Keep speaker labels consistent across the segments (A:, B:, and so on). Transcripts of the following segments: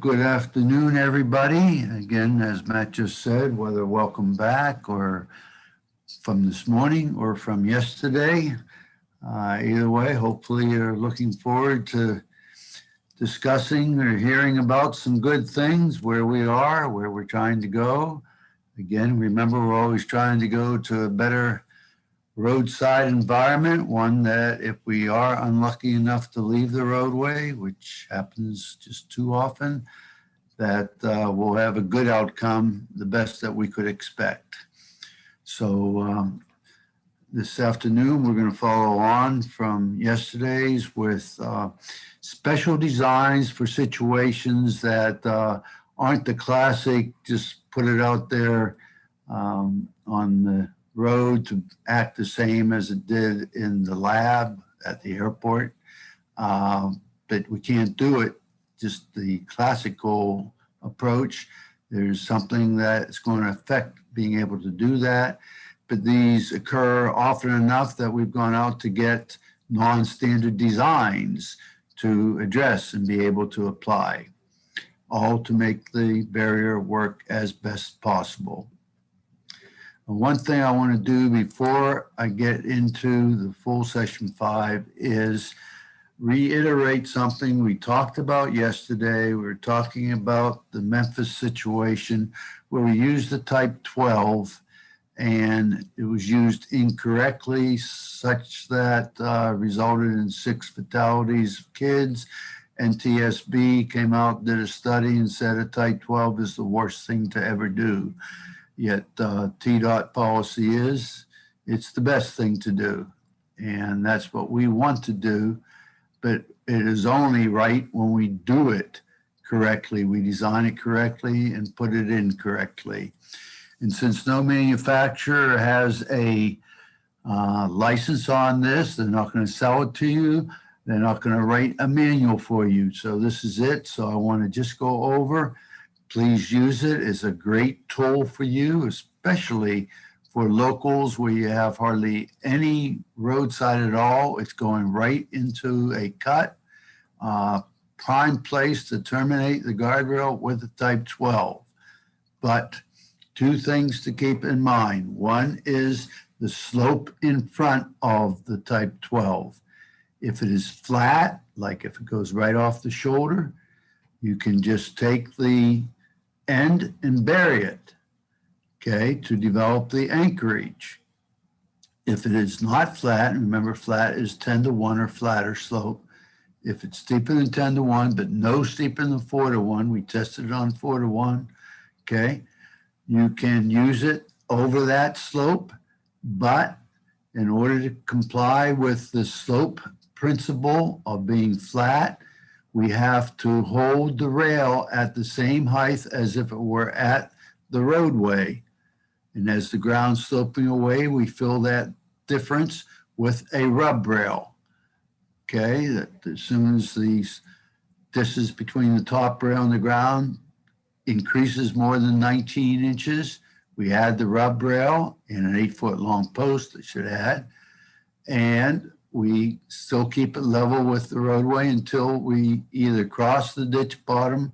A: good afternoon, everybody. Again, as Matt just said, whether welcome back or from this morning or from yesterday, either way, hopefully you're looking forward to discussing or hearing about some good things, where we are, where we're trying to go. Again, remember, we're always trying to go to a better roadside environment, one that if we are unlucky enough to leave the roadway, which happens just too often, that we'll have a good outcome, the best that we could expect. So this afternoon, we're going to follow on from yesterday's with special designs for situations that aren't the classic, just put it out there on the road to act the same as it did in the lab at the airport. But we can't do it just the classical approach. There's something that is going to affect being able to do that. But these occur often enough that we've gone out to get non-standard designs to address and be able to apply, all to make the barrier work as best possible. One thing I want to do before I get into the full session 5 is reiterate something we talked about yesterday. We were talking about the Memphis situation where we used the type 12 and it was used incorrectly, such that resulted in 6 fatalities of kids. NTSB came out, did a study and said a type 12 is the worst thing to ever do. Yet TDOT policy is, it's the best thing to do. And that's what we want to do, but it is only right when we do it correctly. We design it correctly and put it in correctly. And since no manufacturer has a license on this, they're not going to sell it to you. They're not going to write a manual for you. So this is it. So I want to just go over. Please use it. It's a great tool for you, especially for locals where you have hardly any roadside at all. It's going right into a cut, prime place to terminate the guardrail with a type 12. But 2 things to keep in mind. One is the slope in front of the type 12. If it is flat, like if it goes right off the shoulder, you can just take the end and bury it, okay, to develop the anchorage. If it is not flat, remember flat is 10-to-1 or flatter slope. If it's steeper than 10-to-1, but no steeper than 4-to-1, we tested it on 4-to-1, okay, you can use it over that slope, but in order to comply with the slope principle of being flat, we have to hold the rail at the same height as if it were at the roadway. And as the ground's sloping away, we fill that difference with a rub rail. Okay, that as soon as the distance between the top rail and the ground increases more than 19 inches, we add the rub rail in an 8-foot long post, it should add, and we still keep it level with the roadway until we either cross the ditch bottom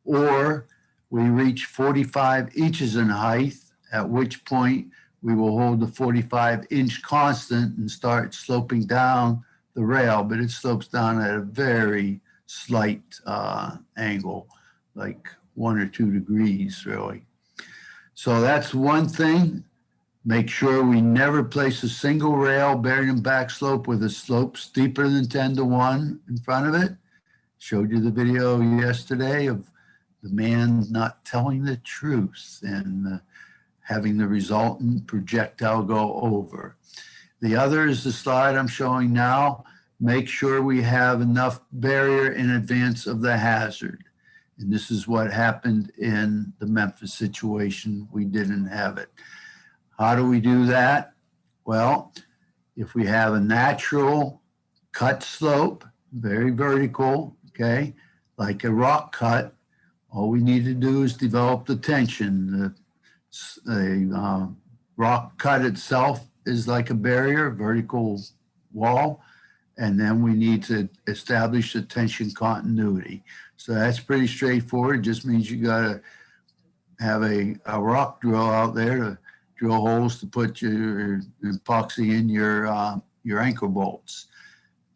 A: or we reach 45 inches in height, at which point we will hold the 45-inch constant and start sloping down the rail, but it slopes down at a very slight angle, like 1 or 2 degrees, really. So that's one thing. Make sure we never place a single rail bearing in back slope with a slope steeper than 10-to-1 in front of it. Showed you the video yesterday of the man not telling the truth and having the resultant projectile go over. The other is the slide I'm showing now. Make sure we have enough barrier in advance of the hazard. And this is what happened in the Memphis situation. We didn't have it. How do we do that? Well, if we have a natural cut slope, very vertical, okay, like a rock cut, all we need to do is develop the tension. The rock cut itself is like a barrier, vertical wall, and then we need to establish the tension continuity. So that's pretty straightforward. It just means you got to have a rock drill out there to drill holes to put your epoxy in your anchor bolts.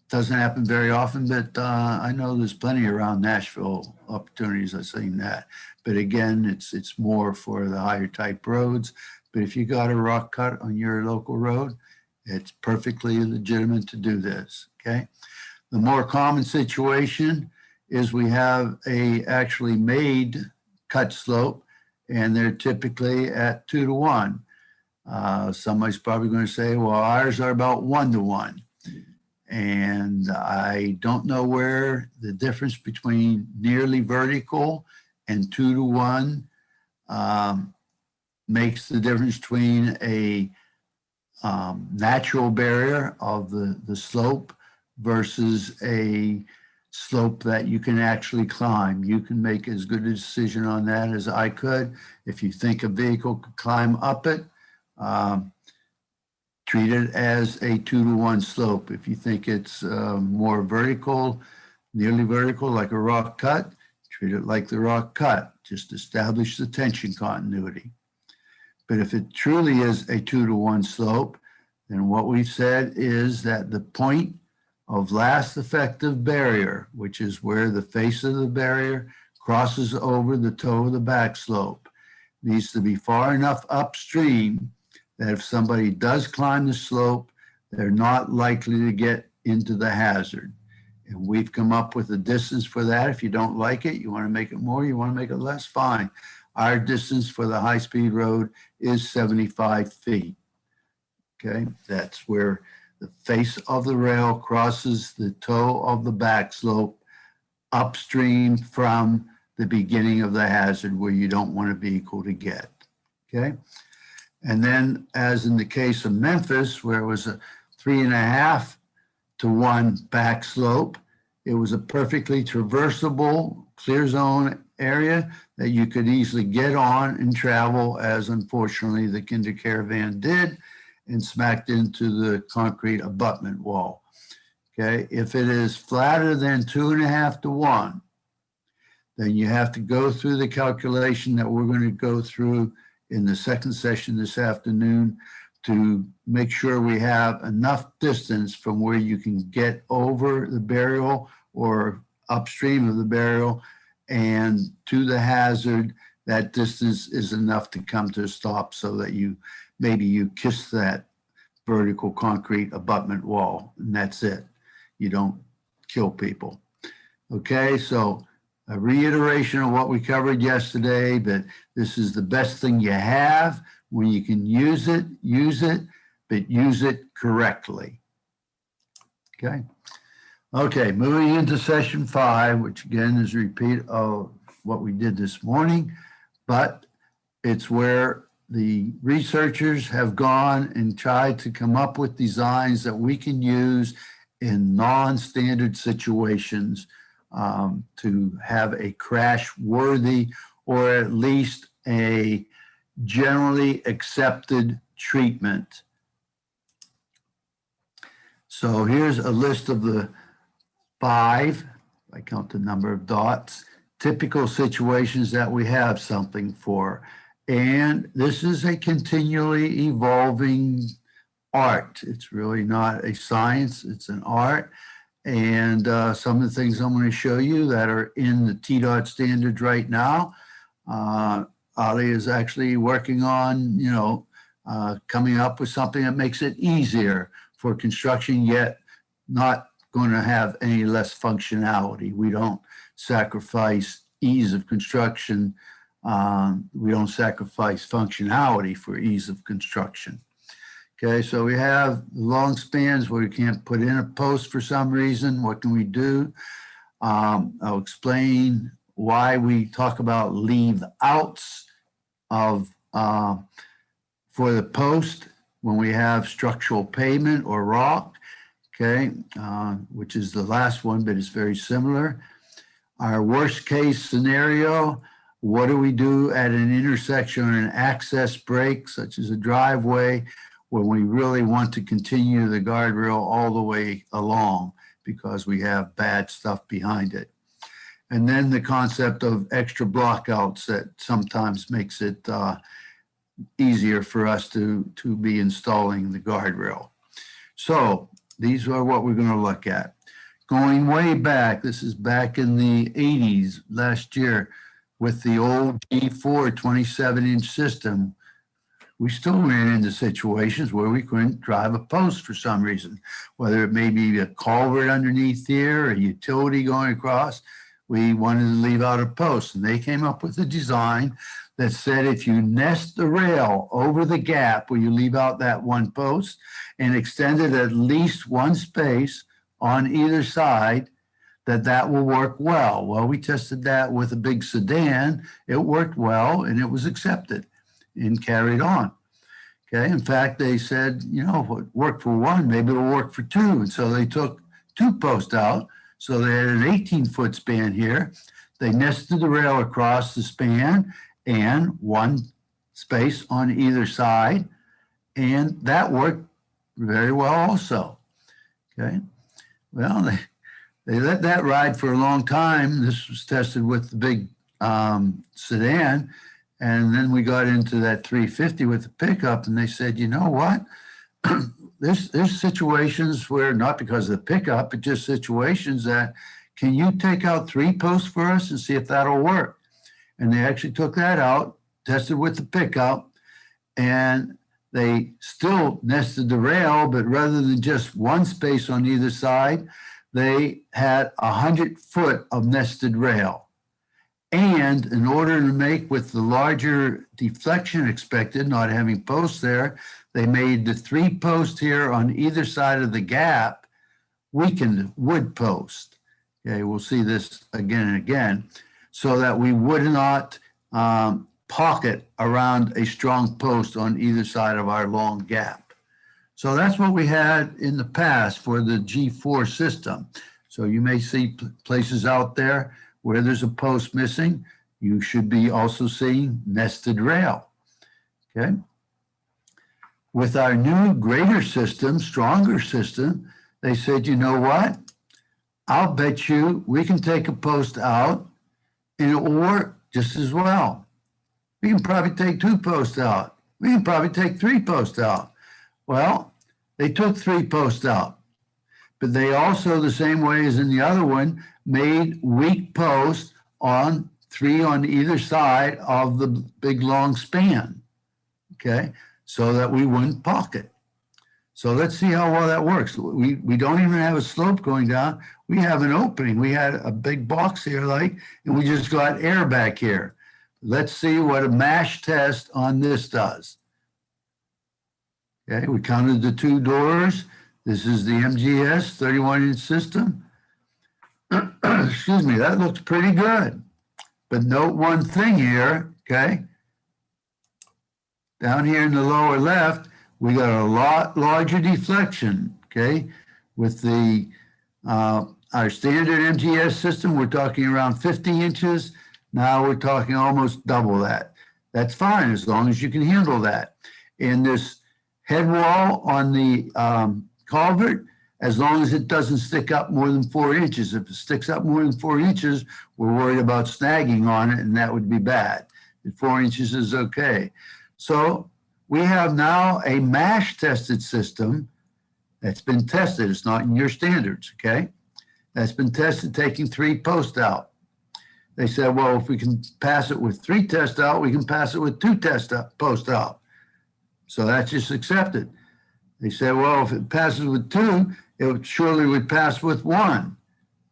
A: Doesn't happen very often, but I know there's plenty around Nashville opportunities I've seen that. But again, it's more for the higher type roads. But if you got a rock cut on your local road, it's perfectly legitimate to do this, okay? The more common situation is we have a actually made cut slope, and they're typically at 2 to 1. Somebody's probably going to say, well, ours are about 1 to 1. And I don't know where the difference between nearly vertical and 2 to 1 makes the difference between a natural barrier of the slope versus a slope that you can actually climb. You can make as good a decision on that as I could. If you think a vehicle could climb up it, treat it as a 2 to 1 slope. If you think it's more vertical, nearly vertical, like a rock cut, treat it like the rock cut. Just establish the tension continuity. But if it truly is a 2 to 1 slope, then what we've said is that the point of last effective barrier, which is where the face of the barrier crosses over the toe of the back slope, needs to be far enough upstream that if somebody does climb the slope, they're not likely to get into the hazard. And we've come up with a distance for that. If you don't like it, you want to make it more, you want to make it less, fine. Our distance for the high-speed road is 75 feet. Okay, that's where the face of the rail crosses the toe of the back slope upstream from the beginning of the hazard where you don't want a vehicle to get. Okay. And then, as in the case of Memphis, where it was a 3.5 to 1 back slope, it was a perfectly traversable, clear zone area that you could easily get on and travel, as unfortunately the Kinder Caravan did, and smacked into the concrete abutment wall. Okay, if it is flatter than 2.5 to 1, then you have to go through the calculation that we're going to go through in the second session this afternoon to make sure we have enough distance from where you can get over the burial or upstream of the burial and to the hazard. That distance is enough to come to a stop so that maybe you kiss that vertical concrete abutment wall, and that's it. You don't kill people. Okay, so a reiteration of what we covered yesterday, but this is the best thing you have. When you can use it, but use it correctly. Okay. Okay, moving into session 5, which again is a repeat of what we did this morning, but it's where the researchers have gone and tried to come up with designs that we can use in non-standard situations to have a crash-worthy or at least a generally accepted treatment. So here's a list of the 5, I count the number of dots, typical situations that we have something for. And this is a continually evolving art. It's really not a science, it's an art. And some of the things I'm going to show you that are in the TDOT standards right now, Ali is actually working on, coming up with something that makes it easier for construction, yet not going to have any less functionality. We don't sacrifice ease of construction. We don't sacrifice functionality for ease of construction. Okay, so we have long spans where we can't put in a post for some reason. What can we do? I'll explain why we talk about leave outs of for the post when we have structural pavement or rock, okay, which is the last one, but it's very similar. Our worst case scenario, what do we do at an intersection or an access break, such as a driveway, when we really want to continue the guardrail all the way along because we have bad stuff behind it. And then the concept of extra blockouts that sometimes makes it easier for us to be installing the guardrail. So these are what we're going to look at. Going way back, this is back in the 80s, last year, with the old G4 27-inch system, we still ran into situations where we couldn't drive a post for some reason, whether it may be a culvert underneath here, a utility going across. We wanted to leave out a post, and they came up with a design that said if you nest the rail over the gap where you leave out that one post and extend it at least one space on either side, that will work well. Well, we tested that with a big sedan. It worked well, and it was accepted and carried on. Okay, in fact, they said, you know, if it worked for one, maybe it'll work for two. And so they took two posts out. So they had an 18-foot span here. They nested the rail across the span and one space on either side. And that worked very well also. Okay, well, they let that ride for a long time. This was tested with the big sedan. And then we got into that 350 with the pickup, and they said, you know what? There's situations where, not because of the pickup, but just situations that, can you take out 3 posts for us and see if that'll work? And they actually took that out, tested with the pickup, and they still nested the rail, but rather than just one space on either side, they had 100 foot of nested rail. And in order to make with the larger deflection expected, not having posts there, they made the 3 posts here on either side of the gap weakened wood post. Okay, we'll see this again and again, so that we would not pocket around a strong post on either side of our long gap. So that's what we had in the past for the G4 system. So you may see places out there where there's a post missing. You should be also seeing nested rail. Okay. With our new greater system, stronger system, they said, you know what? I'll bet you we can take a post out and it will work just as well. We can probably take 2 posts out. We can probably take 3 posts out. Well, they took 3 posts out, but they also, the same way as in the other one, made weak posts on 3 on either side of the big long span, okay, so that we wouldn't pocket. So let's see how well that works. We don't even have a slope going down. We have an opening. We had a big box here, and we just got air back here. Let's see what a mash test on this does. Okay, we counted the 2 doors. This is the MGS 31-inch system. Excuse me, that looks pretty good. But note one thing here, okay? Down here in the lower left, we got a lot larger deflection, okay? With the our standard MGS system, we're talking around 50 inches. Now we're talking almost double that. That's fine as long as you can handle that. And this head wall on the culvert, as long as it doesn't stick up more than 4 inches. If it sticks up more than 4 inches, we're worried about snagging on it, and that would be bad. If 4 inches is okay. So we have now a mash tested system that's been tested. It's not in your standards, okay? That's been tested taking 3 posts out. They said, well, if we can pass it with 3 tests out, we can pass it with 2 posts out. So that's just accepted. They said, well, if it passes with 2, it surely would pass with 1.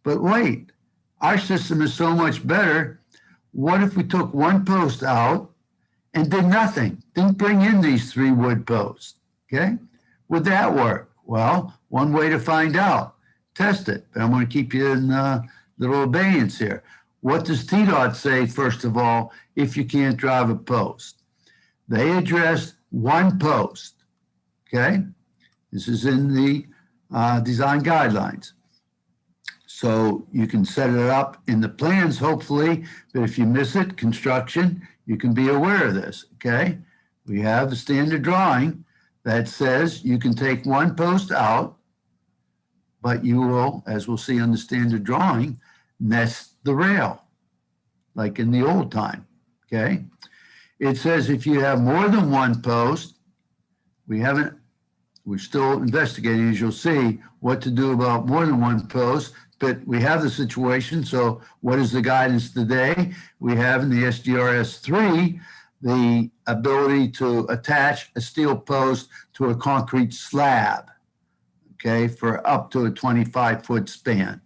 A: But wait, our system is so much better. What if we took 1 post out and did nothing? Didn't bring in these 3 wood posts, okay? Would that work? Well, one way to find out, test it. But I'm going to keep you in little abeyance here. What does TDOT say, first of all, if you can't drive a post? They addressed 1 post, okay? This is in the design guidelines. So you can set it up in the plans, hopefully, but if you miss it, construction, you can be aware of this, okay? We have the standard drawing. that says you can take one post out, but you will, as we'll see on the standard drawing, nest the rail, like in the old time, okay? It says if you have more than one post, we're still investigating, as you'll see, what to do about more than one post, but we have the situation. So what is the guidance today? We have in the SGRS 3, the ability to attach a steel post to a concrete slab, okay, for up to a 25-foot span.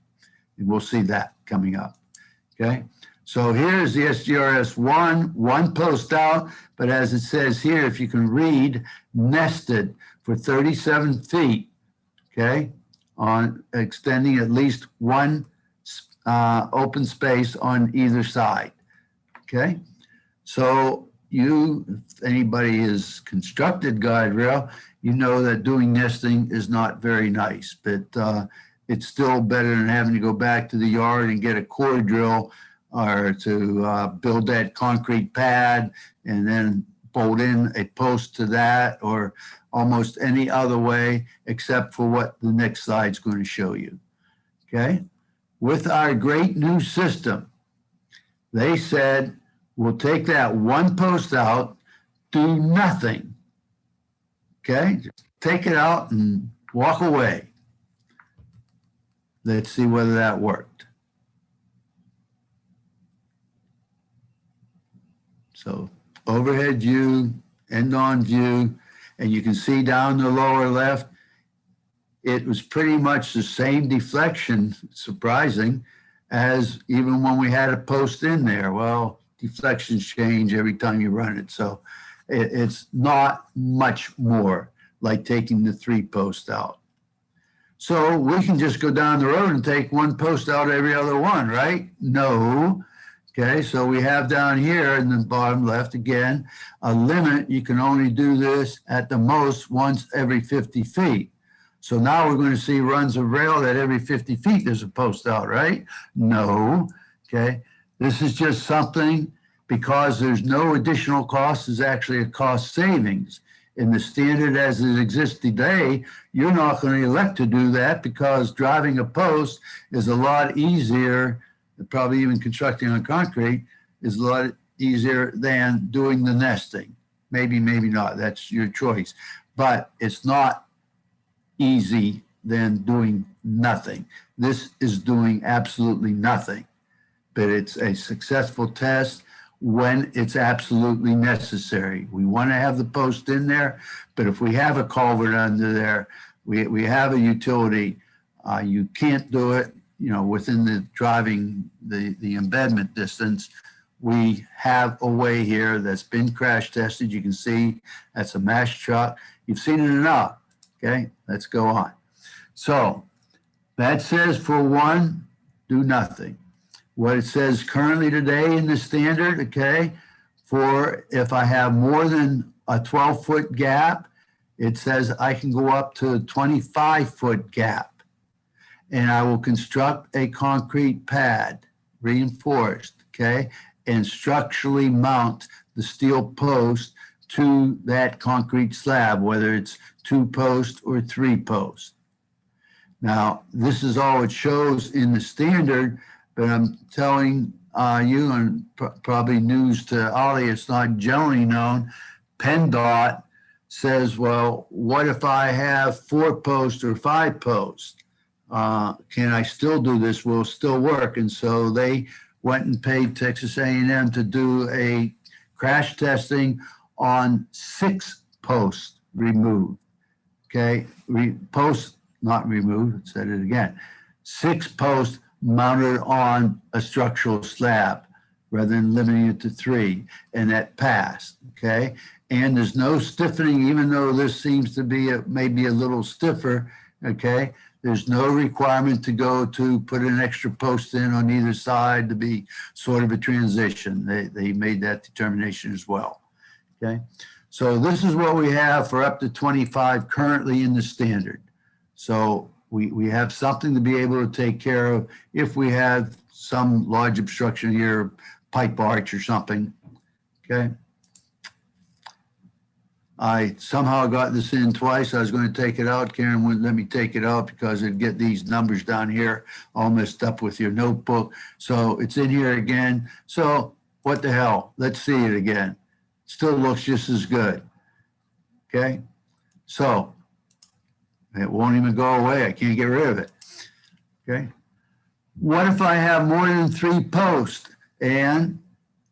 A: And we'll see that coming up, okay? So here's the SGRS 1 post out, but as it says here, if you can read, nested for 37 feet, okay, on extending at least one open space on either side, okay? So if anybody has constructed guardrail, you know that doing nesting is not very nice, but it's still better than having to go back to the yard and get a core drill or to build that concrete pad and then bolt in a post to that, or almost any other way except for what the next slide is going to show you, okay? With our great new system, they said, we'll take that one post out, do nothing, okay? Just take it out and walk away. Let's see whether that worked. So overhead view, end-on view, and you can see down the lower left, it was pretty much the same deflection, surprising, as even when we had a post in there. Well, deflections change every time you run it, so it's not much more like taking the 3 posts out. So we can just go down the road and take one post out every other one, right? No. Okay, so we have down here in the bottom left, again, a limit. You can only do this at the most once every 50 feet. So now we're going to see runs of rail that every 50 feet there's a post out, right? No, okay. This is just something, because there's no additional cost, is actually a cost savings. In the standard as it exists today, you're not going to elect to do that because driving a post is a lot easier, probably even constructing on concrete is a lot easier than doing the nesting. Maybe, maybe not, that's your choice. But it's not easy than doing nothing. This is doing absolutely nothing, but it's a successful test when it's absolutely necessary. We want to have the post in there, but if we have a culvert under there, we have a utility, you can't do it, you know, within the driving, the embedment distance. We have a way here that's been crash tested. You can see that's a mash truck. You've seen it enough, okay? Let's go on. So that says for one, do nothing. What it says currently today in the standard, okay, for if I have more than a 12-foot gap, it says I can go up to a 25-foot gap. And I will construct a concrete pad, reinforced, okay, and structurally mount the steel post to that concrete slab, whether it's 2 post or 3 post. Now, this is all it shows in the standard, but I'm telling you, and probably news to Ollie, it's not generally known, PennDOT says, well, what if I have 4 posts or 5 posts? Can I still do this? Will it still work? And so they went and paid Texas A&M to do a crash testing on 6 posts removed. Okay, posts not removed, said it again. 6 posts mounted on a structural slab rather than limiting it to 3, and that passed, okay? And there's no stiffening, even though this seems to be maybe a little stiffer, okay? There's no requirement to go to put an extra post in on either side to be sort of a transition. They made that determination as well, okay? So this is what we have for up to 25 currently in the standard. So we have something to be able to take care of if we have some large obstruction here, pipe arch or something, okay? I somehow got this in twice. I was going to take it out. Karen wouldn't let me take it out because it'd get these numbers down here all messed up with your notebook. So it's in here again. So what the hell? Let's see it again. Still looks just as good. Okay. So it won't even go away. I can't get rid of it. Okay. What if I have more than 3 posts and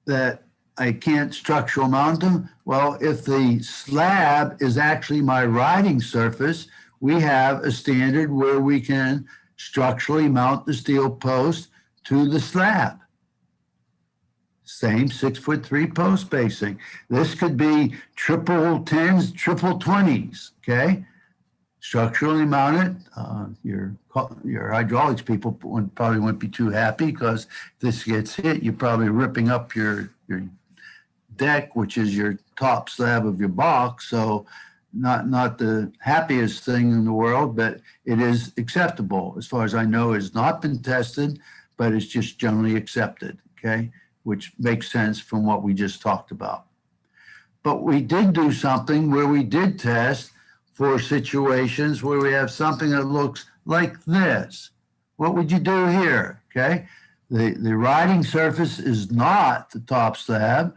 A: that I can't structural mount them? Well, if the slab is actually my riding surface, we have a standard where we can structurally mount the steel post to the slab. Same 6'3" post spacing. This could be triple 10s, triple 20s, okay? Structurally mounted. Your hydraulics people probably wouldn't be too happy because if this gets hit, you're probably ripping up your deck, which is your top slab of your box. So not the happiest thing in the world, but it is acceptable. As far as I know, it's not been tested, but it's just generally accepted, okay? Which makes sense from what we just talked about. But we did do something where we did test for situations where we have something that looks like this. What would you do here, okay? The riding surface is not the top slab,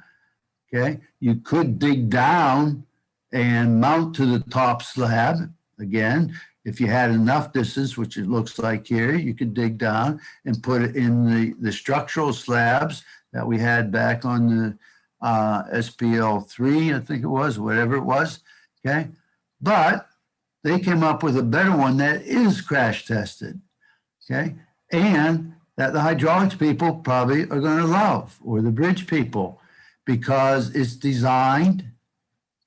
A: okay? You could dig down and mount to the top slab. Again, if you had enough distance, which it looks like here, you could dig down and put it in the structural slabs that we had back on the SPL3, I think it was, whatever it was, okay? But they came up with a better one that is crash tested, okay? And that the hydraulics people probably are going to love, or the bridge people, because it's designed,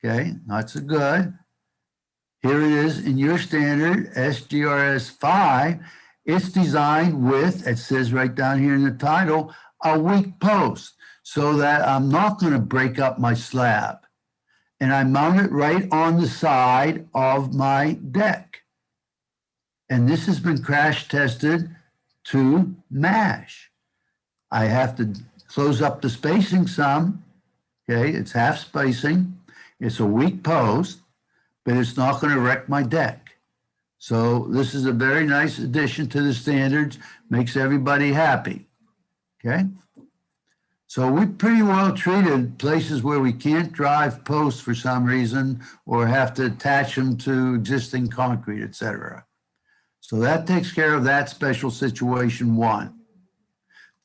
A: okay, not so good. Here it is in your standard, SGRS 5. It's designed with, it says right down here in the title, a weak post, so that I'm not going to break up my slab. And I mount it right on the side of my deck. And this has been crash tested to MASH. I have to close up the spacing some, okay? It's half spacing. It's a weak post, but it's not going to wreck my deck. So this is a very nice addition to the standards, makes everybody happy, okay? So we pretty well treated places where we can't drive posts for some reason or have to attach them to existing concrete, et cetera. So that takes care of that special situation 1.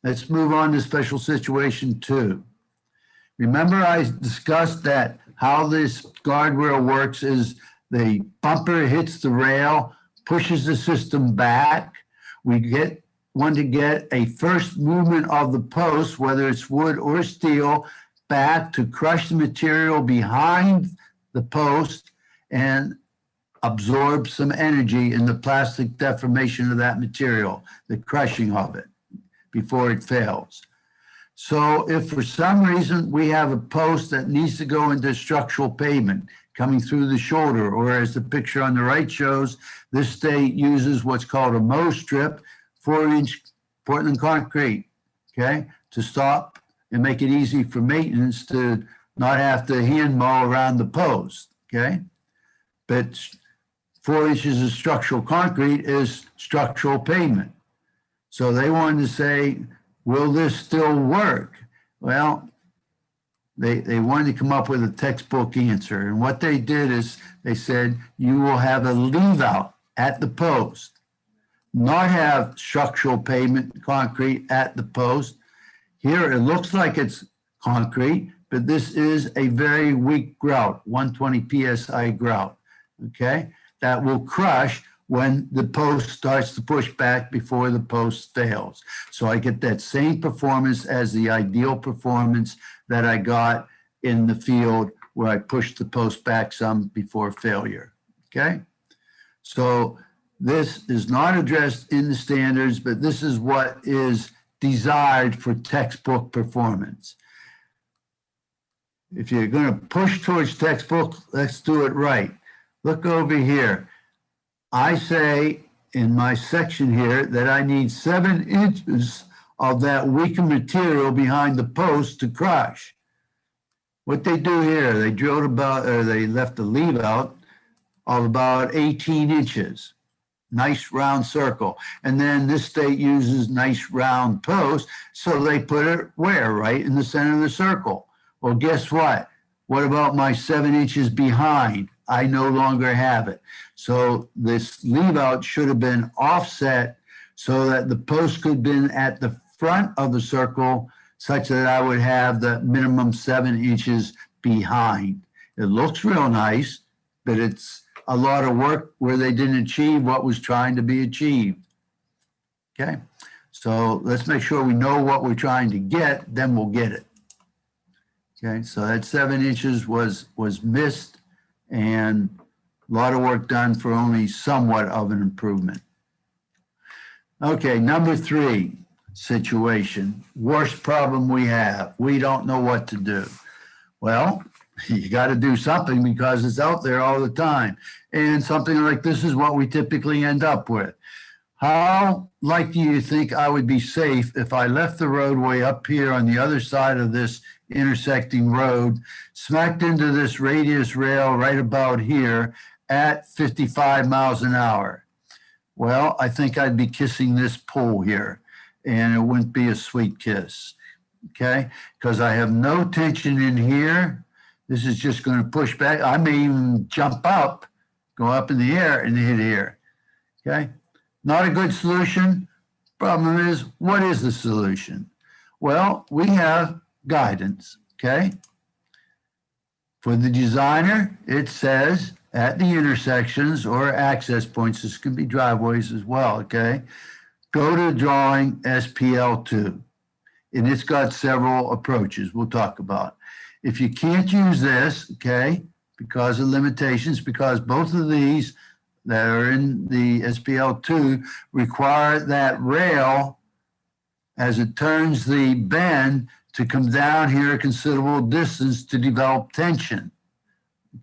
A: Let's move on to special situation 2. Remember I discussed that how this guardrail works is the bumper hits the rail, pushes the system back. We want to get a first movement of the post, whether it's wood or steel, back to crush the material behind the post and absorb some energy in the plastic deformation of that material, the crushing of it before it fails. So if for some reason we have a post that needs to go into structural pavement coming through the shoulder, or as the picture on the right shows, this state uses what's called a mow strip, 4-inch Portland concrete, okay, to stop and make it easy for maintenance to not have to hand mow around the post, okay? But 4 inches of structural concrete is structural pavement. So they wanted to say, will this still work? Well, they wanted to come up with a textbook answer. And what they did is they said, you will have a leave out at the post, not have structural pavement concrete at the post. Here it looks like it's concrete, but this is a very weak grout, 120 PSI grout, okay? That will crush when the post starts to push back before the post fails. So I get that same performance as the ideal performance that I got in the field where I pushed the post back some before failure, okay? So this is not addressed in the standards, but this is what is desired for textbook performance. If you're going to push towards textbook, let's do it right. Look over here. I say in my section here that I need 7 inches of that weaker material behind the post to crush. what they do here, they drilled about, or they left a leave out of about 18 inches. Nice round circle. And then this state uses nice round posts, so they put it where? Right in the center of the circle. Well, guess what? What about my 7 inches behind? I no longer have it. So this leave out should have been offset so that the post could have been at the front of the circle, such that I would have the minimum 7 inches behind. It looks real nice, but it's a lot of work where they didn't achieve what was trying to be achieved. Okay, so let's make sure we know what we're trying to get, then we'll get it. Okay, so that 7 inches was missed, and a lot of work done for only somewhat of an improvement. Okay, number 3 situation, worst problem we have. We don't know what to do. Well, you got to do something because it's out there all the time. And something like this is what we typically end up with. How likely do you think I would be safe if I left the roadway up here on the other side of this intersecting road, smacked into this radius rail right about here at 55 miles an hour? Well, I think I'd be kissing this pole here, and it wouldn't be a sweet kiss, okay? Because I have no tension in here. This is just going to push back. I may even jump up, go up in the air and hit here, okay? Not a good solution. Problem is, what is the solution? Well, we have guidance, okay? For the designer, it says at the intersections or access points, this can be driveways as well, okay? Go to drawing SPL2, and it's got several approaches we'll talk about. If you can't use this, okay, because of limitations, because both of these that are in the SPL2 require that rail, as it turns the bend, to come down here a considerable distance to develop tension,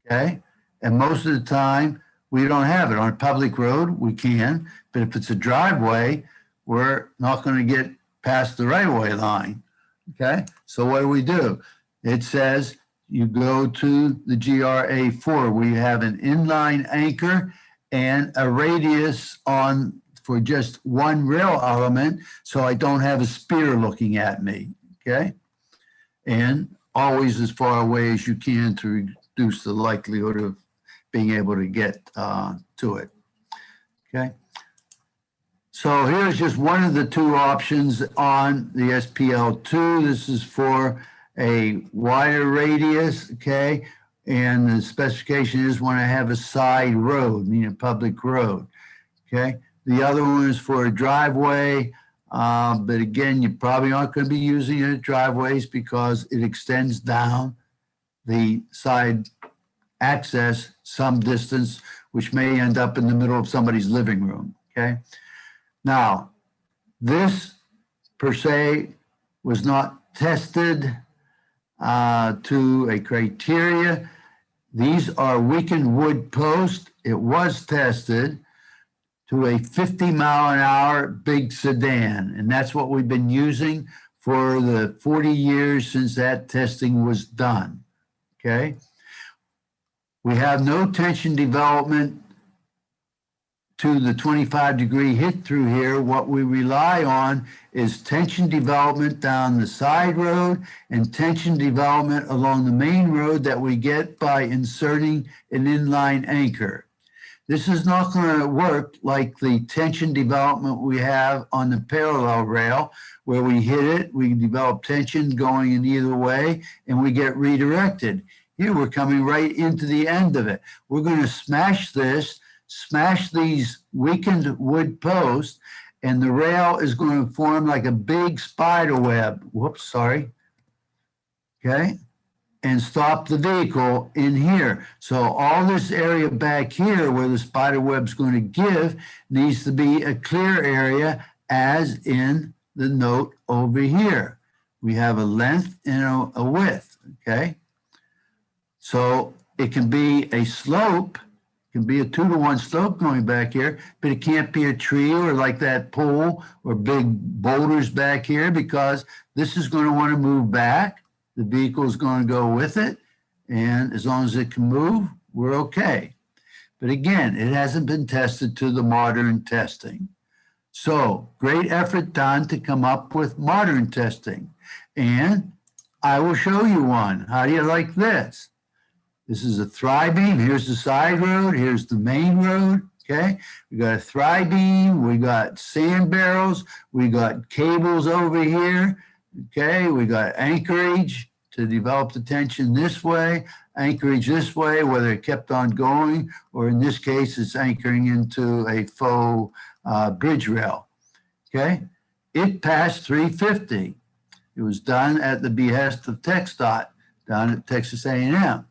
A: okay? And most of the time, we don't have it. On a public road, we can, but if it's a driveway, we're not going to get past the right-of-way line, okay? So what do? It says you go to the GRA4, where you have an inline anchor and a radius on for just one rail element, so I don't have a spear looking at me, okay? And always as far away as you can to reduce the likelihood of being able to get to it, okay? So here's just one of the two options on the SPL2. This is for a wider radius, okay? And the specification is when I have a side road, meaning a public road, okay? The other one is for a driveway, but again, you probably aren't going to be using it at driveways because it extends down the side access some distance, which may end up in the middle of somebody's living room, okay? Now, this per se was not tested to a criteria. These are weakened wood posts. It was tested to a 50-mile-an-hour big sedan, and that's what we've been using for the 40 years since that testing was done, okay? We have no tension development to the 25-degree hit through here. What we rely on is tension development down the side road and tension development along the main road that we get by inserting an inline anchor. This is not going to work like the tension development we have on the parallel rail, where we hit it, we develop tension going in either way, and we get redirected. Here we're coming right into the end of it. We're going to smash this, smash these weakened wood posts, and the rail is going to form like a big spider web. Whoops, sorry. Okay, and stop the vehicle in here. So all this area back here where the spider web's going to give needs to be a clear area, as in the note over here. We have a length and a width, okay? So it can be a slope, can be a 2-to-1 slope going back here, but it can't be a tree or like that pole or big boulders back here, because this is going to want to move back, the vehicle is going to go with it. And as long as it can move, we're okay. But again, it hasn't been tested to the modern testing. So great effort done to come up with modern testing. And I will show you one. How do you like this? This is a Thri-beam. Here's the side road. Here's the main road. Okay. We got a Thri-beam. We got sand barrels. We got cables over here. Okay. We got anchorage to develop the tension this way, anchorage this way, whether it kept on going, or in this case, it's anchoring into a faux bridge rail. Okay. It passed 350. It was done at the behest of TxDOT down at Texas A&M.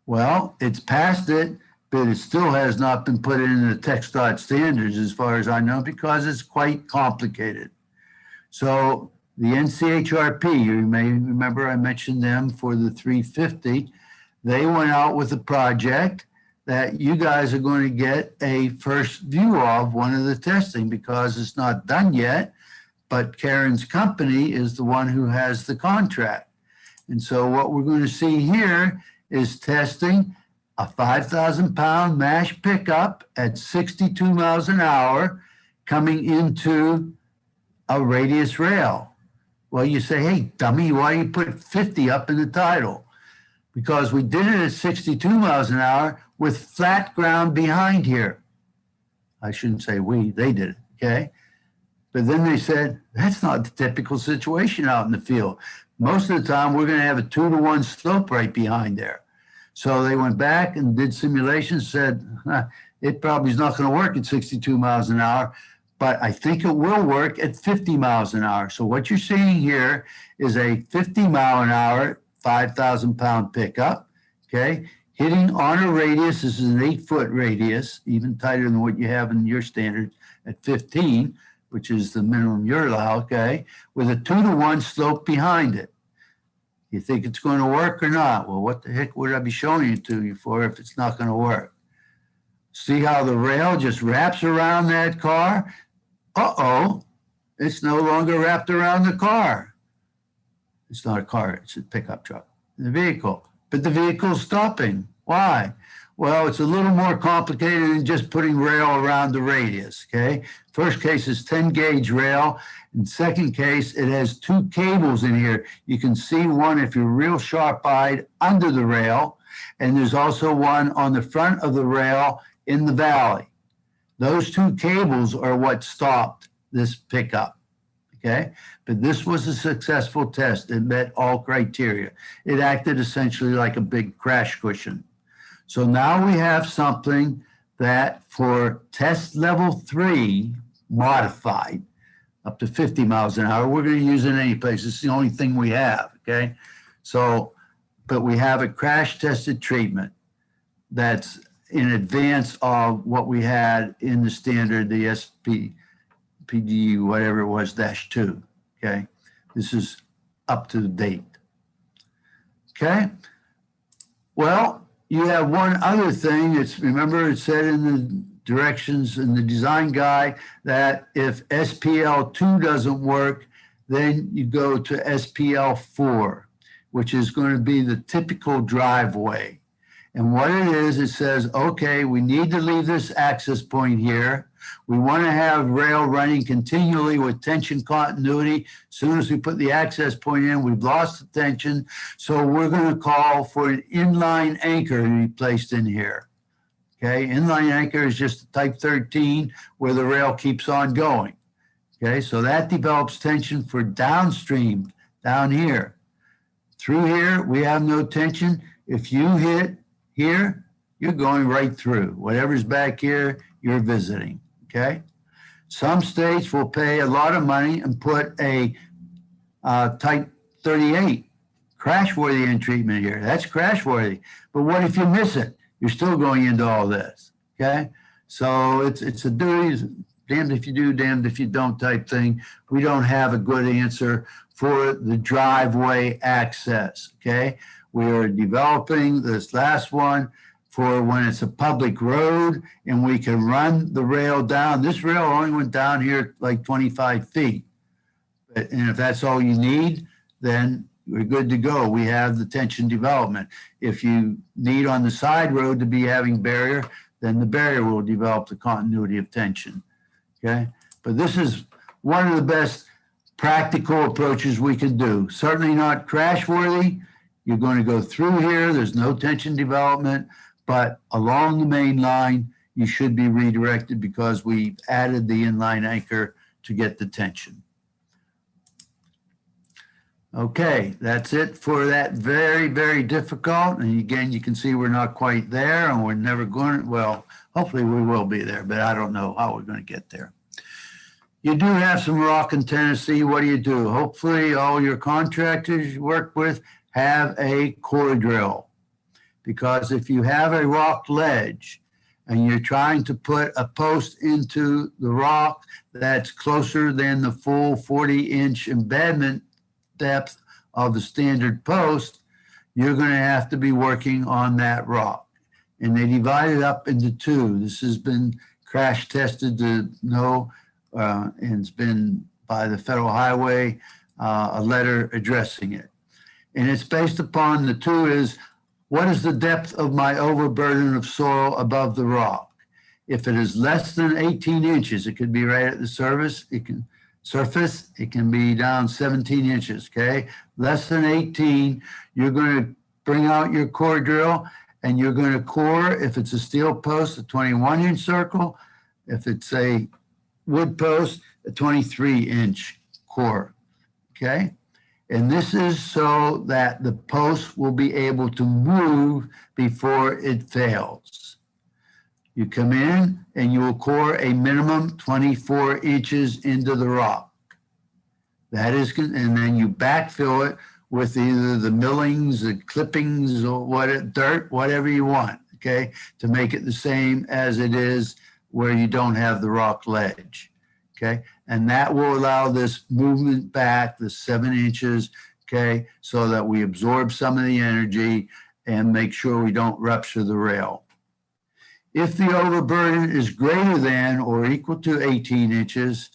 A: Well, it's passed it, but it still has not been put into the TxDOT standards as far as I know, because it's quite complicated. So the NCHRP, you may remember I mentioned them for the 350. They went out with a project that you guys are going to get a first view of one of the testing, because it's not done yet, but Karen's company is the one who has the contract. And so what we're going to see here is testing a 5,000-pound MASH pickup at 62 miles an hour coming into a radius rail. Well, you say, hey, dummy, why do you put 50 up in the title? Because we did it at 62 miles an hour with flat ground behind here. I shouldn't say we, they did it, okay? But then they said, that's not the typical situation out in the field. Most of the time, we're going to have a 2-to-1 slope right behind there. So they went back and did simulations, said, it probably is not going to work at 62 miles an hour, but I think it will work at 50 miles an hour. So what you're seeing here is a 50 mile an hour, 5,000-pound pickup, okay, hitting on a radius. This is an 8-foot radius, even tighter than what you have in your standard at 15, which is the minimum you're allowed, okay, with a 2-to-1 slope behind it. You think it's going to work or not? Well, what the heck would I be showing it to you for if it's not going to work? See how the rail just wraps around that car? Uh-oh, it's no longer wrapped around the car. It's not a car, it's a pickup truck, the vehicle. But the vehicle's stopping. Why? Well, it's a little more complicated than just putting rail around the radius, okay? First case is 10-gauge rail. In second case, it has 2 cables in here. You can see one, if you're real sharp-eyed, under the rail, and there's also one on the front of the rail in the valley. Those 2 cables are what stopped this pickup, okay? But this was a successful test. It met all criteria. It acted essentially like a big crash cushion. So now we have something that for test level 3 modified up to 50 miles an hour, we're going to use it any place. It's the only thing we have, okay? So, but we have a crash tested treatment that's in advance of what we had in the standard, the SPD, whatever it was, -2, okay? This is up to date, okay? Well, you have one other thing. It's, remember, it said in the directions in the design guide that if SPL2 doesn't work, then you go to SPL4, which is going to be the typical driveway. And what it is, it says, okay, we need to leave this access point here. We want to have rail running continually with tension continuity. As soon as we put the access point in, we've lost the tension. So we're going to call for an inline anchor to be placed in here. Okay, inline anchor is just a type 13 where the rail keeps on going. Okay, so that develops tension for downstream down here. Through here, we have no tension. If you hit here, you're going right through. Whatever's back here, you're visiting, okay? Some states will pay a lot of money and put a type 38 crash-worthy in treatment here. That's crash-worthy. But what if you miss it? You're still going into all this, okay? So it's a duty, damned if you do, damned if you don't type thing. We don't have a good answer for the driveway access, okay? We are developing this last one for when it's a public road and we can run the rail down. This rail only went down here like 25 feet. And if that's all you need, then we're good to go. We have the tension development. If you need on the side road to be having barrier, then the barrier will develop the continuity of tension, okay? But this is one of the best practical approaches we can do. Certainly not crash worthy. You're going to go through here. There's no tension development, but along the main line, you should be redirected because we added the inline anchor to get the tension. Okay, that's it for that very, very difficult. And again, you can see we're not quite there and we're never going to, well, hopefully we will be there, but I don't know how we're going to get there. You do have some rock in Tennessee. What do? Hopefully all your contractors you work with have a core drill. Because if you have a rock ledge and you're trying to put a post into the rock that's closer than the full 40-inch embedment depth of the standard post, you're going to have to be working on that rock. And they divide it up into two. This has been crash tested to know, and it's been by the Federal Highway, a letter addressing it. And it's based upon the two is, what is the depth of my overburden of soil above the rock? If it is less than 18 inches, it could be right at the surface, it can be down 17 inches, okay? Less than 18, you're going to bring out your core drill and you're going to core, if it's a steel post, a 21-inch circle. If it's a wood post, a 23-inch core, okay? And this is so that the post will be able to move before it fails. You come in and you will core a minimum 24 inches into the rock. That is, and then you backfill it with either the millings, the clippings, or dirt, whatever you want, okay, to make it the same as it is where you don't have the rock ledge, okay? And that will allow this movement back, the 7 inches, okay, so that we absorb some of the energy and make sure we don't rupture the rail. If the overburden is greater than or equal to 18 inches,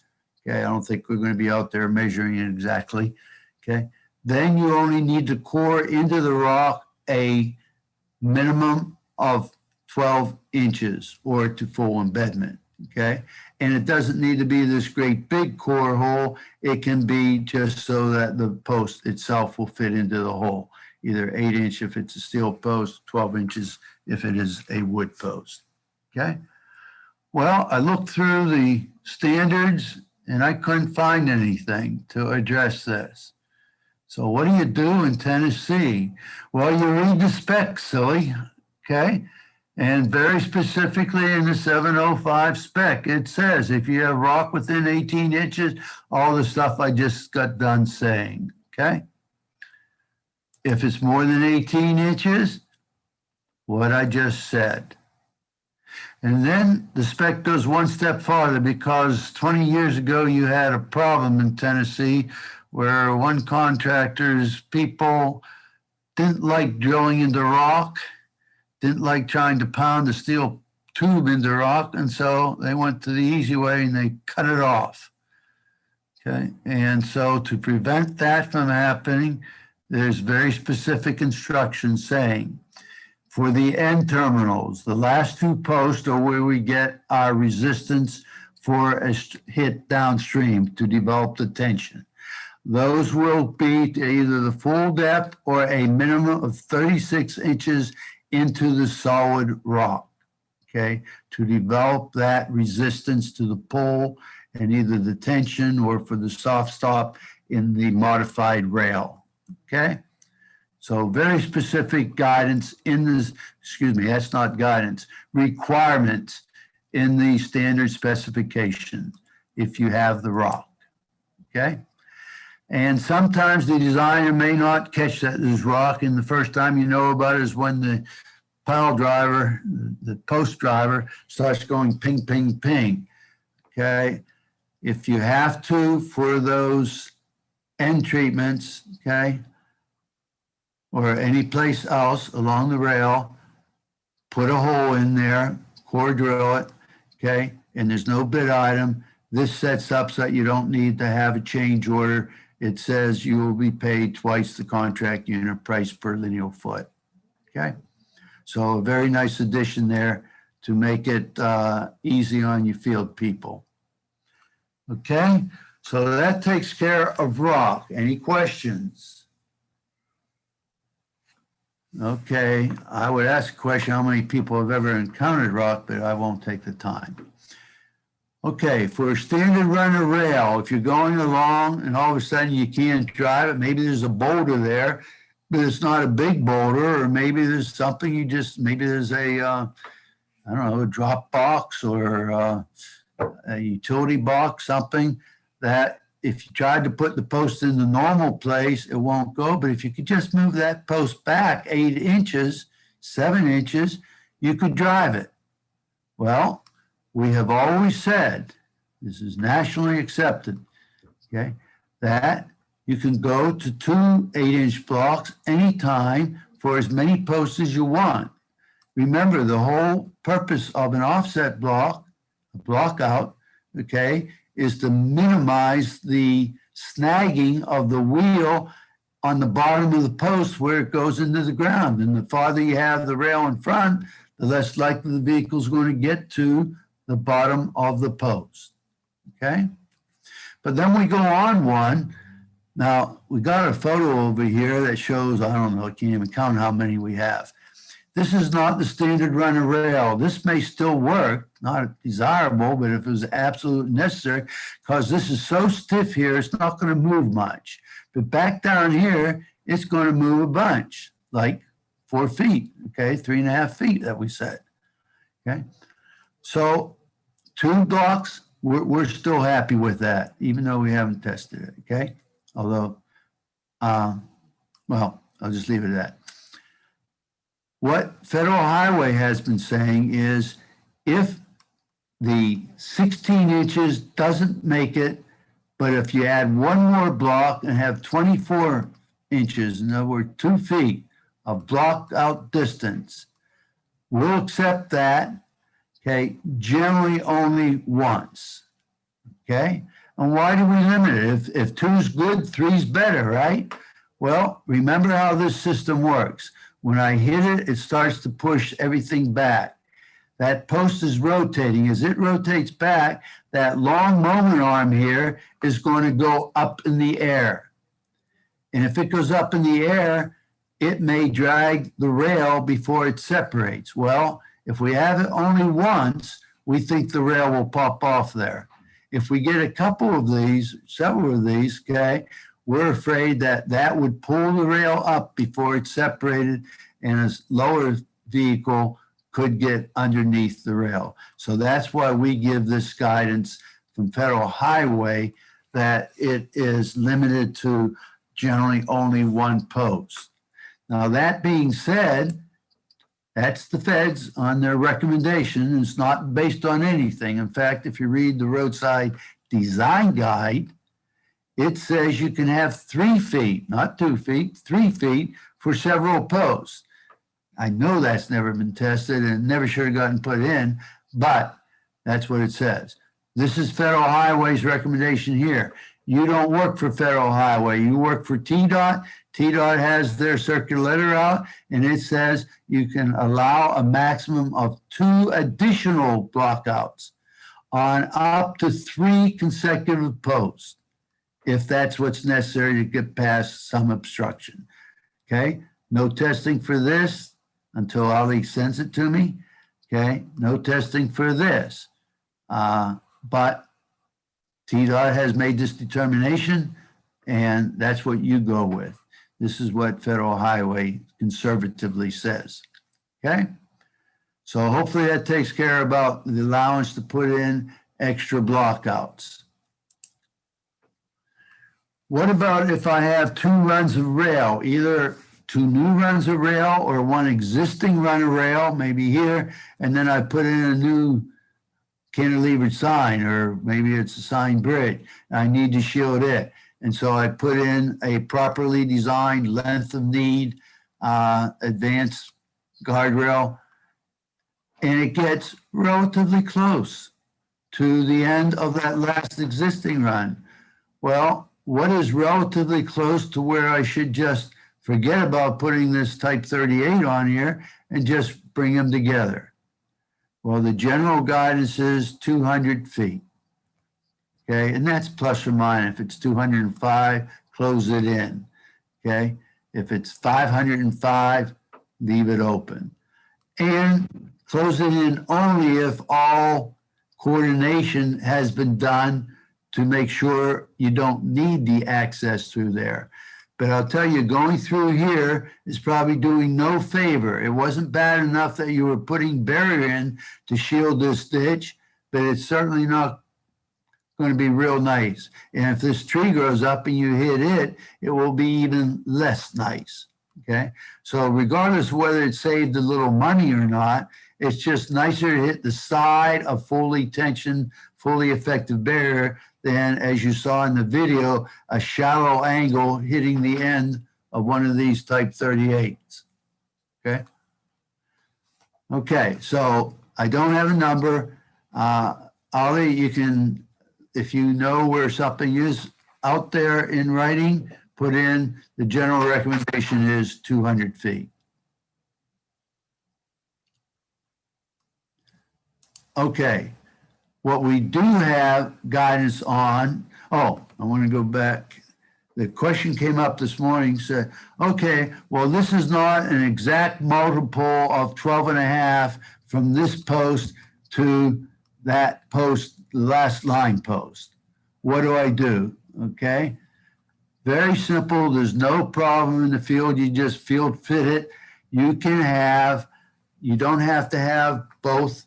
A: okay, I don't think we're going to be out there measuring it exactly, okay, then you only need to core into the rock a minimum of 12 inches or to full embedment, okay? And it doesn't need to be this great big core hole. It can be just so that the post itself will fit into the hole, either 8 inch if it's a steel post, 12 inches if it is a wood post, okay? Well, I looked through the standards and I couldn't find anything to address this. So what do you do in Tennessee? Well, you read the specs, silly, okay? And very specifically in the 705 spec, it says if you have rock within 18 inches, all the stuff I just got done saying, okay? If it's more than 18 inches, what I just said. And then the spec goes one step farther because 20 years ago you had a problem in Tennessee where one contractor's people didn't like drilling into rock, didn't like trying to pound the steel tube into rock, and so they went to the easy way and they cut it off, okay? And so to prevent that from happening, there's very specific instructions saying, for the end terminals, the last two posts are where we get our resistance for a hit downstream to develop the tension. Those will be to either the full depth or a minimum of 36 inches into the solid rock, okay, to develop that resistance to the pull and either the tension or for the soft stop in the modified rail, okay? So very specific guidance in this, excuse me, that's not guidance, requirements in the standard specifications if you have the rock, okay? And sometimes the designer may not catch that as rock, and the first time you know about it is when the pile driver, the post driver, starts going ping, ping, ping, okay? If you have to, for those end treatments, okay, or any place else along the rail, put a hole in there, core drill it, okay, and there's no bid item. This sets up so that you don't need to have a change order it says you will be paid twice the contract unit price per lineal foot. Okay, so a very nice addition there to make it easy on you field people. Okay, so that takes care of rock. Any questions? Okay, I would ask a question, how many people have ever encountered rock, but I won't take the time. Okay, for a standard runner rail, if you're going along and all of a sudden you can't drive it, maybe there's a boulder there, but it's not a big boulder, or maybe there's something you just, maybe there's a, I don't know, a drop box or a utility box, something that if you tried to put the post in the normal place, it won't go. But if you could just move that post back 8 inches, 7 inches, you could drive it. Well, we have always said, this is nationally accepted, okay, that you can go to 2 8-inch blocks anytime for as many posts as you want. Remember, the whole purpose of an offset block, a block out, okay, is to minimize the snagging of the wheel on the bottom of the post where it goes into the ground. And the farther you have the rail in front, the less likely the vehicle is going to get to the bottom of the post, okay? But then we go on one. Now, we got a photo over here that shows, I don't know, I can't even count how many we have. This is not the standard runner rail. This may still work, not desirable, but if it was absolutely necessary, because this is so stiff here, it's not going to move much. But back down here, it's going to move a bunch, like 4 feet, okay, 3.5 feet that we said, okay? So 2 blocks, we're still happy with that, even though we haven't tested it, okay? Although, well, I'll just leave it at that. What Federal Highway has been saying is if the 16 inches doesn't make it, but if you add 1 more block and have 24 inches, in other words, 2 feet of blocked out distance, we'll accept that, okay, generally only once, okay? And why do we limit it? If 2 is good, 3 is better, right? Well, remember how this system works. When I hit it, it starts to push everything back. That post is rotating. As it rotates back, that long moment arm here is going to go up in the air. And if it goes up in the air, it may drag the rail before it separates. Well, if we have it only once, we think the rail will pop off there. If we get a couple of these, several of these, okay, we're afraid that that would pull the rail up before it's separated and a lower vehicle could get underneath the rail. So that's why we give this guidance from Federal Highway that it is limited to generally only 1 post. Now, that being said, that's the feds on their recommendation. It's not based on anything. In fact, if you read the roadside design guide, it says you can have 3 feet, not 2 feet, 3 feet for several posts. I know that's never been tested and never should have gotten put in, but that's what it says. This is Federal Highway's recommendation here. You don't work for Federal Highway, you work for TDOT. TDOT has their circular letter out, and it says you can allow a maximum of 2 additional blockouts on up to 3 consecutive posts, if that's what's necessary to get past some obstruction, okay? No testing for this until Ali sends it to me, okay? No testing for this, but TDOT has made this determination, and that's what you go with. This is what Federal Highway conservatively says, okay? So hopefully that takes care about the allowance to put in extra blockouts. What about if I have 2 runs of rail, either 2 new runs of rail or 1 existing run of rail, maybe here, and then I put in a new cantilevered sign, or maybe it's a sign bridge. I need to shield it. And so I put in a properly designed length of need advanced guardrail, and it gets relatively close to the end of that last existing run. Well, what is relatively close to where I should just forget about putting this type 38 on here and just bring them together? Well, the general guidance is 200 feet. Okay, and that's plus or minus. If it's 205, close it in. Okay, if it's 505, leave it open. And close it in only if all coordination has been done to make sure you don't need the access through there. But I'll tell you, going through here is probably doing no favor. It wasn't bad enough that you were putting barrier in to shield this ditch, but it's certainly not going to be real nice. And if this tree grows up and you hit it, it will be even less nice. Okay, so regardless of whether it saved a little money or not, it's just nicer to hit the side of fully tensioned, fully effective barrier than, as you saw in the video, a shallow angle hitting the end of one of these type 38s. Okay. Okay, so I don't have a number. Ollie, you can, if you know where something is out there in writing, put in the general recommendation is 200 feet. Okay, what we do have guidance on, oh, I want to go back. The question came up this morning, said, okay, well, this is not an exact multiple of 12.5 from this post to that post, the last line post. What do I do? Okay, very simple. There's no problem in the field. You just field fit it. You can have, you don't have to have both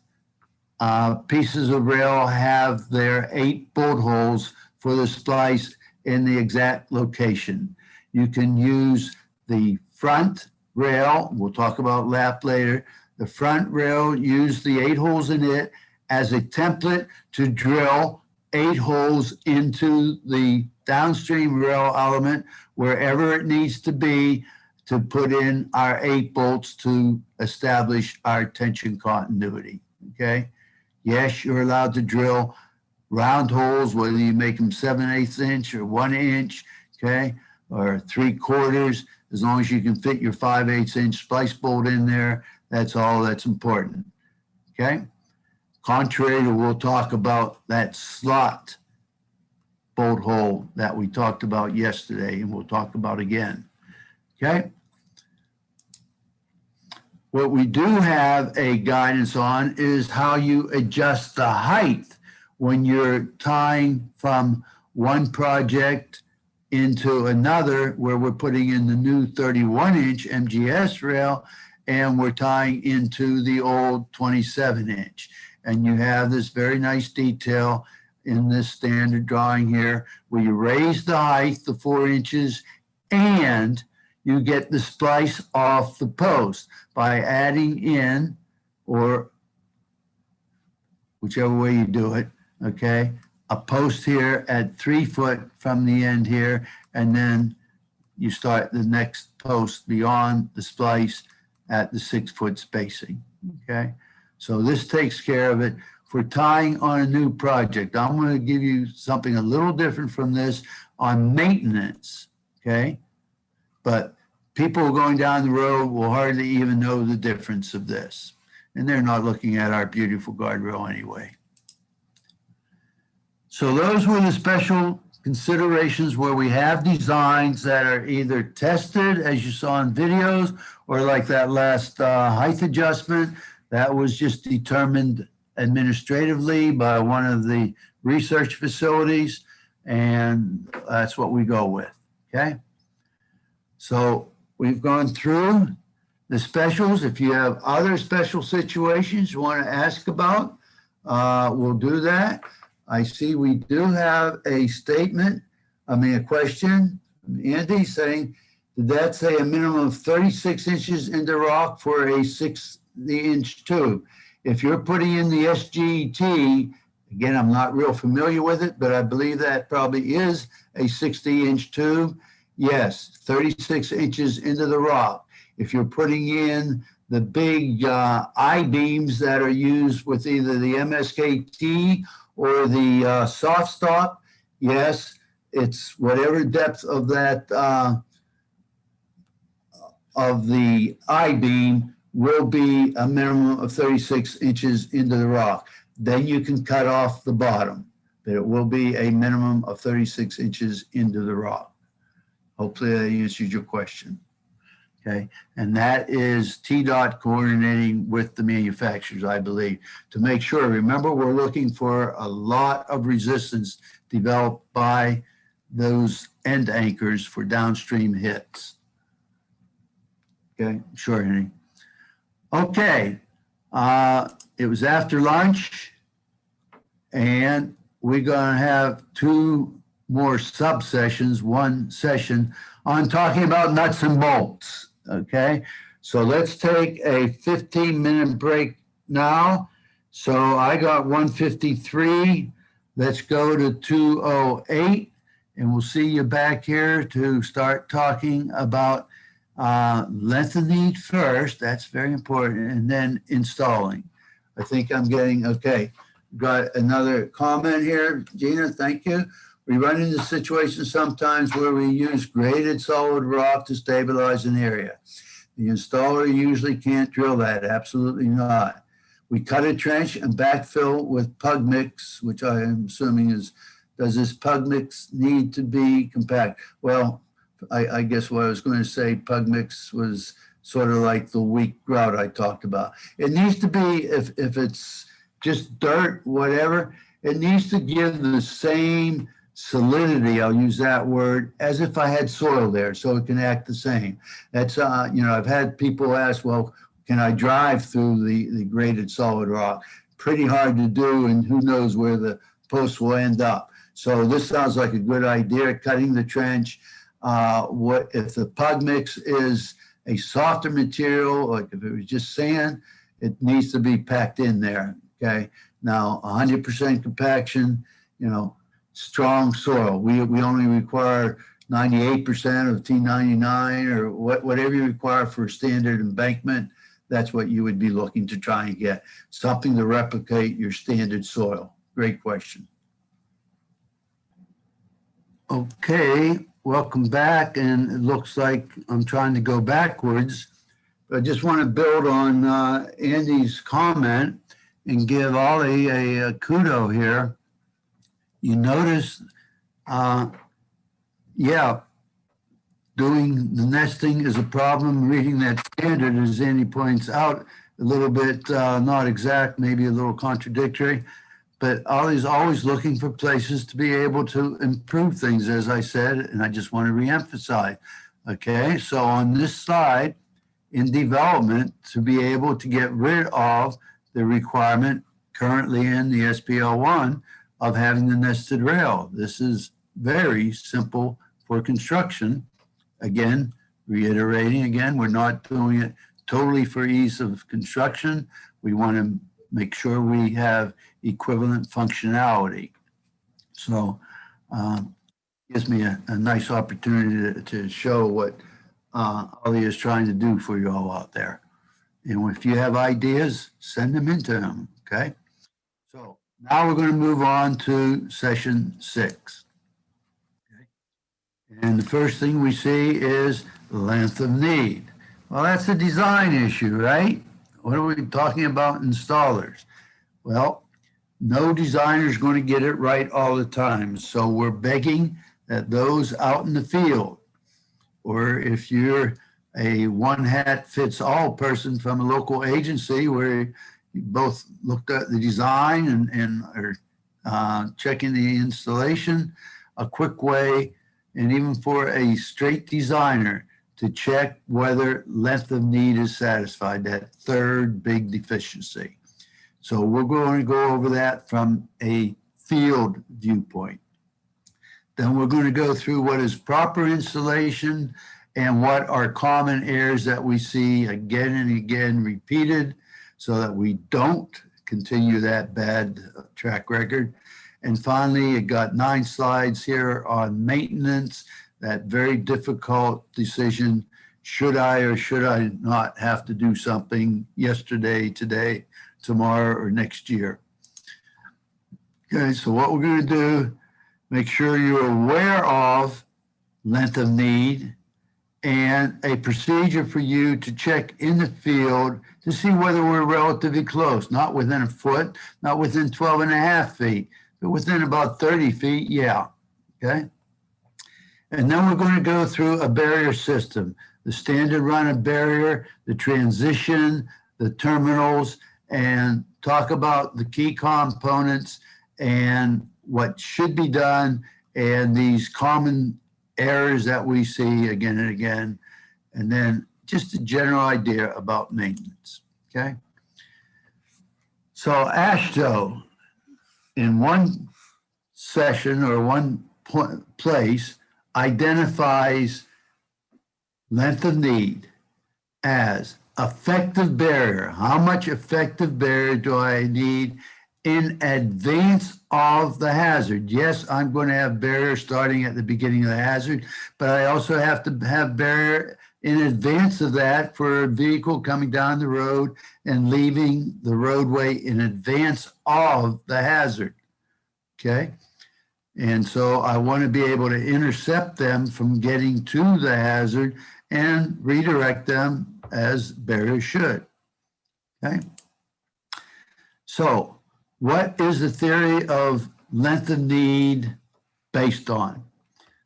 A: pieces of rail have their 8 bolt holes for the splice in the exact location. You can use the front rail, we'll talk about lap later, the front rail, use the 8 holes in it as a template to drill 8 holes into the downstream rail element wherever it needs to be to put in our 8 bolts to establish our tension continuity, okay? Yes, you're allowed to drill round holes, whether you make them 7/8 inch or 1 inch, okay, or 3/4, as long as you can fit your 5/8 inch splice bolt in there, that's all that's important, okay? Contrary to, we'll talk about that slot bolt hole that we talked about yesterday, and we'll talk about again, okay? What we do have a guidance on is how you adjust the height when you're tying from one project into another, where we're putting in the new 31-inch MGS rail and we're tying into the old 27-inch. And you have this very nice detail in this standard drawing here where you raise the height to 4 inches and you get the splice off the post by adding in, or whichever way you do it, okay, a post here at 3 foot from the end here, and then you start the next post beyond the splice at the 6 foot spacing, okay? So this takes care of it. For tying on a new project, I'm going to give you something a little different from this on maintenance, okay? But people going down the road will hardly even know the difference of this. And they're not looking at our beautiful guardrail anyway. So those were the special considerations where we have designs that are either tested, as you saw in videos, or like that last height adjustment, that was just determined administratively by one of the research facilities, and that's what we go with, okay? So we've gone through the specials. If you have other special situations you want to ask about, we'll do that. I see we do have a statement, a question from Andy saying, did that say a minimum of 36 inches into rock for a 60-inch tube? If you're putting in the SGT, again, I'm not real familiar with it, but I believe that probably is a 60-inch tube. Yes, 36 inches into the rock. If you're putting in the big I-beams that are used with either the MSKT or the soft stop, yes, it's whatever depth of that of the I-beam will be a minimum of 36 inches into the rock. Then you can cut off the bottom, but it will be a minimum of 36 inches into the rock. Hopefully that answers your question. Okay, and that is TDOT coordinating with the manufacturers, I believe, to make sure. Remember, we're looking for a lot of resistance developed by those end anchors for downstream hits. Okay, sure, Henry. Okay, it was after lunch, and we're going to have two more sub-sessions, one session on talking about nuts and bolts. Okay, so let's take a 15-minute break now. So I got 153. Let's go to 208, and we'll see you back here to start talking about length of need first. That's very important, and then installing. I think I'm getting, okay. Got another comment here. Gina, thank you. We run into situations sometimes where we use graded solid rock to stabilize an area. The installer usually can't drill that. Absolutely not. We cut a trench and backfill with pug mix, which I am assuming is, does this pug mix need to be compact? Well, I guess what I was going to say, pug mix was sort of like the weak grout I talked about. It needs to be, if it's just dirt, whatever, it needs to give the same solidity, I'll use that word, as if I had soil there, so it can act the same. That's, you know, I've had people ask, well, can I drive through the graded solid rock? Pretty hard to do, and who knows where the post will end up. So this sounds like a good idea, cutting the trench. What if the pug mix is a softer material, like if it was just sand, it needs to be packed in there, okay? Now, 100% compaction, you know, strong soil. We only require 98% of T99 or whatever you require for standard embankment. That's what you would be looking to try and get, something to replicate your standard soil. Great question. Okay, welcome back. And it looks like I'm trying to go backwards. But I just want to build on Andy's comment and give Ollie a kudo here. You notice, yeah, doing the nesting is a problem. Reading that standard, as Andy points out, a little bit not exact, maybe a little contradictory, but Ollie's always looking for places to be able to improve things, as I said, and I just want to reemphasize. Okay, so on this slide, in development, to be able to get rid of the requirement currently in the SPL1 of having the nested rail. This is very simple for construction. Again, reiterating again, we're not doing it totally for ease of construction. We want to make sure we have equivalent functionality. So gives me a nice opportunity to show what Ollie is trying to do for you all out there. And if you have ideas, send them into him, okay? So now we're going to move on to session 6. Okay. And the first thing we see is length of need. Well, that's a design issue, right? What are we talking about, installers? Well, no designer is going to get it right all the time. So we're begging that those out in the field, or if you're a one-hat-fits-all person from a local agency where you both looked at the design and are checking the installation, a quick way, and even for a straight designer, to check whether length of need is satisfied, that third big deficiency. So we're going to go over that from a field viewpoint. Then we're going to go through what is proper installation and what are common errors that we see again and again repeated so that we don't continue that bad track record. And finally, it got 9 slides here on maintenance, that very difficult decision. Should I or should I not have to do something yesterday, today, tomorrow, or next year? Okay, so what we're going to do, make sure you're aware of length of need and a procedure for you to check in the field to see whether we're relatively close, not within a foot, not within 12 and a half feet, but within about 30 feet, yeah, okay? And then we're going to go through a barrier system, the standard run of barrier, the transition, the terminals, and talk about the key components and what should be done and these common errors that we see again and again, and then just a general idea about maintenance, okay? So AASHTO, in one session or one place, identifies length of need as effective barrier. How much effective barrier do I need in advance of the hazard? Yes, I'm going to have barrier starting at the beginning of the hazard, but I also have to have barrier in advance of that for a vehicle coming down the road and leaving the roadway in advance of the hazard, okay? And so I want to be able to intercept them from getting to the hazard and redirect them as barriers should, okay? So what is the theory of length of need based on?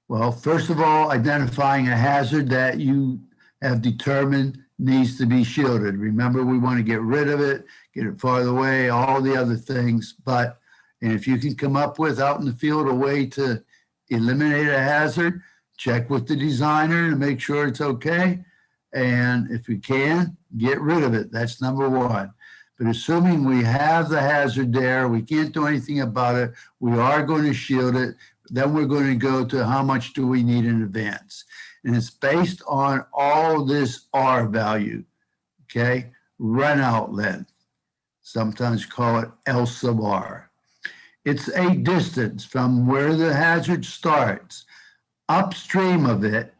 A: Well, first of all, identifying a hazard that you have determined needs to be shielded. Remember, we want to get rid of it, get it farther away, all the other things. And if you can come up with out in the field a way to eliminate a hazard, check with the designer to make sure it's okay. And if you can, get rid of it. That's number one. But assuming we have the hazard there, we can't do anything about it, we are going to shield it, then we're going to go to how much do we need in advance. And it's based on all this R value, okay? Run out length, sometimes call it L sub R. It's a distance from where the hazard starts, upstream of it,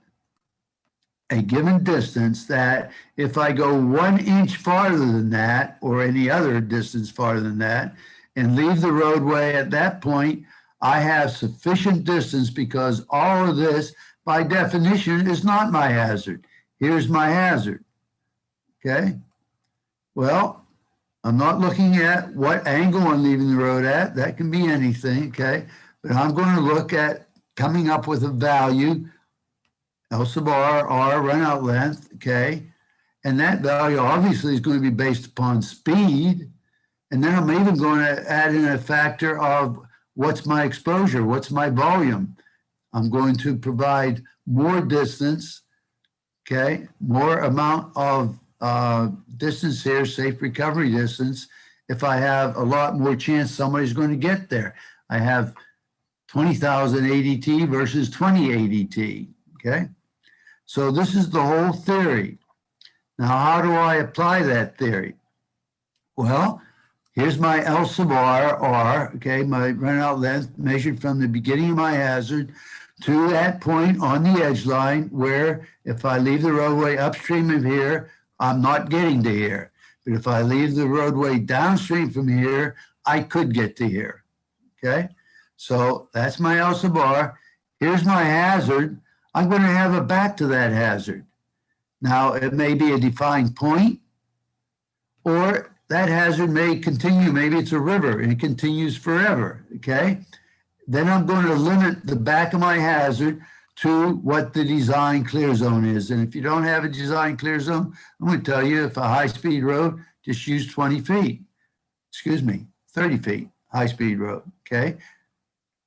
A: a given distance that if I go 1 inch farther than that, or any other distance farther than that, and leave the roadway at that point, I have sufficient distance because all of this, by definition, is not my hazard. Here's my hazard, okay? Well, I'm not looking at what angle I'm leaving the road at. That can be anything, okay? But I'm going to look at coming up with a value, L sub R, R, run out length, okay? And that value obviously is going to be based upon speed. And then I'm even going to add in a factor of what's my exposure, what's my volume. I'm going to provide more distance, okay? More amount of distance here, safe recovery distance, if I have a lot more chance somebody's going to get there. I have 20,000 ADT versus 20 ADT, okay? So this is the whole theory. Now, how do I apply that theory? Well, here's my L sub R, okay, my run out length measured from the beginning of my hazard to that point on the edge line where if I leave the roadway upstream of here, I'm not getting to here. But if I leave the roadway downstream from here, I could get to here, okay? So that's my L sub R. Here's my hazard. I'm going to have a back to that hazard. Now, it may be a defined point, or that hazard may continue. Maybe it's a river and it continues forever, okay? Then I'm going to limit the back of my hazard to what the design clear zone is. And if you don't have a design clear zone, I'm going to tell you if a high-speed road, just use 20 feet. Excuse me, 30 feet, high-speed road, okay?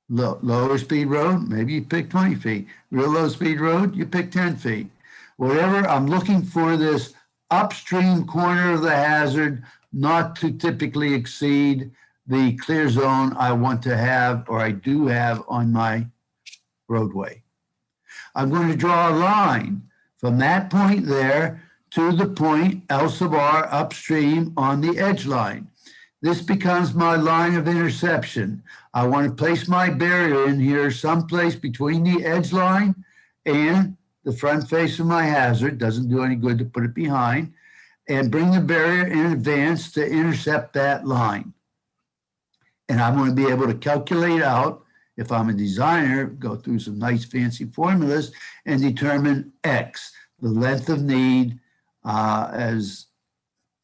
A: Lower speed road, maybe you pick 20 feet. Real low speed road, you pick 10 feet. Whatever, I'm looking for this upstream corner of the hazard not to typically exceed the clear zone I want to have, or I do have on my roadway. I'm going to draw a line from that point there to the point L sub R upstream on the edge line. This becomes my line of interception. I want to place my barrier in here someplace between the edge line and the front face of my hazard. Doesn't do any good to put it behind. And bring the barrier in advance to intercept that line. And I'm going to be able to calculate out If I'm a designer, go through some nice fancy formulas and determine X, the length of need, as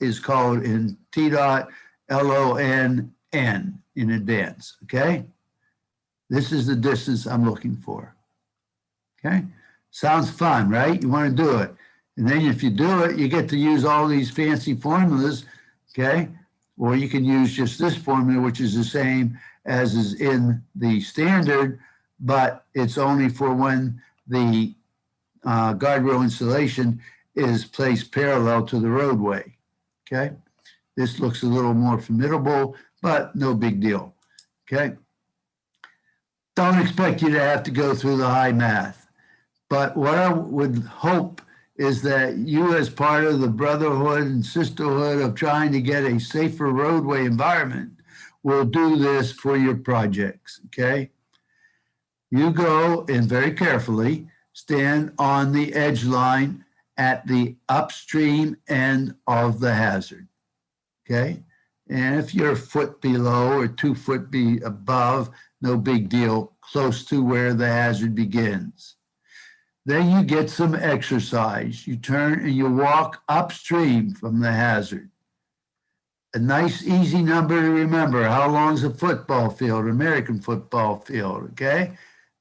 A: is called in TDOT LONN in advance, okay? This is the distance I'm looking for, okay? Sounds fun, right? You want to do it. And then if you do it, you get to use all these fancy formulas, okay? Or you can use just this formula, which is the same as is in the standard, but it's only for when the guardrail installation is placed parallel to the roadway, okay? This looks a little more formidable, but no big deal, okay? Don't expect you to have to go through the high math, but what I would hope is that you, as part of the brotherhood and sisterhood of trying to get a safer roadway environment, will do this for your projects, okay? You go and very carefully stand on the edge line at the upstream end of the hazard, okay? And if you're a foot below or 2 foot above, no big deal, close to where the hazard begins. Then you get some exercise. You turn and you walk upstream from the hazard. A nice, easy number to remember. How long is a football field, American football field, okay?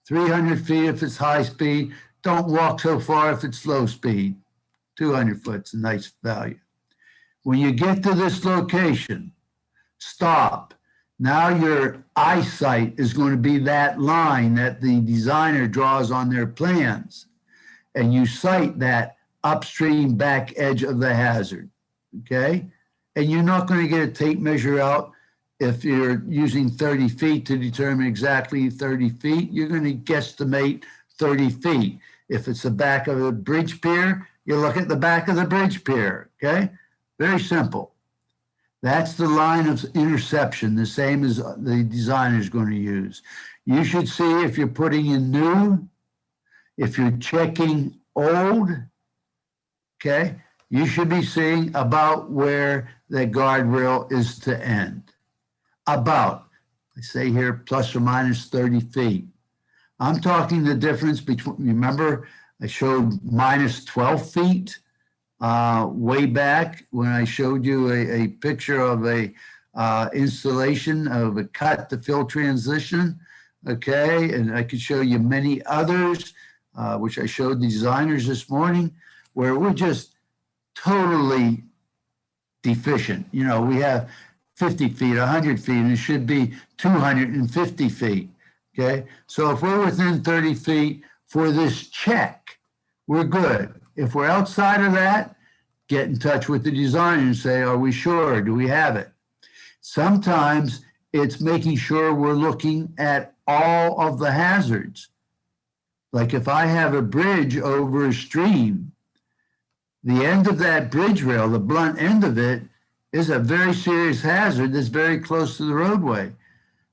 A: 300 feet if it's high speed. Don't walk so far if it's low speed. 200 foot's a nice value. When you get to this location, stop. Now your eyesight is going to be that line that the designer draws on their plans. And you sight that upstream back edge of the hazard, okay? And you're not going to get a tape measure out if you're using 30 feet to determine exactly 30 feet. You're going to guesstimate 30 feet. If it's the back of a bridge pier, you look at the back of the bridge pier, okay? Very simple. That's the line of interception, the same as the designer is going to use. You should see if you're putting in new, if you're checking old, okay, you should be seeing about where the guardrail is to end. About, I say here, plus or minus 30 feet. I'm talking the difference between, remember, I showed minus 12 feet way back when I showed you a picture of a installation of a cut to fill transition, okay? And I could show you many others, which I showed the designers this morning, where we're just totally deficient. You know, we have 50 feet, 100 feet, and it should be 250 feet, okay? So if we're within 30 feet for this check, we're good. If we're outside of that, get in touch with the designer and say, are we sure? Do we have it? Sometimes it's making sure we're looking at all of the hazards. Like if I have a bridge over a stream, the end of that bridge rail, the blunt end of it, is a very serious hazard that's very close to the roadway.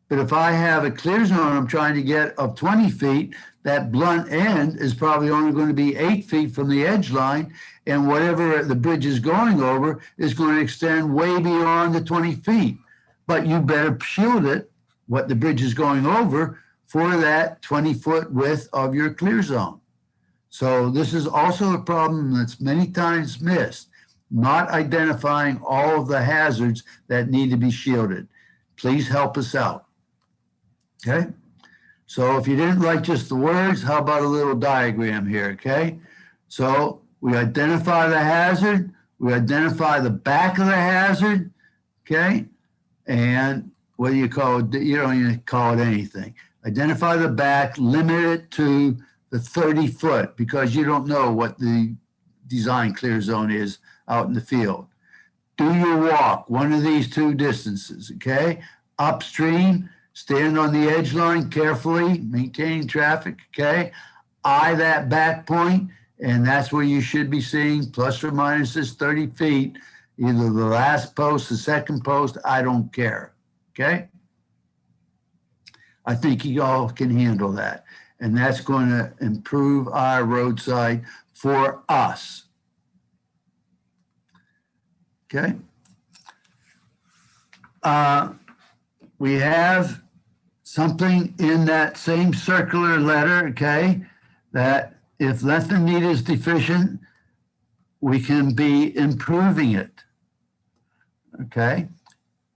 A: But if I have a clear zone I'm trying to get of 20 feet, that blunt end is probably only going to be 8 feet from the edge line, and whatever the bridge is going over is going to extend way beyond the 20 feet. But you better shield it, what the bridge is going over, for that 20-foot width of your clear zone. So this is also a problem that's many times missed, not identifying all of the hazards that need to be shielded. Please help us out, okay? So if you didn't write just the words, how about a little diagram here, okay? So we identify the hazard, we identify the back of the hazard, okay? And what do you call it? You don't even call it anything. Identify the back, limit it to the 30 foot because you don't know what the design clear zone is out in the field. Do your walk, one of these two distances, okay? Upstream, stand on the edge line carefully, maintaining traffic, okay? Eye that back point, and that's where you should be seeing plus or minus this 30 feet, either the last post, the second post, I don't care, okay? I think you all can handle that. And that's going to improve our roadside for us. Okay. We have something in that same circular letter, okay, that if length of need is deficient, we can be improving it, okay?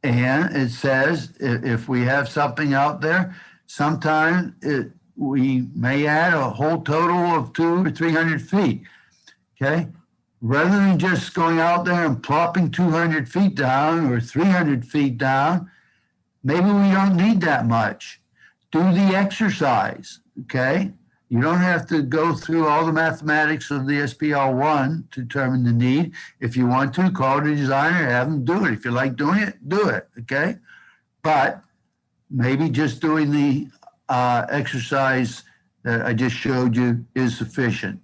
A: And it says if we have something out there, sometimes we may add a whole total of 200 or 300 feet, okay? Rather than just going out there and plopping 200 feet down or 300 feet down, maybe we don't need that much. Do the exercise, okay? You don't have to go through all the mathematics of the SPL1 to determine the need. If you want to, call the designer, have them do it. If you like doing it, do it, okay? But maybe just doing the exercise that I just showed you is sufficient.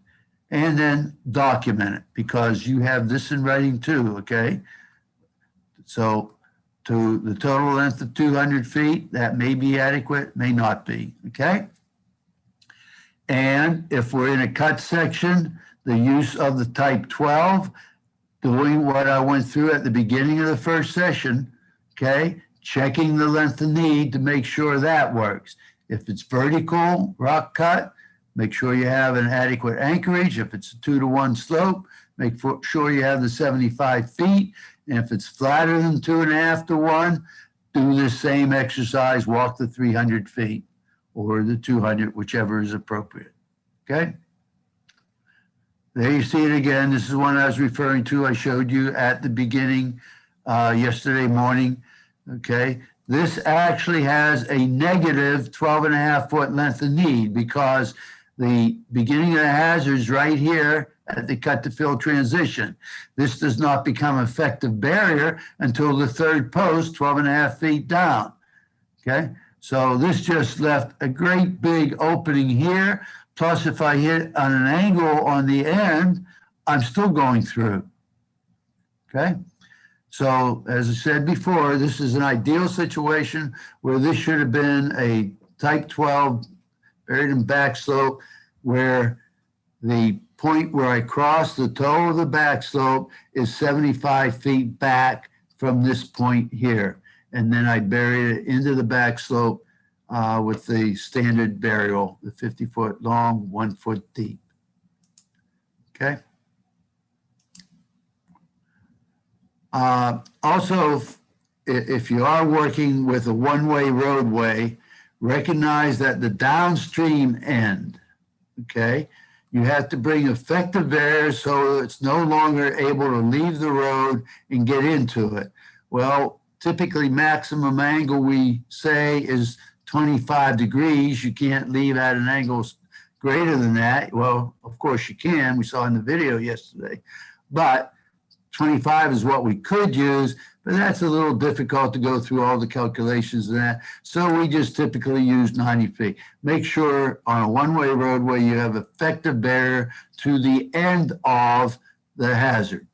A: And then document it, because you have this in writing too, okay? So to the total length of 200 feet, that may be adequate, may not be, okay? And if we're in a cut section, the use of the type 12, doing what I went through at the beginning of the first session, okay? Checking the length of need to make sure that works. If it's vertical rock cut, make sure you have an adequate anchorage. If it's a 2-to-1 slope, make sure you have the 75 feet. And if it's flatter than 2.5 to 1, do the same exercise, walk the 300 feet or the 200, whichever is appropriate, okay? There you see it again. This is one I was referring to. I showed you at the beginning yesterday morning, okay? This actually has a negative 12.5 foot length of need, because the beginning of the hazard is right here at the cut to fill transition. This does not become effective barrier until the third post, 12.5 feet down, okay? So this just left a great big opening here. Plus, if I hit on an angle on the end, I'm still going through, okay? So as I said before, this is an ideal situation where this should have been a type 12 buried in back slope, where the point where I cross the toe of the back slope is 75 feet back from this point here. And then I bury it into the back slope with the standard burial, the 50-foot long, 1 foot deep, okay? Also, if you are working with a one-way roadway, recognize that the downstream end, okay, you have to bring effective barriers so it's no longer able to leave the road and get into it. Well, typically maximum angle we say is 25 degrees. You can't leave at an angle greater than that. Well, of course you can. We saw in the video yesterday. But 25 is what we could use, but that's a little difficult to go through all the calculations of that. So we just typically use 90 feet. Make sure on a one-way roadway you have effective barrier to the end of the hazard,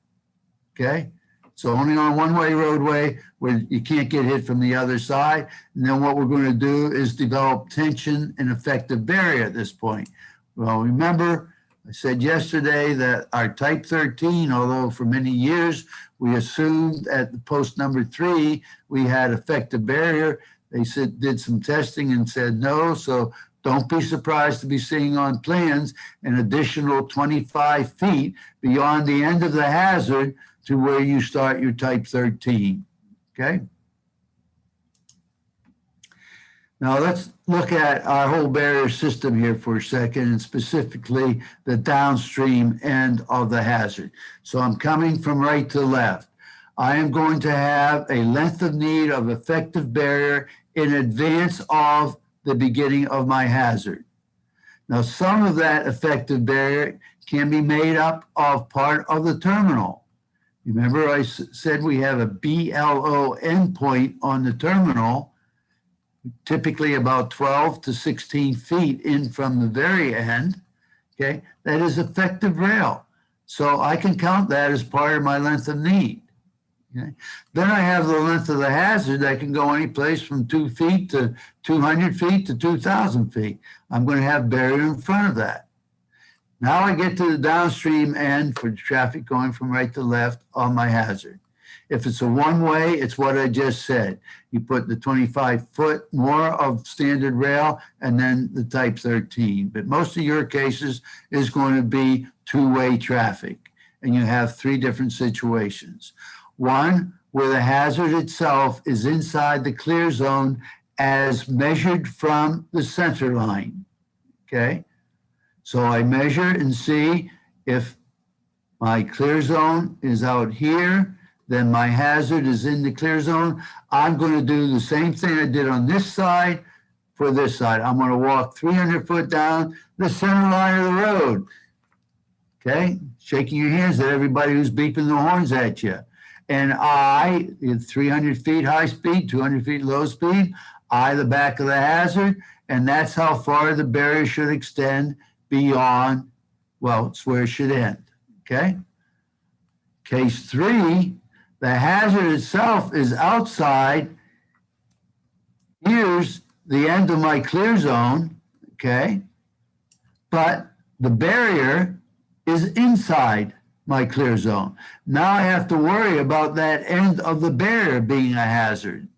A: okay? So only on a one-way roadway where you can't get hit from the other side. And then what we're going to do is develop tension and effective barrier at this point. Well, remember, I said yesterday that our type 13, although for many years we assumed at the post number 3 we had effective barrier, they did some testing and said no. So don't be surprised to be seeing on plans an additional 25 feet beyond the end of the hazard to where you start your type 13, okay? Now let's look at our whole barrier system here for a second, and specifically the downstream end of the hazard. So I'm coming from right to left. I am going to have a length of need of effective barrier in advance of the beginning of my hazard. Now some of that effective barrier can be made up of part of the terminal. Remember I said we have a BLO endpoint on the terminal, typically about 12 to 16 feet in from the very end, okay? That is effective rail. So I can count that as part of my length of need, okay? Then I have the length of the hazard that can go any place from 2 feet to 200 feet to 2,000 feet. I'm going to have barrier in front of that. Now I get to the downstream end for traffic going from right to left on my hazard. If it's a one-way, it's what I just said. You put the 25-foot more of standard rail and then the type 13. But most of your cases is going to be two-way traffic. And you have three different situations. One, where the hazard itself is inside the clear zone as measured from the center line, okay? So I measure and see if my clear zone is out here, then my hazard is in the clear zone. I'm going to do the same thing I did on this side for this side. I'm going to walk 300 foot down the center line of the road, okay? Shaking your hands at everybody who's beeping the horns at you. And I, 300 feet high speed, 200 feet low speed, the back of the hazard, and that's how far the barrier should extend beyond, well, it's where it should end, okay? Case 3, the hazard itself is outside. Here's the end of my clear zone, okay? But the barrier is inside my clear zone. Now I have to worry about that end of the barrier being a hazard,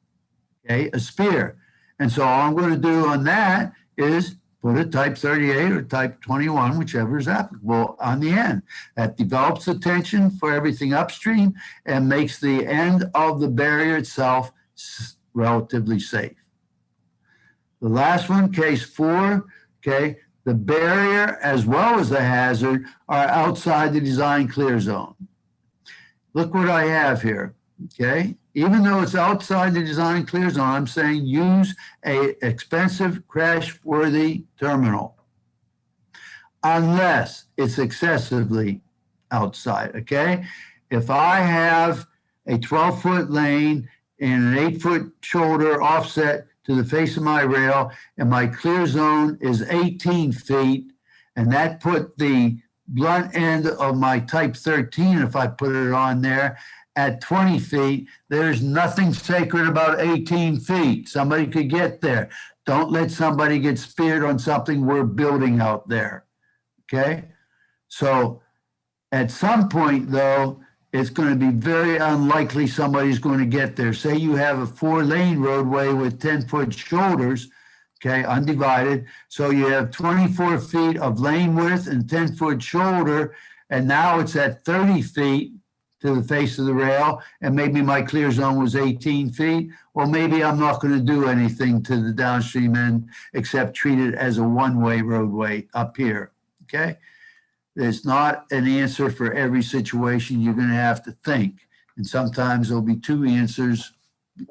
A: okay, a spear. And so all I'm going to do on that is put a type 38 or type 21, whichever is applicable, on the end. That develops the tension for everything upstream and makes the end of the barrier itself relatively safe. The last one, case 4, okay, the barrier as well as the hazard are outside the design clear zone. Look what I have here, okay? Even though it's outside the design clear zone, I'm saying use an expensive crash-worthy terminal unless it's excessively outside, okay? If I have a 12-foot lane and an 8-foot shoulder offset to the face of my rail, and my clear zone is 18 feet, and that put the blunt end of my type 13, if I put it on there, at 20 feet, there's nothing sacred about 18 feet. Somebody could get there. Don't let somebody get speared on something we're building out there, okay? So at some point, though, it's going to be very unlikely somebody's going to get there. Say you have a 4-lane roadway with 10-foot shoulders, okay, undivided. So you have 24 feet of lane width and 10-foot shoulder, and now it's at 30 feet to the face of the rail, and maybe my clear zone was 18 feet. Well, maybe I'm not going to do anything to the downstream end except treat it as a one-way roadway up here, okay? There's not an answer for every situation. You're going to have to think. And sometimes there'll be 2 answers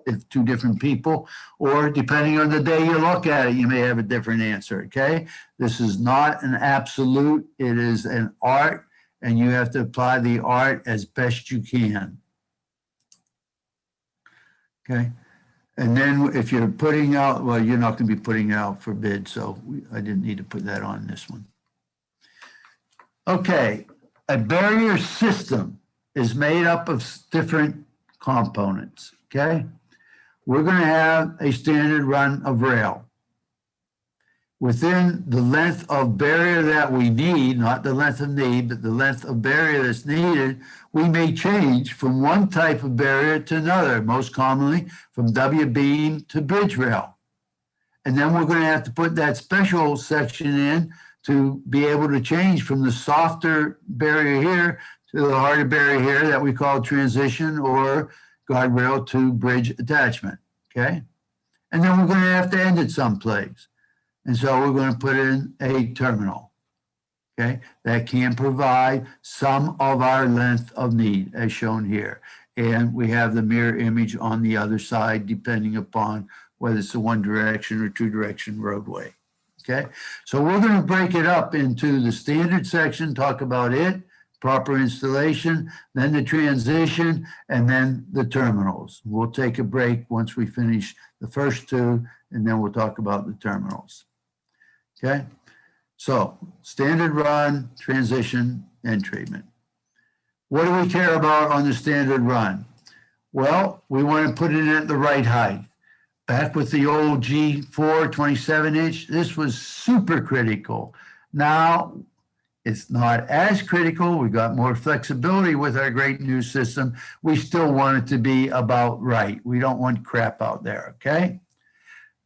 A: if 2 different people, or depending on the day you look at it, you may have a different answer, okay? This is not an absolute. It is an art, and you have to apply the art as best you can, okay? And then if you're putting out, well, you're not going to be putting it out for bid, so I didn't need to put that on this one. Okay, a barrier system is made up of different components, okay? We're going to have a standard run of rail. Within the length of barrier that we need, not the length of need, but the length of barrier that's needed, we may change from one type of barrier to another, most commonly from W-beam to bridge rail. And then we're going to have to put that special section in to be able to change from the softer barrier here to the harder barrier here that we call transition or guardrail to bridge attachment, okay? And then we're going to have to end it someplace. And so we're going to put in a terminal, okay? That can provide some of our length of need as shown here. And we have the mirror image on the other side depending upon whether it's a 1-direction or 2-direction roadway. Okay, so we're going to break it up into the standard section, talk about it, proper installation, then the transition, and then the terminals. We'll take a break once we finish the first 2, and then we'll talk about the terminals. Okay, so standard run, transition, and treatment. What do we care about on the standard run? Well, we want to put it at the right height. Back with the old G4 27-inch, this was super critical. Now, It's not as critical. We got more flexibility with our great new system. We still want it to be about right. We don't want crap out there, okay?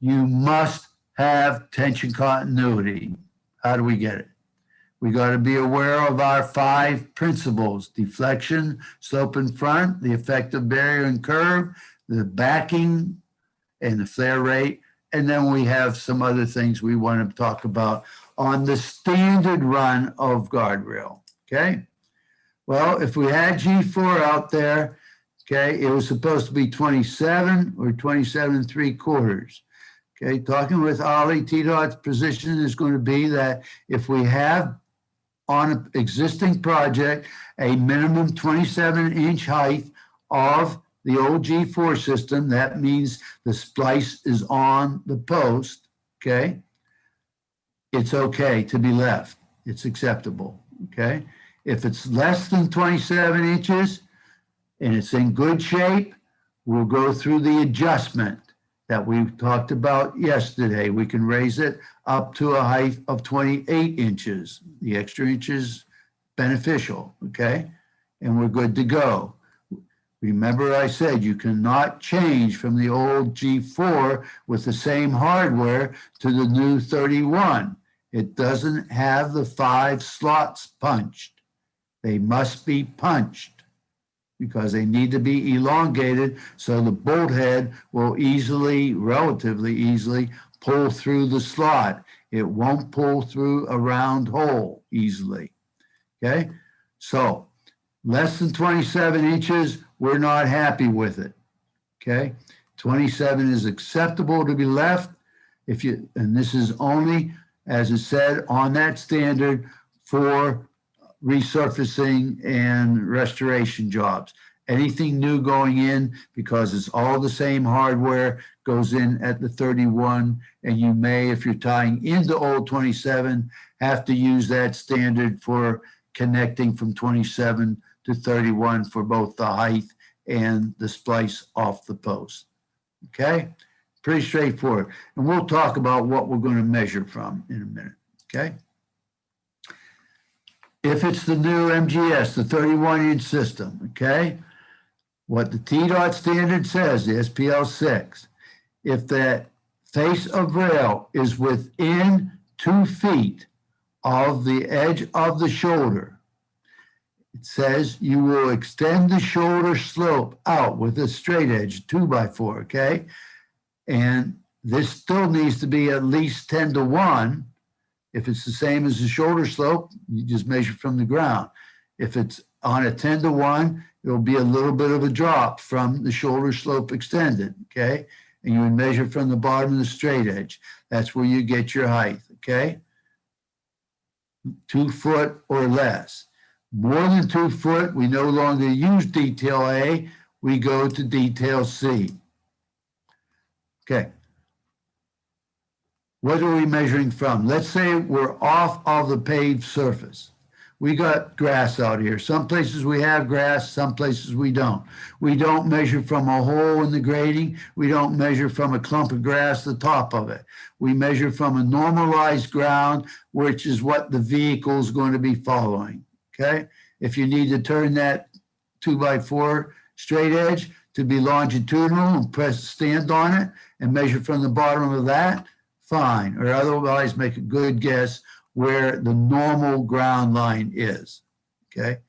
A: You must have tension continuity. How do we get it? We got to be aware of our 5 principles: deflection, slope in front, the effective barrier and curve, the backing, and the flare rate. And then we have some other things we want to talk about on the standard run of Guardrail, okay? Well, if we had G4 out there, okay, it was supposed to be 27 or 27 3/4. Okay, talking with Ollie, TDOT's position is going to be that if we have on an existing project a minimum 27-inch height of the old G4 system, that means the splice is on the post, okay? It's okay to be left. It's acceptable, okay? If it's less than 27 inches and it's in good shape, we'll go through the adjustment that we talked about yesterday. We can raise it up to a height of 28 inches. The extra inches beneficial, okay? And we're good to go. Remember I said you cannot change from the old G4 with the same hardware to the new 31. It doesn't have the 5 slots punched. They must be punched because they need to be elongated so the bolt head will easily, relatively easily, pull through the slot. It won't pull through a round hole easily, okay? So less than 27 inches, we're not happy with it, okay? 27 is acceptable to be left if you, and this is only, as it said, on that standard for resurfacing and restoration jobs. Anything new going in, because it's all the same hardware, goes in at the 31, and you may, if you're tying into old 27, have to use that standard for connecting from 27 to 31 for both the height and the splice off the post. Okay? Pretty straightforward. And we'll talk about what we're going to measure from in a minute. Okay? If it's the new MGS, the 31-inch system, okay? What the TDOT standard says, the SPL 6, if that face of rail is within 2 feet of the edge of the shoulder, it says you will extend the shoulder slope out with a straight edge, 2x4, okay? And this still needs to be at least 10-to-1. If it's the same as the shoulder slope, you just measure from the ground. If it's on a 10-to-1, it'll be a little bit of a drop from the shoulder slope extended, okay? And you would measure from the bottom of the straight edge. That's where you get your height, okay? 2 foot or less. More than 2 foot, we no longer use detail A, we go to detail C. Okay. What are we measuring from? Let's say we're off of the paved surface. We got grass out here. Some places we have grass, some places we don't. We don't measure from a hole in the grading. We don't measure from a clump of grass, the top of it. We measure from a normalized ground, which is what the vehicle is going to be following, okay? If you need to turn that 2x4 straight edge to be longitudinal and press stand on it and measure from the bottom of that, fine, or otherwise make a good guess where the normal ground line is, okay?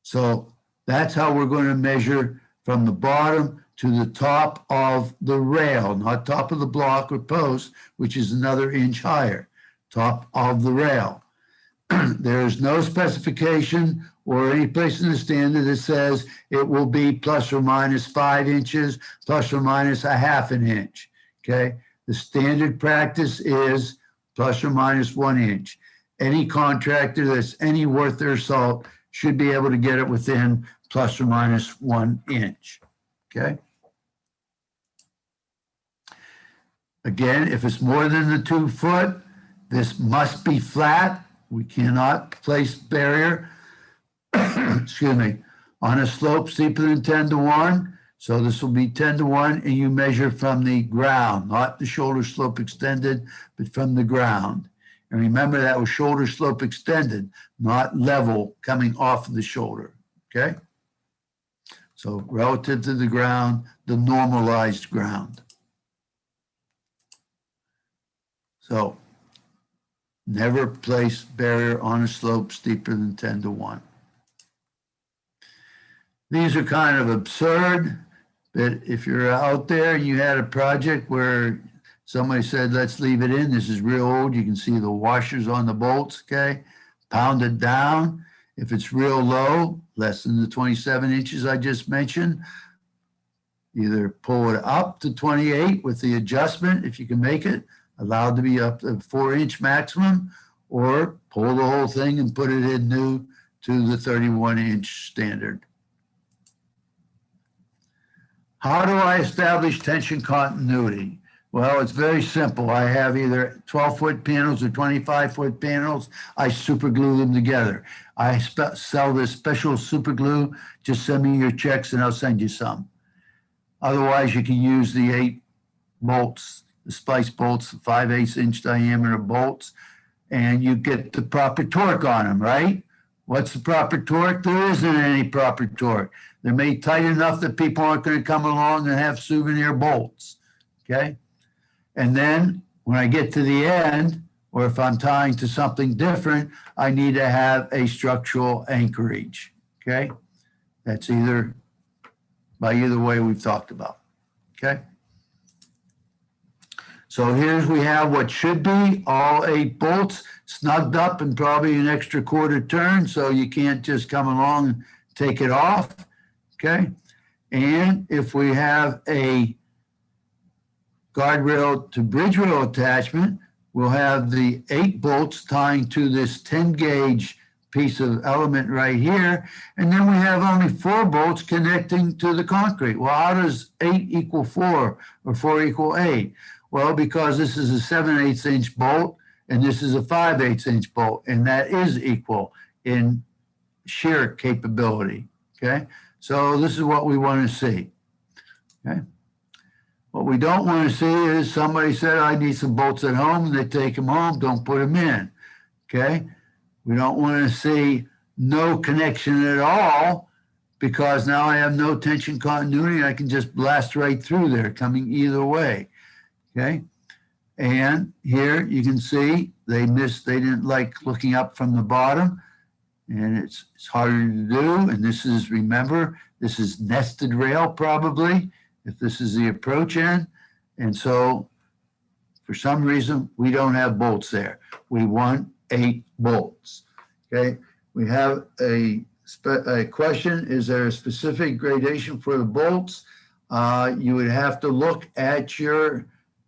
A: So that's how we're going to measure from the bottom to the top of the rail, not top of the block or post, which is another inch higher, top of the rail. There is no specification or any place in the standard that says it will be plus or minus 5 inches, plus or minus a half an inch, okay? The standard practice is plus or minus 1 inch. Any contractor that's any worth their salt should be able to get it within plus or minus 1 inch, okay? Again, if it's more than the 2 foot, this must be flat. We cannot place barrier, excuse me, on a slope steeper than 10-to-1. So this will be 10-to-1, and you measure from the ground, not the shoulder slope extended, but from the ground. And remember, that was shoulder slope extended, not level coming off of the shoulder, okay? So relative to the ground, the normalized ground. So never place barrier on a slope steeper than 10-1. These are kind of absurd, but if you're out there and you had a project where somebody said, let's leave it in, this is real old, you can see the washers on the bolts, okay? Pound it down. If it's real low, less than the 27 inches I just mentioned, either pull it up to 28 with the adjustment, if you can make it, allowed to be up to 4-inch maximum, or pull the whole thing and put it in new to the 31-inch standard. How do I establish tension continuity? Well, it's very simple. I have either 12-foot panels or 25-foot panels. I super glue them together. I sell this special super glue. Just send me your checks and I'll send you some. Otherwise, you can use the 8 bolts, the splice bolts, the 5/8-inch diameter bolts, and you get the proper torque on them, right? What's the proper torque? There isn't any proper torque. They're made tight enough that people aren't going to come along and have souvenir bolts, okay? And then when I get to the end, or if I'm tying to something different, I need to have a structural anchorage, okay? That's either by either way we've talked about, okay? So here's we have what should be all 8 bolts snugged up and probably an extra quarter turn, so you can't just come along and take it off, okay? And if we have a guardrail to bridge rail attachment, we'll have the 8 bolts tying to this 10-gauge piece of element right here, and then we have only 4 bolts connecting to the concrete. Well, how does 8 equal 4 or 4 equal 8? Well, because this is a 7/8-inch bolt and this is a 5/8-inch bolt, and that is equal in shear capability, okay? So this is what we want to see, okay? What we don't want to see is somebody said, I need some bolts at home, and they take them home, don't put them in, okay? We don't want to see no connection at all, because now I have no tension continuity. I can just blast right through there, coming either way, okay? And here you can see they didn't like looking up from the bottom, and it's harder to do. And this is, remember, this is nested rail probably, if this is the approach end. And so for some reason, we don't have bolts there. We want 8 bolts, okay? We have a question, is there a specific gradation for the bolts? You would have to look at your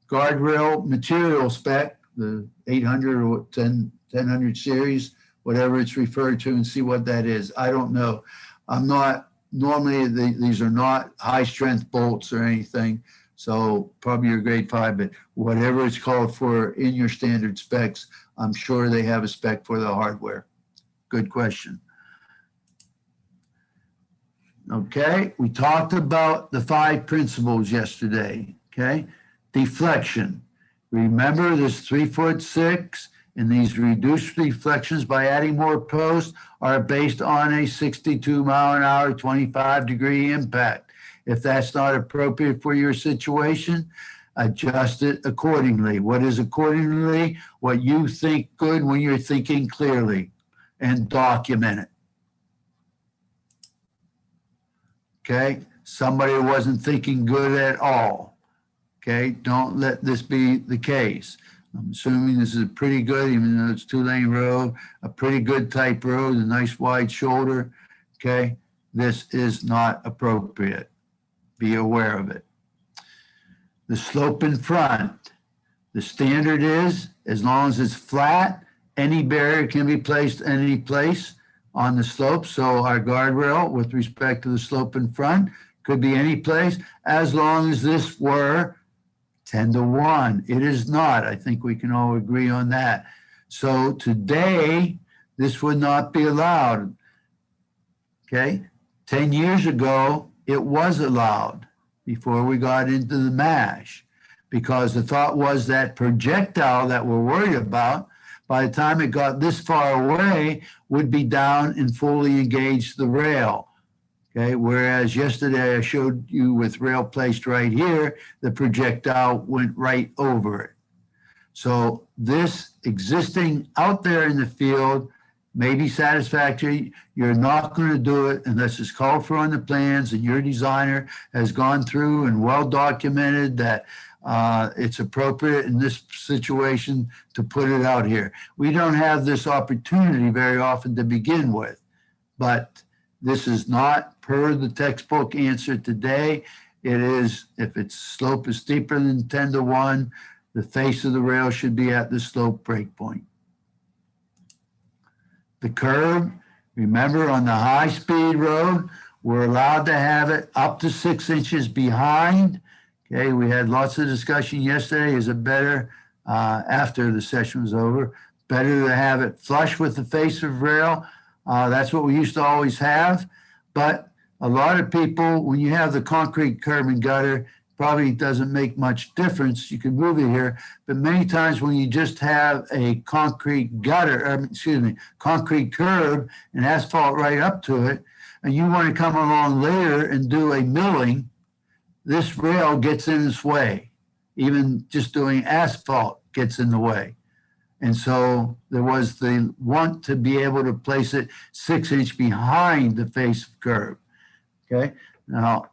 A: guardrail material spec, the 800 or 1000 series, whatever it's referred to, and see what that is. I don't know. I'm not, normally these are not high strength bolts or anything, so probably your grade 5, but whatever it's called for in your standard specs, I'm sure they have a spec for the hardware. Good question. Okay, we talked about the 5 principles yesterday, okay? Deflection. Remember, this 3'6", and these reduced deflections by adding more posts are based on a 62-mile-an-hour, 25-degree impact. If that's not appropriate for your situation, adjust it accordingly. What is accordingly? What you think good when you're thinking clearly, and document it. Okay? Somebody wasn't thinking good at all. Okay? Don't let this be the case. I'm assuming this is a pretty good, even though it's 2-lane road, a pretty good type road, a nice wide shoulder. Okay? This is not appropriate. Be aware of it. The slope in front. The standard is, as long as it's flat, any barrier can be placed any place on the slope. So our guardrail with respect to the slope in front could be any place, as long as this were 10-1. It is not. I think we can all agree on that. So today, this would not be allowed. Okay? 10 years ago, it was allowed before we got into the MASH, because the thought was that projectile that we're worried about, by the time it got this far away, would be down and fully engage the rail. Okay, whereas yesterday I showed you with rail placed right here, the projectile went right over it. So this existing out there in the field may be satisfactory. You're not going to do it unless it's called for on the plans and your designer has gone through and well documented that it's appropriate in this situation to put it out here. We don't have this opportunity very often to begin with, but this is not per the textbook answer today. It is, if its slope is steeper than 10 to 1, the face of the rail should be at the slope breakpoint. The curb, remember on the high-speed road, we're allowed to have it up to 6 inches behind. Okay, we had lots of discussion yesterday. Is it better, after the session was over, better to have it flush with the face of rail? That's what we used to always have. But a lot of people, when you have the concrete curb and gutter, probably doesn't make much difference. You can move it here, but many times when you just have a concrete gutter, concrete curb and asphalt right up to it, and you want to come along later and do a milling, this rail gets in its way. Even just doing asphalt gets in the way. And so there was the want to be able to place it 6 inches behind the face of curb. Okay, now,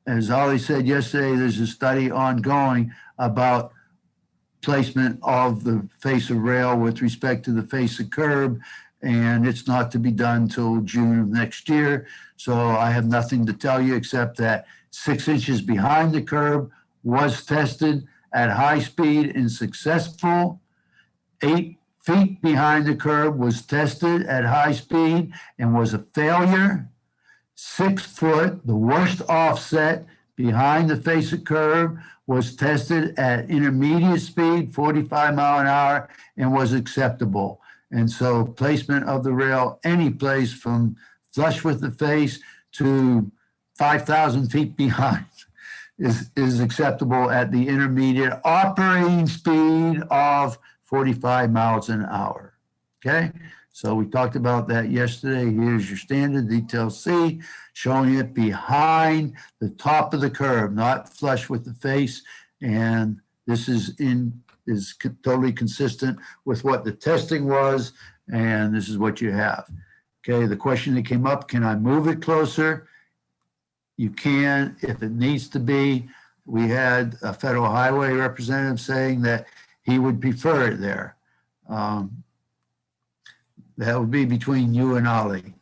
A: as Ollie said yesterday, there's a study ongoing about placement of the face of rail with respect to the face of curb, and it's not to be done until June of next year. So I have nothing to tell you except that 6 inches behind the curb was tested at high speed and successful. 8 feet behind the curb was tested at high speed and was a failure. 6 foot, the worst offset behind the face of curb, was tested at intermediate speed, 45 mile an hour, and was acceptable. And so placement of the rail any place from flush with the face to 5,000 feet behind is acceptable at the intermediate operating speed of 45 miles an hour. Okay? So we talked about that yesterday. Here's your standard detail C, showing it behind the top of the curb, not flush with the face. And this is totally consistent with what the testing was, and this is what you have. Okay, the question that came up, can I move it closer? You can, if it needs to be. We had a federal highway representative saying that he would prefer it there. That would be between you and Ollie.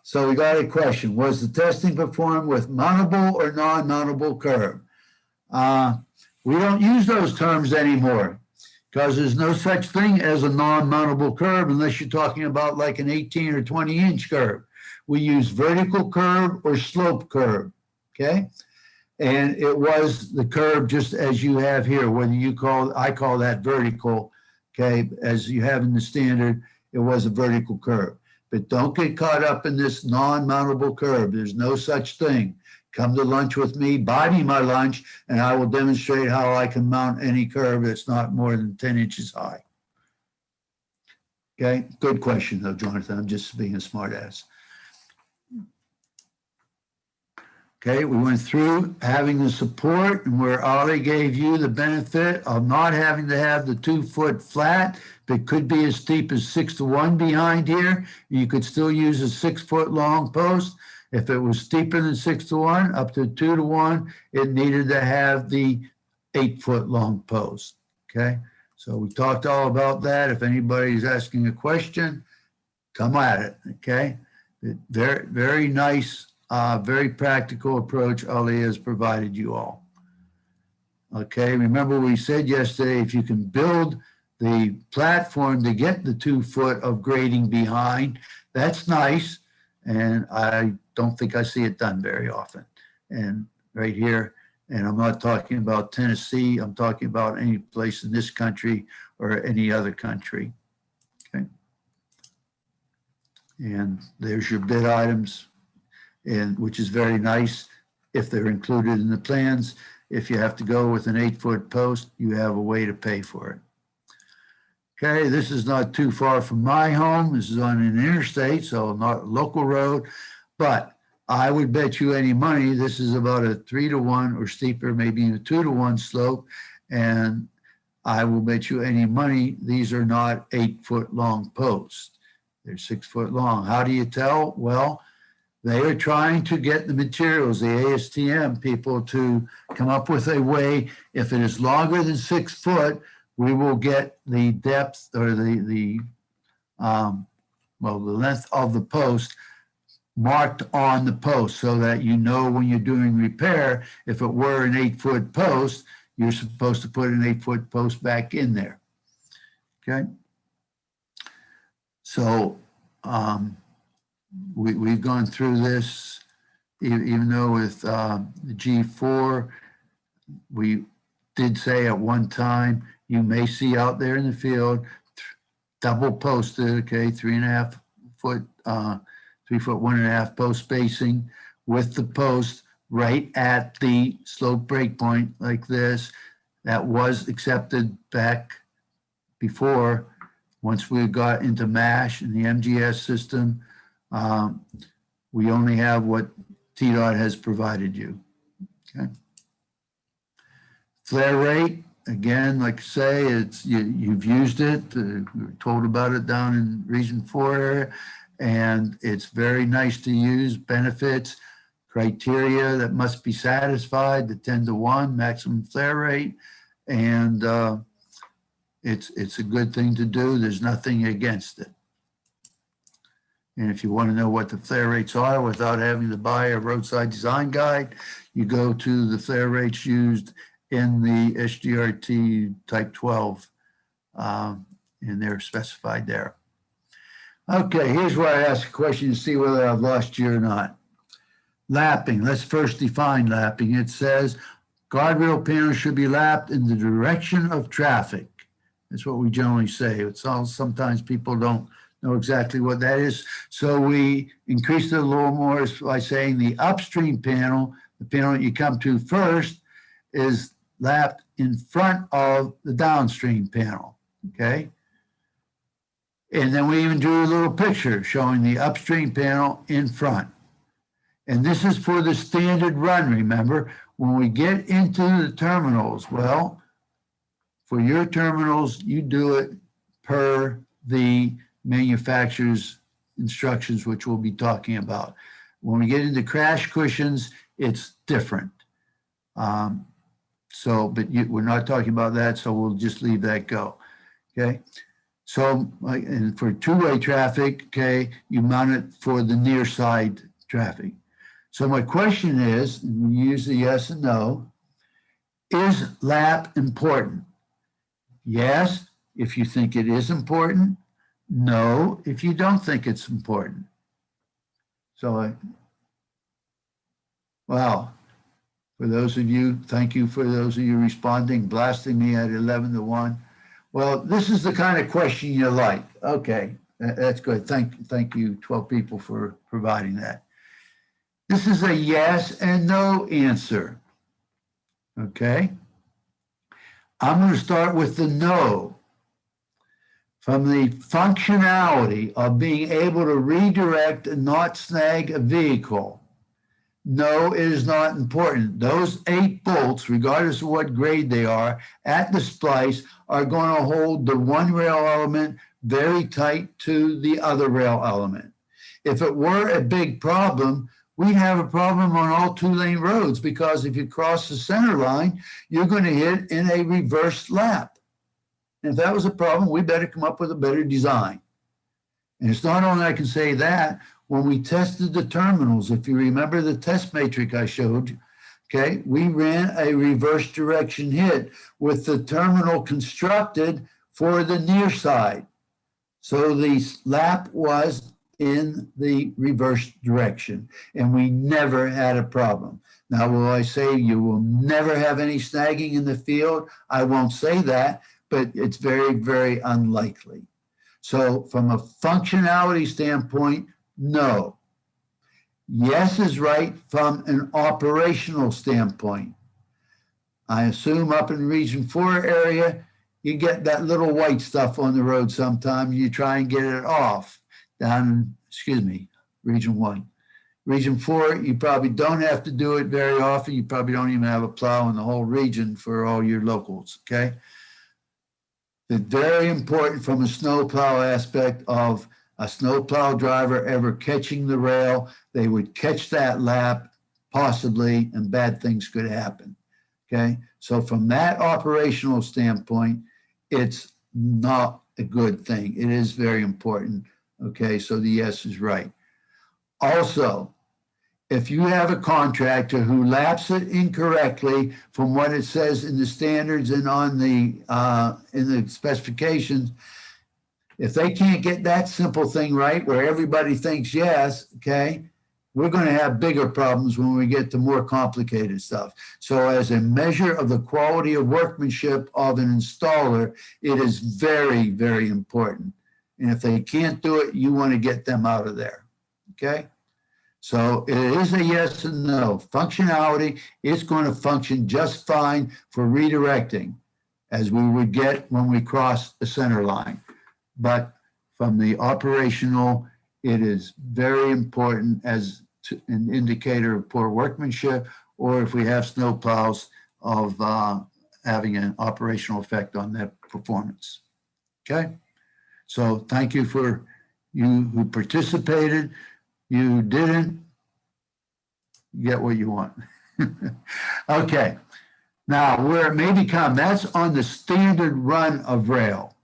A: So we got a question. Was the testing performed with mountable or non-mountable curb? We don't use those terms anymore because there's no such thing as a non-mountable curb unless you're talking about like an 18 or 20 inch curb. We use vertical curb or slope curb, okay? And it was the curb just as you have here, whether I call that vertical, okay, as you have in the standard, it was a vertical curb. But don't get caught up in this non-mountable curb. There's no such thing. Come to lunch with me, buy me my lunch, and I will demonstrate how I can mount any curb that's not more than 10 inches high. Okay, good question though, Jonathan. I'm just being a smart ass. Okay, we went through having the support and where Ollie gave you the benefit of not having to have the 2 foot flat. It could be as steep as 6 to 1 behind here. You could still use a 6 foot long post. If it was steeper than 6 to 1, up to 2 to 1, it needed to have the 8 foot long post. Okay, so we talked all about that. If anybody's asking a question, come at it. Okay, very, very nice. Very practical approach Ali has provided you all. Okay, remember we said yesterday, if you can build the platform to get the 2 foot of grading behind, that's nice. And I don't think I see it done very often. And right here, and I'm not talking about Tennessee, I'm talking about any place in this country or any other country. Okay. And there's your bid items. And which is very nice if they're included in the plans. If you have to go with an 8 foot post, you have a way to pay for it. Okay, this is not too far from my home. This is on an interstate, so not a local road. But I would bet you any money this is about a 3-to-1 or steeper, maybe a 2-to-1 slope. And I will bet you any money these are not 8-foot long posts. They're 6 foot long. How do you tell? Well, they are trying to get the materials, the ASTM people, to come up with a way. If it is longer than 6 foot, we will get the depth or the length of the post marked on the post so that you know when you're doing repair, if it were an 8-foot post, you're supposed to put an 8-foot post back in there. Okay. So we've gone through this, even though with the G4, we did say at one time, you may see out there in the field, double posted, okay, 3.5 foot, 3 foot, 1.5 post spacing with the post right at the slope break point like this. That was accepted back before. Once we got into MASH and the MGS system, we only have what TDOT has provided you. Okay. Flare rate, again, like I say, it's you've used it. We were told about it down in Region 4 area, and it's very nice to use. Benefits, criteria that must be satisfied, the 10-to-1 maximum flare rate, and it's a good thing to do. There's nothing against it. And if you want to know what the flare rates are without having to buy a roadside design guide, you go to the flare rates used in the SGRT Type 12, and they're specified there. Okay, here's where I ask a question to see whether I've lost you or not. Lapping, let's first define lapping. It says guardrail panels should be lapped in the direction of traffic. That's what we generally say. It's all, sometimes people don't know exactly what that is. So we increased it a little more by saying the upstream panel, the panel that you come to first, is lapped in front of the downstream panel, okay? And then we even drew a little picture showing the upstream panel in front. And this is for the standard run, remember? When we get into the terminals, well, for your terminals, you do it per the manufacturer's instructions, which we'll be talking about. When we get into crash cushions, it's different. We're not talking about that, so we'll just leave that go, okay? So, and for two-way traffic, okay, you mount it for the near side traffic. So my question is, and we use the yes and no, is lap important? Yes, if you think it is important. No, if you don't think it's important. So, well, for those of you, thank you for those of you responding, blasting me at 11-to-1. Well, this is the kind of question you like. Okay, that's good. Thank you, 12 people, for providing that. This is a yes and no answer. Okay. I'm going to start with the no. From the functionality of being able to redirect and not snag a vehicle, no, it is not important. Those 8 bolts, regardless of what grade they are, at the splice are going to hold the one rail element very tight to the other rail element. If it were a big problem, we'd have a problem on all 2-lane roads, because if you cross the center line, you're going to hit in a reversed lap. And if that was a problem, we better come up with a better design. And it's not only I can say that, when we tested the terminals, if you remember the test matrix I showed you, okay, we ran a reverse direction hit with the terminal constructed for the near side. So the lap was in the reverse direction, and we never had a problem. Now, will I say you will never have any snagging in the field? I won't say that, but it's very, very unlikely. So from a functionality standpoint, no. Yes is right from an operational standpoint. I assume up in Region 4 area, you get that little white stuff on the road sometime. You try and get it off down, excuse me, Region 1. Region 4, you probably don't have to do it very often. You probably don't even have a plow in the whole region for all your locals, okay? It's very important from a snowplow aspect of a snowplow driver ever catching the rail. They would catch that lap, possibly, and bad things could happen, okay? So from that operational standpoint, it's not a good thing. It is very important, okay? So the yes is right. Also, if you have a contractor who laps it incorrectly from what it says in the standards and on the in the specifications, if they can't get that simple thing right where everybody thinks yes, okay, we're going to have bigger problems when we get to more complicated stuff. So as a measure of the quality of workmanship of an installer, it is very, very important. And if they can't do it, you want to get them out of there, okay? So it is a yes and no. Functionality is going to function just fine for redirecting, as we would get when we cross the center line. But from the operational, it is very important as an indicator of poor workmanship, or if we have snow plows, of having an operational effect on that performance. Okay? So thank you for you who participated. You didn't get what you want. Okay. Now, where it may become, that's on the standard run of rail.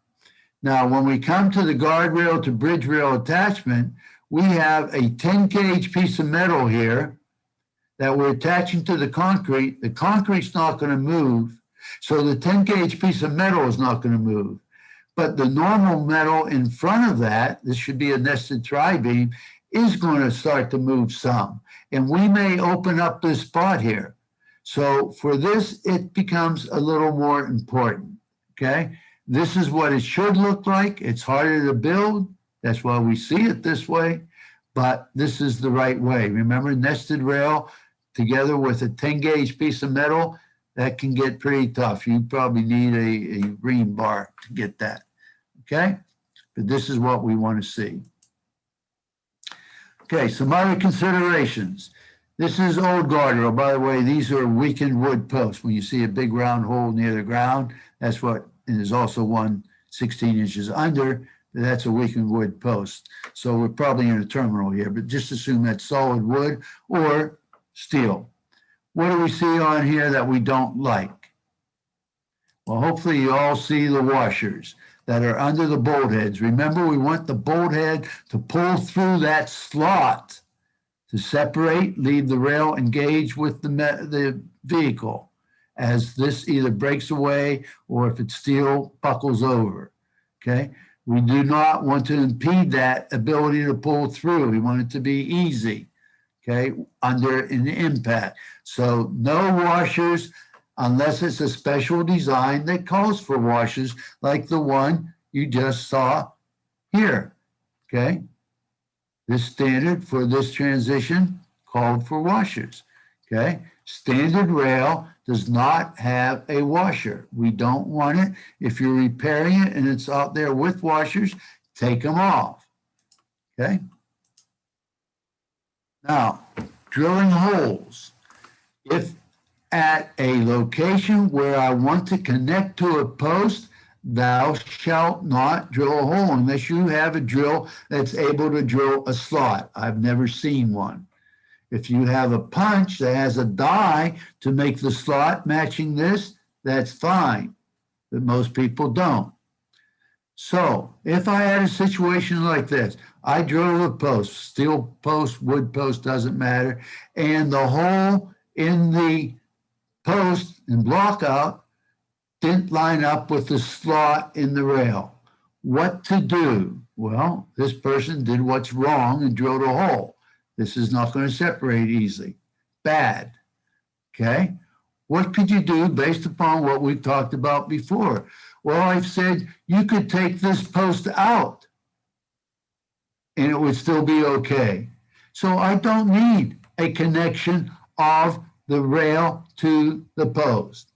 A: Now, when we come to the guardrail to bridge rail attachment, we have a 10 gauge piece of metal here that we're attaching to the concrete. The concrete's not going to move, so the 10 gauge piece of metal is not going to move. But the normal metal in front of that, this should be a nested tri-beam, is going to start to move some. And we may open up this spot here. So for this, it becomes a little more important, okay? This is what it should look like. It's harder to build. That's why we see it this way, but this is the right way. Remember, nested rail together with a 10 gauge piece of metal, that can get pretty tough. You probably need a ream bar to get that, okay? But this is what we want to see. Okay, some other considerations. This is old guardrail. By the way, these are weakened wood posts. When you see a big round hole near the ground, that's what, and there's also one 16 inches under, that's a weakened wood post. So we're probably in a terminal here, but just assume that's solid wood or steel. What do we see on here that we don't like? Well, hopefully you all see the washers that are under the bolt heads. Remember, we want the bolt head to pull through that slot to separate, leave the rail engaged with the vehicle as this either breaks away or if it's steel, buckles over, okay? We do not want to impede that ability to pull through. We want it to be easy, okay, under an impact. So no washers unless it's a special design that calls for washers like the one you just saw here, okay? This standard for this transition called for washers, okay? Standard rail does not have a washer. We don't want it. If you're repairing it and it's out there with washers, take them off, okay? Now, drilling holes. If at a location where I want to connect to a post, thou shalt not drill a hole unless you have a drill that's able to drill a slot. I've never seen one. If you have a punch that has a die to make the slot matching this, that's fine, but most people don't. So if I had a situation like this, I drill a post, steel post, wood post, doesn't matter, and the hole in the post and block out didn't line up with the slot in the rail. What to do? Well, this person did what's wrong and drilled a hole. This is not going to separate easily. Bad, okay? What could you do based upon what we've talked about before? Well, I've said you could take this post out and it would still be okay. So I don't need a connection of the rail to the post.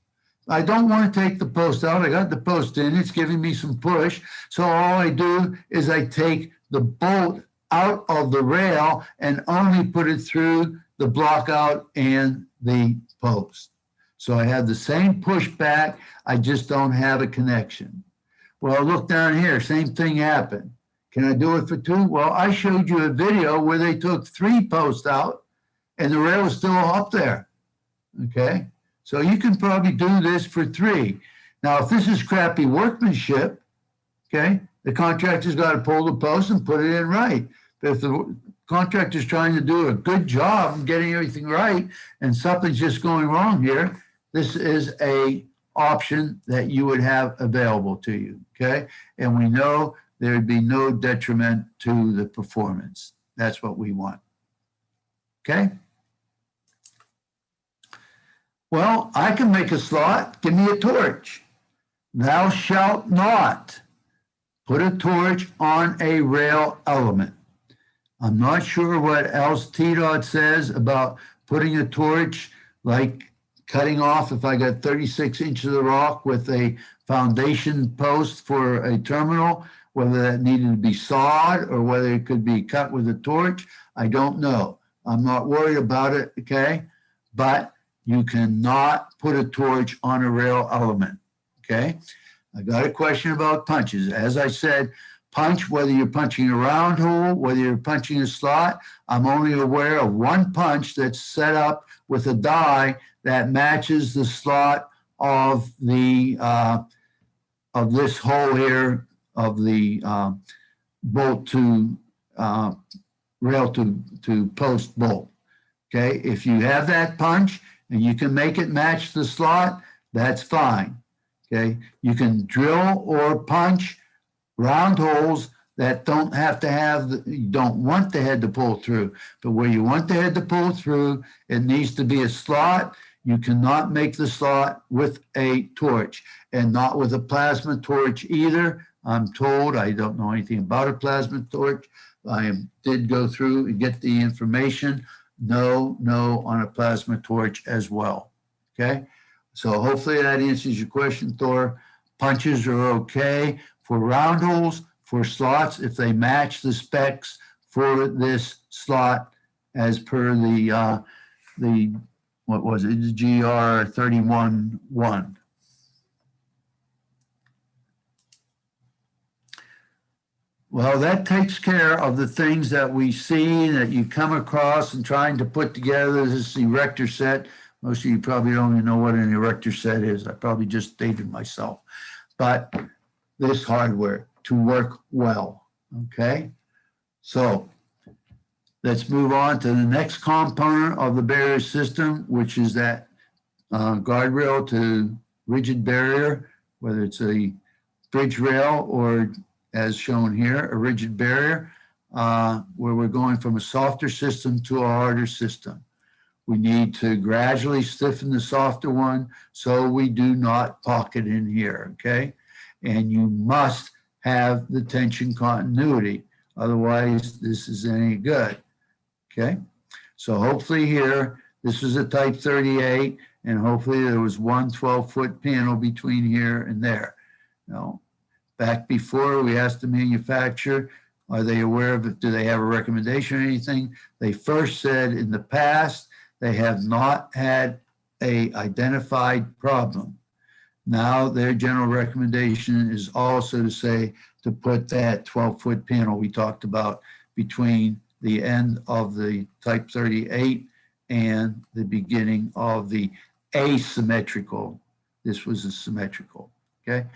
A: I don't want to take the post out. I got the post in. It's giving me some push. So all I do is I take the bolt out of the rail and only put it through the block out and the post. So I have the same pushback. I just don't have a connection. Well, look down here. Same thing happened. Can I do it for 2? Well, I showed you a video where they took 3 posts out and the rail is still up there. Okay. So you can probably do this for 3. Now, if this is crappy workmanship, okay, the contractor's got to pull the post and put it in right. But if the contractor's trying to do a good job of getting everything right and something's just going wrong here, this is a option that you would have available to you, okay? And we know there'd be no detriment to the performance. That's what we want, okay? Well, I can make a slot. Give me a torch. Thou shalt not put a torch on a rail element. I'm not sure what else TDOT says about putting a torch, like cutting off if I got 36 inches of rock with a foundation post for a terminal, whether that needed to be sawed or whether it could be cut with a torch. I don't know. I'm not worried about it, okay? But you cannot put a torch on a rail element, okay? I got a question about punches. As I said, punch, whether you're punching a round hole, whether you're punching a slot, I'm only aware of one punch that's set up with a die that matches the slot of the of this hole here of the bolt to rail to post bolt. Okay, if you have that punch and you can make it match the slot, that's fine. Okay, you can drill or punch round holes that don't have to have, you don't want the head to pull through, but where you want the head to pull through, it needs to be a slot. You cannot make the slot with a torch and not with a plasma torch either. I'm told, I don't know anything about a plasma torch. I did go through and get the information. No on a plasma torch as well, okay? So hopefully that answers your question, Thor. Punches are okay for round holes, for slots, if they match the specs for this slot as per the what was it, the GR 31.1. Well, that takes care of the things that we see that you come across and trying to put together this erector set. Most of you probably don't even know what an erector set is. I probably just dated myself. But this hardware to work well, okay? So let's move on to the next component of the barrier system, which is that guardrail to rigid barrier, whether it's a bridge rail or, as shown here, a rigid barrier, where we're going from a softer system to a harder system. We need to gradually stiffen the softer one so we do not pocket in here, okay? And you must have the tension continuity. Otherwise, this isn't any good, okay? So hopefully here, this is a type 38, and hopefully there was one 12-foot panel between here and there. Now, back before, we asked the manufacturer, are they aware of it? Do they have a recommendation or anything? They first said in the past, they have not had a identified problem. Now their general recommendation is also to say to put that 12-foot panel we talked about between the end of the type 38 and the beginning of the asymmetrical. This was a symmetrical, okay?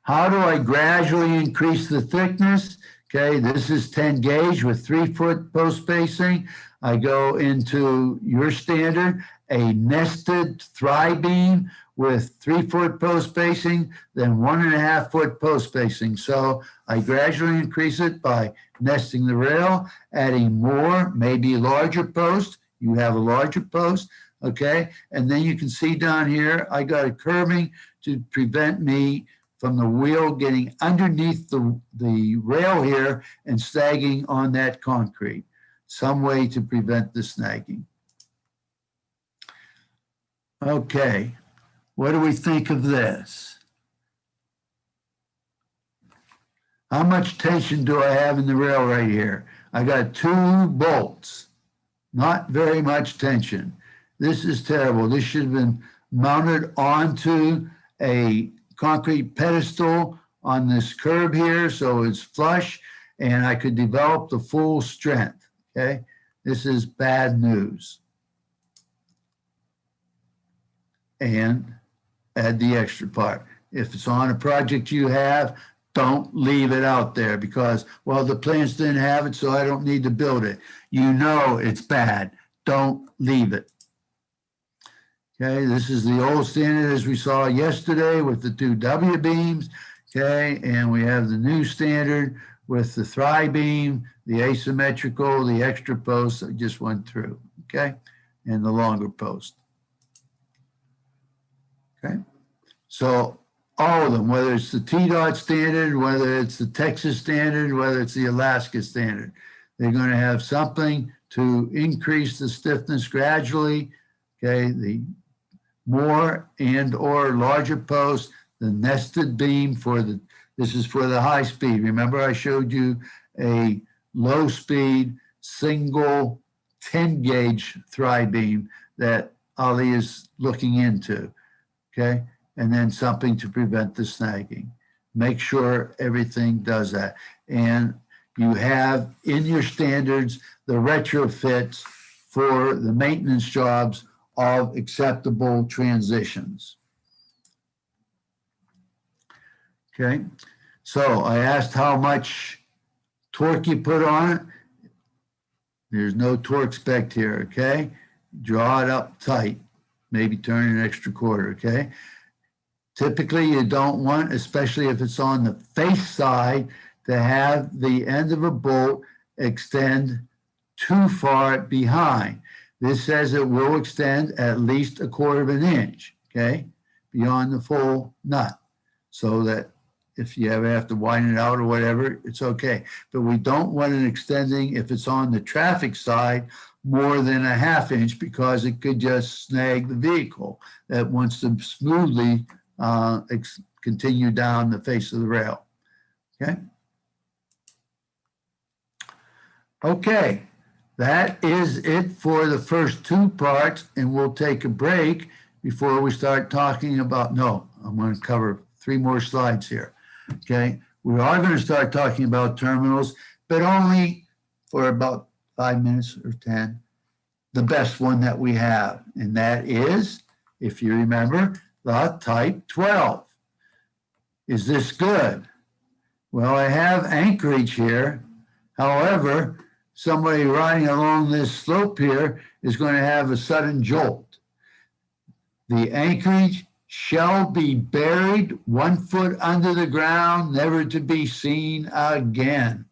A: How do I gradually increase the thickness? Okay, this is 10 gauge with 3-foot post spacing. I go into your standard, a nested thry beam with 3-foot post spacing, then 1.5-foot post spacing. So I gradually increase it by nesting the rail, adding more, maybe larger post. You have a larger post, okay? And then you can see down here, I got a curving to prevent me from the wheel getting underneath the rail here and sagging on that concrete. Some way to prevent the snagging. Okay, What do we think of this? How much tension do I have in the rail right here? I got 2 bolts, not very much tension. This is terrible. This should have been mounted onto a concrete pedestal on this curb here, so it's flush, and I could develop the full strength, okay? This is bad news. And add the extra part. If it's on a project you have, don't leave it out there because, well, the plans didn't have it, so I don't need to build it. You know it's bad. Don't leave it. Okay, this is the old standard as we saw yesterday with the 2 W beams. Okay, and we have the new standard with the thry beam, the asymmetrical, the extra post that just went through. Okay, and the longer post. Okay, so all of them, whether it's the TDOT standard, whether it's the Texas standard, whether it's the Alaska standard, they're going to have something to increase the stiffness gradually. Okay, the more and or larger post, the nested beam for the, this is for the high speed. Remember I showed you a low speed single 10 gauge thry beam that Ali is looking into. Okay, and then something to prevent the snagging. Make sure everything does that. And you have in your standards the retrofits for the maintenance jobs of acceptable transitions. Okay, so I asked how much torque you put on it. There's no torque spec here, okay? Draw it up tight, maybe turn an extra quarter, okay? Typically you don't want, especially if it's on the face side, to have the end of a bolt extend too far behind. This says it will extend at least 1/4 of an inch, okay, beyond the full nut, so that if you ever have to widen it out or whatever, it's okay. But we don't want it extending, if it's on the traffic side, more than 1/2 inch because it could just snag the vehicle that wants to smoothly continue down the face of the rail, okay? Okay. That is it for the first 2 parts, and we'll take a break before we start talking about, no, I'm going to cover 3 more slides here, okay? We are going to start talking about terminals, but only for about 5 minutes or 10, the best one that we have, and that is, if you remember, the Type 12. Is this good? Well, I have anchorage here. However, somebody riding along this slope here is going to have a sudden jolt. The anchorage shall be buried 1 foot under the ground, never to be seen again.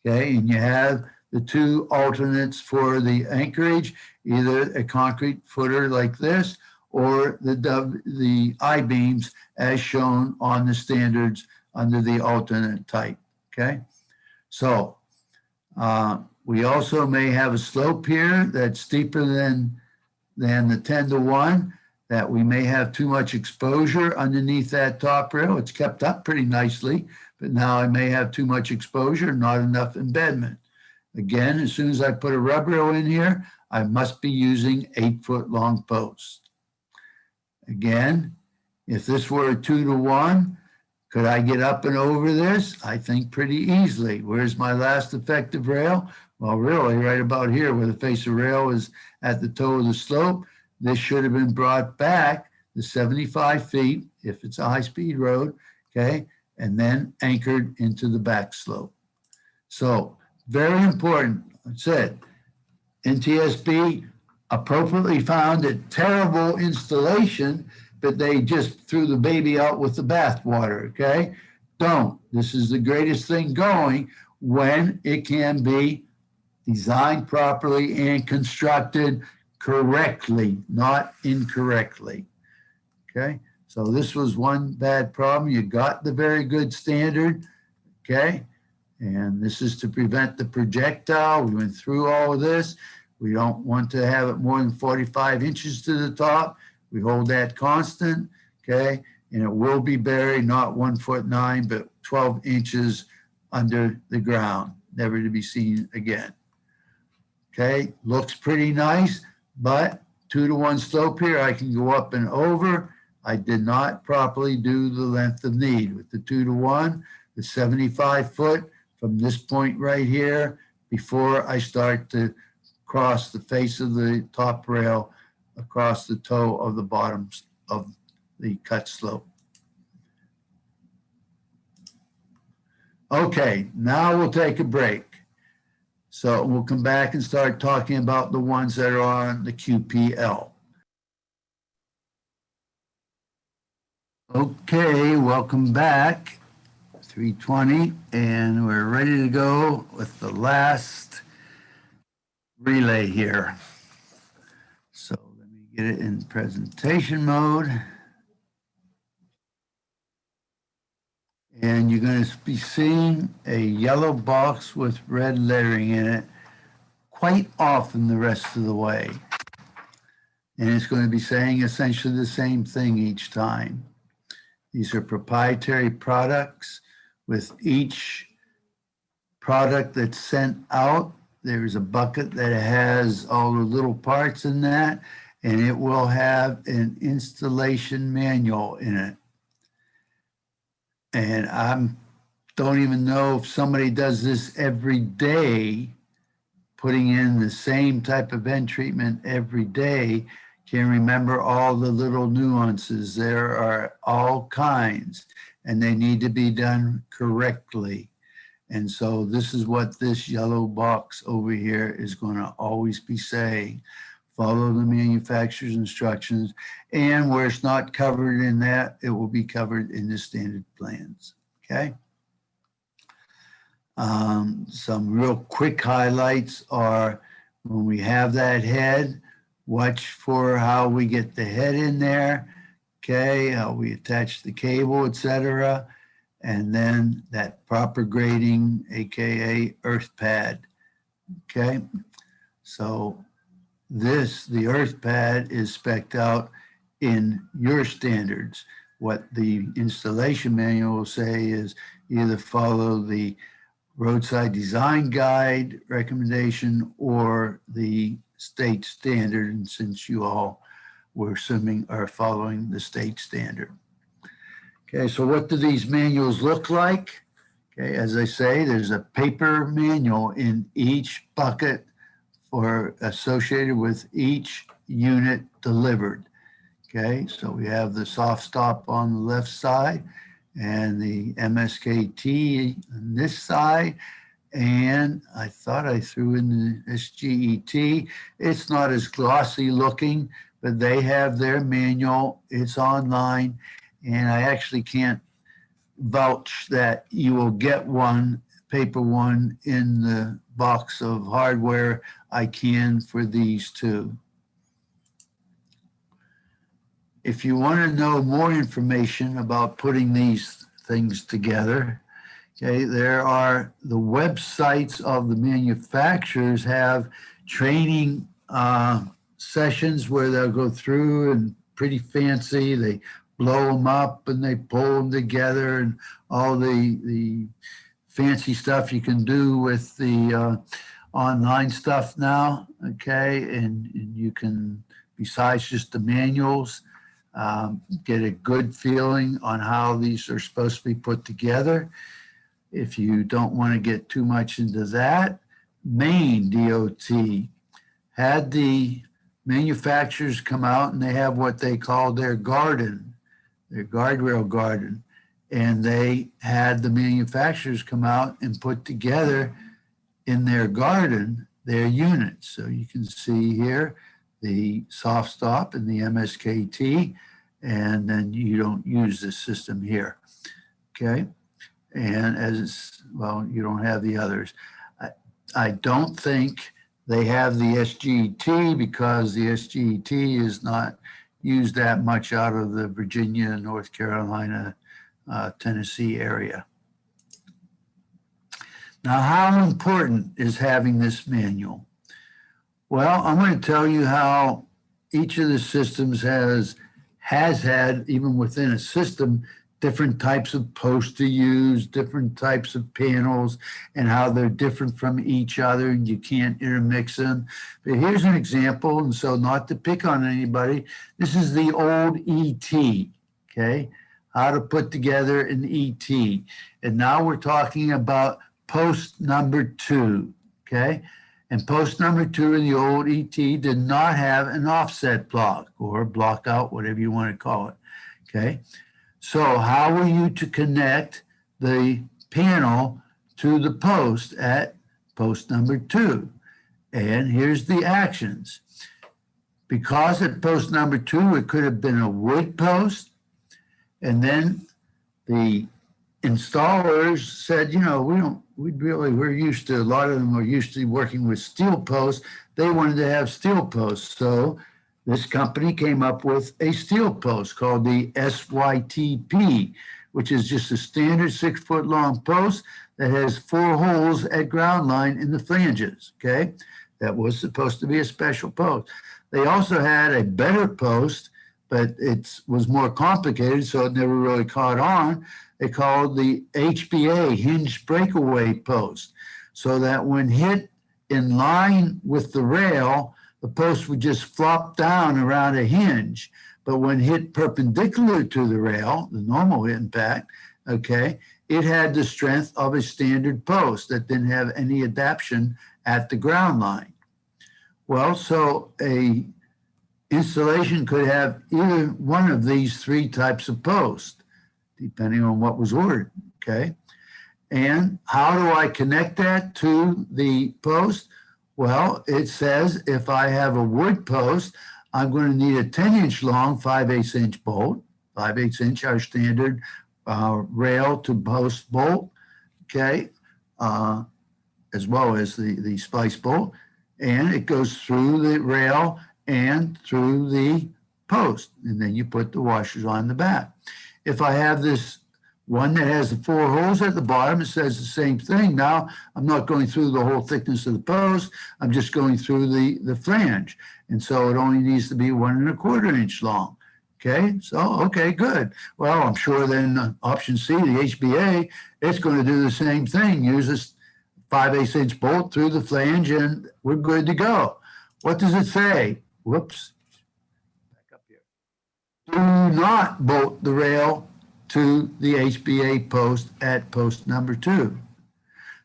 A: Okay, and you have the 2 alternates for the anchorage, either a concrete footer like this or the I-beams as shown on the standards under the alternate type, okay? So, we also may have a slope here that's steeper than the 10-to-1, that we may have too much exposure underneath that top rail. It's kept up pretty nicely, but now I may have too much exposure, not enough embedment. Again, as soon as I put a rub rail in here, I must be using 8-foot long posts. Again, if this were a 2-to-1, could I get up and over this? I think pretty easily. Where's my last effective rail? Well, really, right about here where the face of rail is at the toe of the slope. This should have been brought back to 75 feet if it's a high-speed road, okay, and then anchored into the back slope. So, very important. I said, NTSB appropriately found it terrible installation, but they just threw the baby out with the bathwater, okay? Don't. This is the greatest thing going when it can be designed properly and constructed correctly, not incorrectly, okay? So this was one bad problem. You got the very good standard, okay? And this is to prevent the projectile. We went through all of this. We don't want to have it more than 45 inches to the top. We hold that constant, okay? And it will be buried not 1'9", but 12 inches under the ground, never to be seen again. Okay, looks pretty nice, but 2-to-1 slope here, I can go up and over. I did not properly do the length of need with the 2-to-1, the 75 foot from this point right here before I start to cross the face of the top rail across the toe of the bottom of the cut slope. Okay, now we'll take a break. So we'll come back and start talking about the ones that are on the QPL. Okay, welcome back. 3:20, and we're ready to go with the last relay here. So let me get it in presentation mode. And you're going to be seeing a yellow box with red lettering in it quite often the rest of the way. And it's going to be saying essentially the same thing each time. These are proprietary products. With each product that's sent out, there's a bucket that has all the little parts in that, and it will have an installation manual in it. And I don't even know if somebody does this every day, putting in the same type of end treatment every day, can remember all the little nuances. There are all kinds, and they need to be done correctly. And so this is what this yellow box over here is going to always be saying. Follow the manufacturer's instructions, and where it's not covered in that, it will be covered in the standard plans, okay? Some real quick highlights are when we have that head, watch for how we get the head in there, okay, how we attach the cable, etc., and then that proper grading, aka earth pad, okay? So the earth pad is spec'd out in your standards. What the installation manual will say is either follow the roadside design guide recommendation or the state standard, and since you all we're assuming are following the state standard. Okay, so what do these manuals look like? Okay, as I say, there's a paper manual in each bucket or associated with each unit delivered. Okay, so we have the soft stop on the left side and the MSKT on this side. And I thought I threw in the SGET. It's not as glossy looking, but they have their manual. It's online, and I actually can't vouch that you will get one, paper one, in the box of hardware. I can for these two. If you want to know more information about putting these things together, okay, there are the websites of the manufacturers have training sessions where they'll go through and pretty fancy. They blow them up and they pull them together and all the fancy stuff you can do with the online stuff now, okay? And you can, besides just the manuals, get a good feeling on how these are supposed to be put together. If you don't want to get too much into that, Maine DOT had the manufacturers come out and they have what they call their garden, their guardrail garden. And they had the manufacturers come out and put together in their garden their units. So you can see here the soft stop and the MSKT, and then you don't use this system here, okay? And as well, you don't have the others. I don't think they have the SGT because the SGT is not used that much out of the Virginia, North Carolina, Tennessee area. Now, how important is having this manual? Well, I'm going to tell you how each of the systems has had, even within a system, different types of posts to use, different types of panels, and how they're different from each other, and you can't intermix them. But here's an example, and so not to pick on anybody, this is the old ET, okay? How to put together an ET. And now we're talking about post number 2, okay? And post number 2 in the old ET did not have an offset block or block out, whatever you want to call it, okay? So how were you to connect the panel to the post at post number 2? And here's the actions. Because at post number 2, it could have been a wood post, and then the installers said, you know, we're used to, a lot of them are used to working with steel posts. They wanted to have steel posts. So this company came up with a steel post called the SYTP, which is just a standard 6-foot long post that has 4 holes at ground line in the flanges, okay? That was supposed to be a special post. They also had a better post, but it was more complicated, so it never really caught on. They called the HBA, hinge breakaway post, so that when hit in line with the rail, the post would just flop down around a hinge. But when hit perpendicular to the rail, the normal impact, okay, it had the strength of a standard post that didn't have any adaptation at the ground line. Well, so a installation could have either one of these 3 types of posts, depending on what was ordered, okay? And how do I connect that to the post? Well, it says if I have a wood post, I'm going to need a 10-inch long 5/8 inch bolt, 5/8 inch, our standard rail to post bolt, okay, as well as the splice bolt. And it goes through the rail and through the post, and then you put the washers on the back. If I have this one that has the 4 holes at the bottom, it says the same thing. Now I'm not going through the whole thickness of the post, I'm just going through the flange. And so it only needs to be 1 1/4 inch long. Okay, so, okay, good. Well, I'm sure then option C, the HBA, it's going to do the same thing. Use this 5/8 inch bolt through the flange and we're good to go. What does it say? Whoops. Back up here. Do not bolt the rail to the HBA post at post number 2.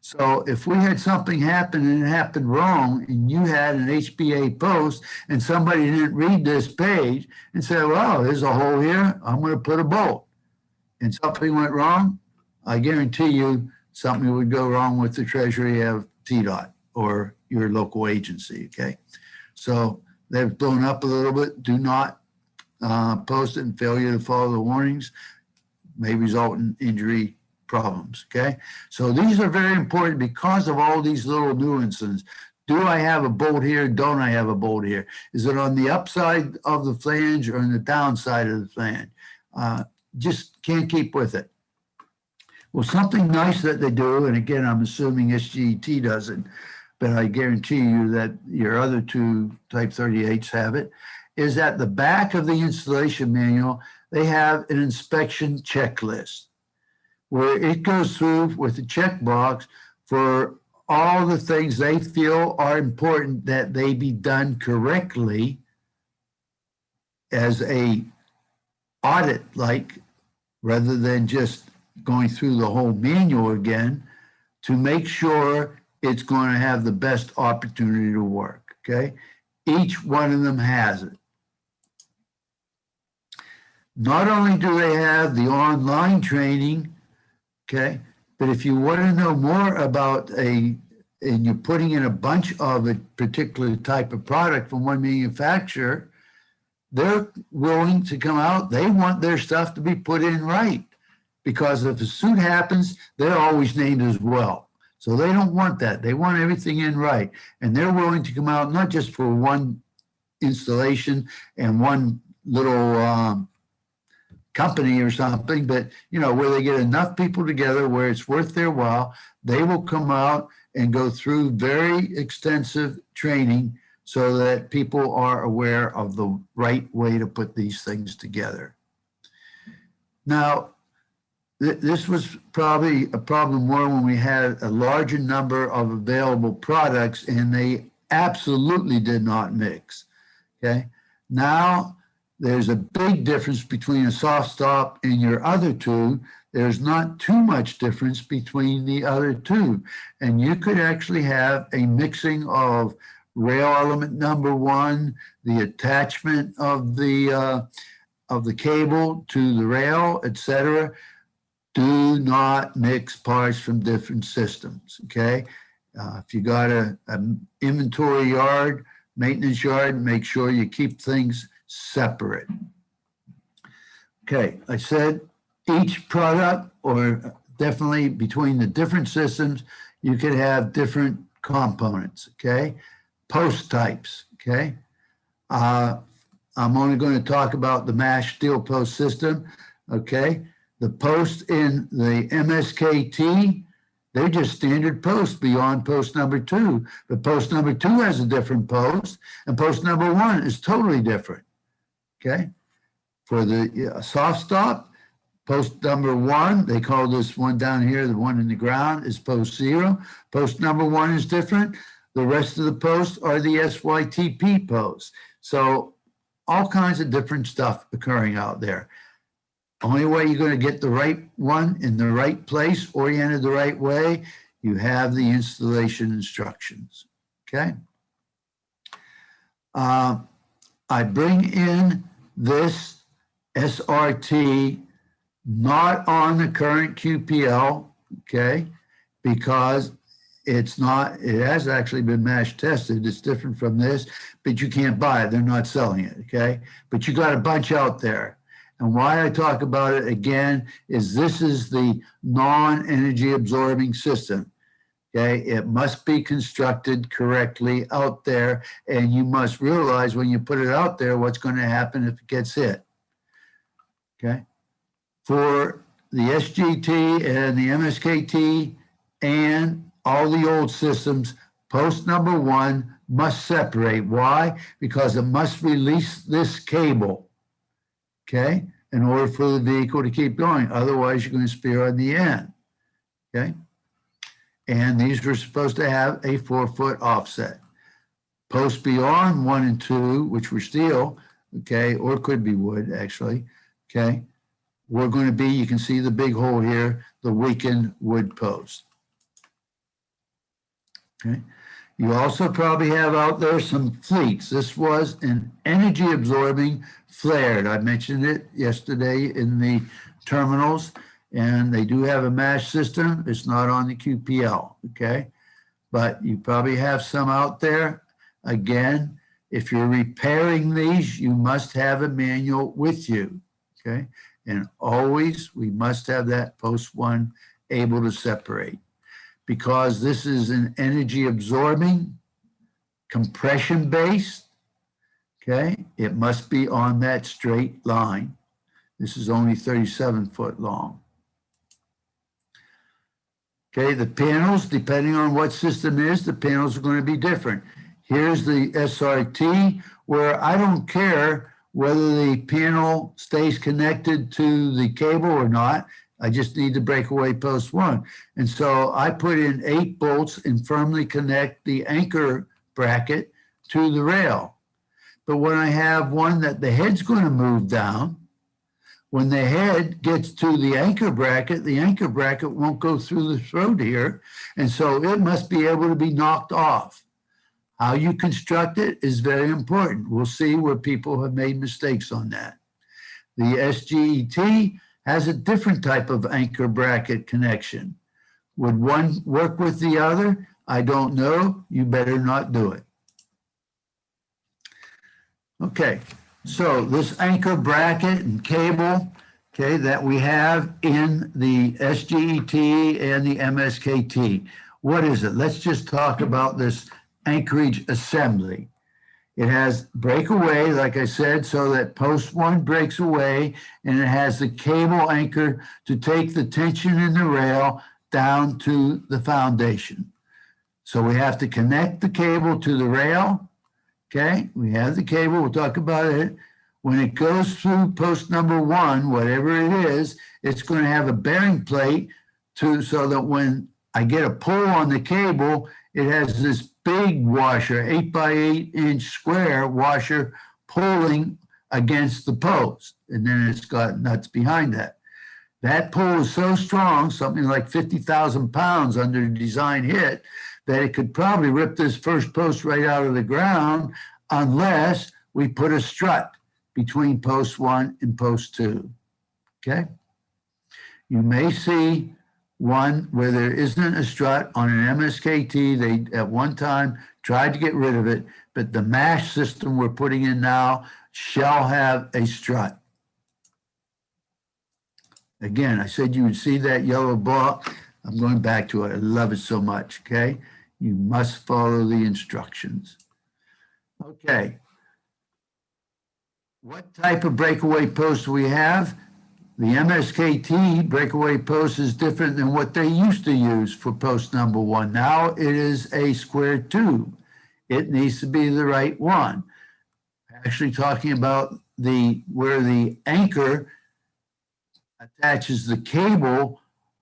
A: So if we had something happen and it happened wrong and you had an HBA post and somebody didn't read this page and said, well, there's a hole here, I'm going to put a bolt, and something went wrong, I guarantee you something would go wrong with the Treasury of TDOT or your local agency, okay? So they've blown up a little bit. Do not post it, and failure to follow the warnings may result in injury problems, okay? So these are very important because of all these little nuances. Do I have a bolt here? Don't I have a bolt here? Is it on the upside of the flange or on the downside of the flange? Just can't keep with it. Well, something nice that they do, and again, I'm assuming SGT doesn't, but I guarantee you that your other 2 Type 38s have it, is at the back of the installation manual, they have an inspection checklist where it goes through with a checkbox for all the things they feel are important that they be done correctly as a audit, like, rather than just going through the whole manual again, to make sure it's going to have the best opportunity to work, okay? Each one of them has it. Not only do they have the online training, okay, but if you want to know more about and you're putting in a bunch of a particular type of product from one manufacturer, they're willing to come out. They want their stuff to be put in right, because if a suit happens, they're always named as well. So they don't want that. They want everything in right. And they're willing to come out not just for one installation and one little company or something, but, you know, where they get enough people together where it's worth their while, they will come out and go through very extensive training so that people are aware of the right way to put these things together. Now, this was probably a problem more when we had a larger number of available products and they absolutely did not mix, okay? Now, there's a big difference between a soft stop and your other two. There's not too much difference between the other two. And you could actually have a mixing of rail element number one, the attachment of the cable to the rail, etc. Do not mix parts from different systems, okay? If you got an inventory yard, maintenance yard, make sure you keep things separate. Okay, I said each product, or definitely between the different systems, you could have different components, okay? Post types, okay? I'm only going to talk about the mashed steel post system, okay? The posts in the MSKT, they're just standard posts beyond post number two. But post number two has a different post, and post number one is totally different, okay? For the soft stop, post number one, they call this one down here, the one in the ground, is post zero. Post number one is different. The rest of the posts are the SYTP posts. So all kinds of different stuff occurring out there. Only way you're going to get the right one in the right place, oriented the right way, you have the installation instructions, okay? I bring in this SRT not on the current QPL, okay? Because it's not, it has actually been mash tested. It's different from this, but you can't buy it. They're not selling it, okay? But you got a bunch out there. And why I talk about it again is this is the non-energy absorbing system, okay? It must be constructed correctly out there, and you must realize when you put it out there what's going to happen if it gets hit, okay? For the SGT and the MSKT and all the old systems, post number one must separate. Why? Because it must release this cable, okay, in order for the vehicle to keep going. Otherwise, you're going to spear on the end, okay? And these were supposed to have a 4-foot offset. Posts beyond 1 and 2, which were steel, okay, or could be wood, actually, okay, we're going to be, you can see the big hole here, the weakened wood post, okay? You also probably have out there some fleets. This was an energy absorbing flared. I mentioned it yesterday in the terminals, and they do have a mash system. It's not on the QPL, okay? But you probably have some out there. Again, if you're repairing these, you must have a manual with you, okay? And always, we must have that post one able to separate. Because this is an energy absorbing, compression based, okay? It must be on that straight line. This is only 37 foot long. Okay, the panels, depending on what system is, the panels are going to be different. Here's the SRT, where I don't care whether the panel stays connected to the cable or not. I just need to break away post one. And so I put in 8 bolts and firmly connect the anchor bracket to the rail. But when I have one that the head's going to move down, when the head gets to the anchor bracket won't go through the throat here. And so it must be able to be knocked off. How you construct it is very important. We'll see where people have made mistakes on that. The SGET has a different type of anchor bracket connection. Would one work with the other? I don't know. You better not do it. Okay, so this anchor bracket and cable, okay, that we have in the SGET and the MSKT. What is it? Let's just talk about this anchorage assembly. It has breakaway, like I said, so that post one breaks away, and it has the cable anchor to take the tension in the rail down to the foundation. So we have to connect the cable to the rail, Okay, we have the cable, we'll talk about it. When it goes through post number 1, whatever it is, it's going to have a bearing plate so that when I get a pull on the cable, it has this big washer, 8 by 8 inch square washer pulling against the post. And then it's got nuts behind that. That pull is so strong, something like 50,000 pounds under design hit, that it could probably rip this first post right out of the ground unless we put a strut between post 1 and post 2. Okay? You may see one where there isn't a strut on an MSKT. They, at one time, tried to get rid of it, but the MASH system we're putting in now shall have a strut. Again, I said you would see that yellow block. I'm going back to it. I love it so much, okay? You must follow the instructions. Okay. What type of breakaway post do we have? The MSKT breakaway post is different than what they used to use for post number 1. Now it is a square tube. It needs to be the right one. Actually talking about where the anchor attaches the cable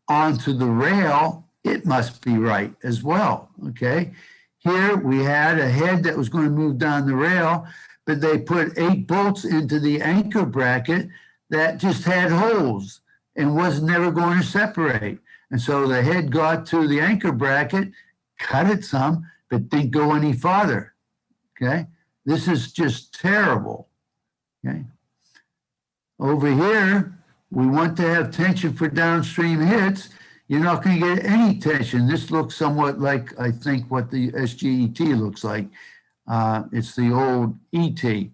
A: onto the rail, it must be right as well, okay? Here we had a head that was going to move down the rail, but they put 8 bolts into the anchor bracket that just had holes and was never going to separate. And so the head got to the anchor bracket, cut it some, but didn't go any farther, okay? This is just terrible, okay? Over here, we want to have tension for downstream hits. You're not going to get any tension. This looks somewhat like, I think, what the SGET looks like. It's the old ET,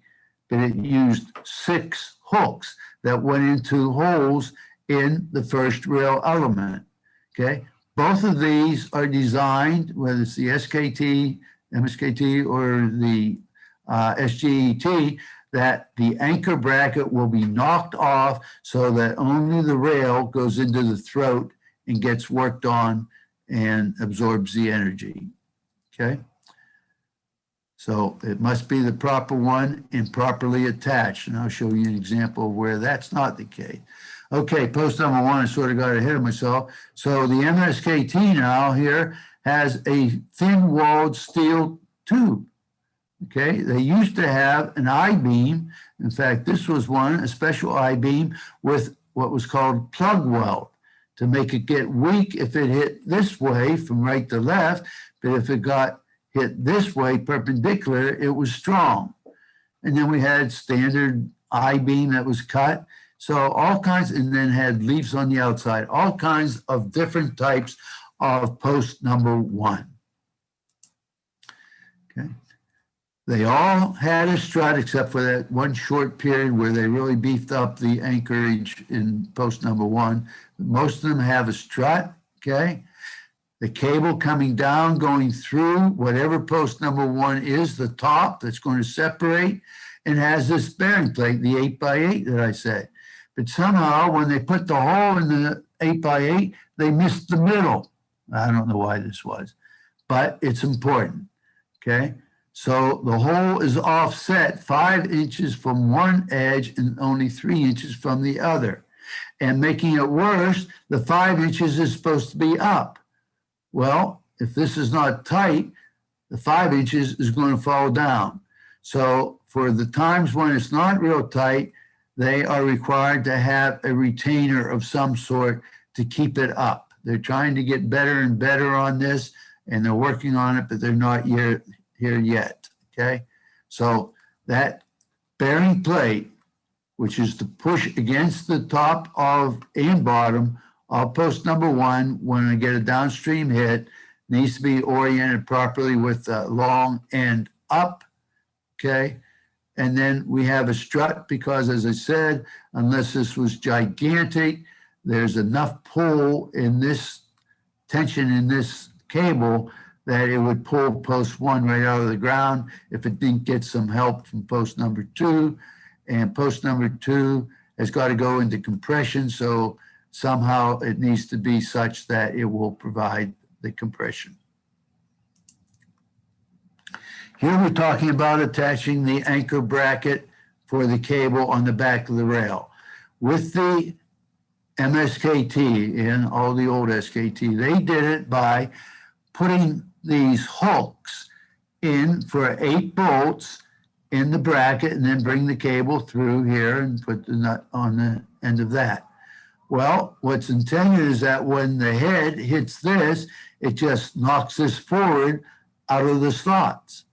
A: but it used 6 hooks that went into holes in the first rail element, okay? Both of these are designed, whether it's the SKT, MSKT, or the SGET, that the anchor bracket will be knocked off so that only the rail goes into the throat and gets worked on and absorbs the energy, okay? So it must be the proper one and properly attached. And I'll show you an example of where that's not the case. Okay, post number 1, I sort of got ahead of myself. So the MSKT now here has a thin-walled steel tube. Okay, they used to have an I-beam. In fact, this was one, a special I-beam with what was called plug weld to make it get weak if it hit this way from right to left, but if it got hit this way perpendicular, it was strong. And then we had standard I-beam that was cut. So all kinds, and then had leaves on the outside, all kinds of different types of post number 1. Okay. They all had a strut except for that one short period where they really beefed up the anchorage in post number 1. Most of them have a strut, okay? The cable coming down, going through whatever post number 1 is, the top that's going to separate, and has this bearing plate, the 8 by 8 that I said. But somehow when they put the hole in the 8 by 8, they missed the middle. I don't know why this was, but it's important, okay? So the hole is offset 5 inches from one edge and only 3 inches from the other. And making it worse, the 5 inches is supposed to be up. Well, if this is not tight, the 5 inches is going to fall down. So for the times when it's not real tight, they are required to have a retainer of some sort to keep it up. They're trying to get better and better on this, and they're working on it, but they're not here yet, okay? So that bearing plate, which is to push against the top of and bottom of post number 1 when I get a downstream hit, needs to be oriented properly with the long end up, okay? And then we have a strut because, as I said, unless this was gigantic, there's enough pull in this tension in this cable that it would pull post 1 right out of the ground if it didn't get some help from post number 2. And post number 2 has got to go into compression, so somehow it needs to be such that it will provide the compression. Here we're talking about attaching the anchor bracket for the cable on the back of the rail. With the MSKT and all the old SKT, they did it by putting these hooks in for 8 bolts in the bracket and then bring the cable through here and put the nut on the end of that. Well, what's intended is that when the head hits this, it just knocks this forward out of the slots.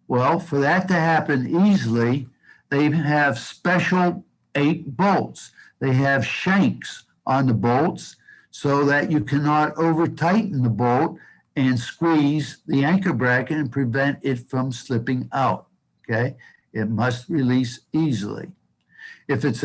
A: Well, for that to happen easily, they have special 8 bolts. They have shanks on the bolts so that you cannot over tighten the bolt and squeeze the anchor bracket and prevent it from slipping out, okay? It must release easily. If it's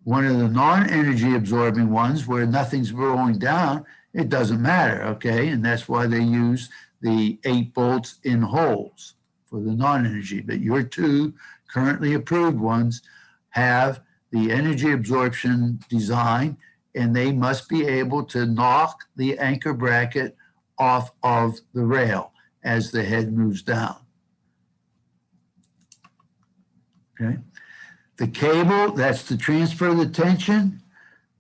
A: one of the non-energy absorbing ones where nothing's rolling down, it doesn't matter, okay? And that's why they use the 8 bolts in holes for the non-energy. But your 2 currently approved ones have the energy absorption design, and they must be able to knock the anchor bracket off of the rail as the head moves down. Okay. The cable, that's to transfer the tension.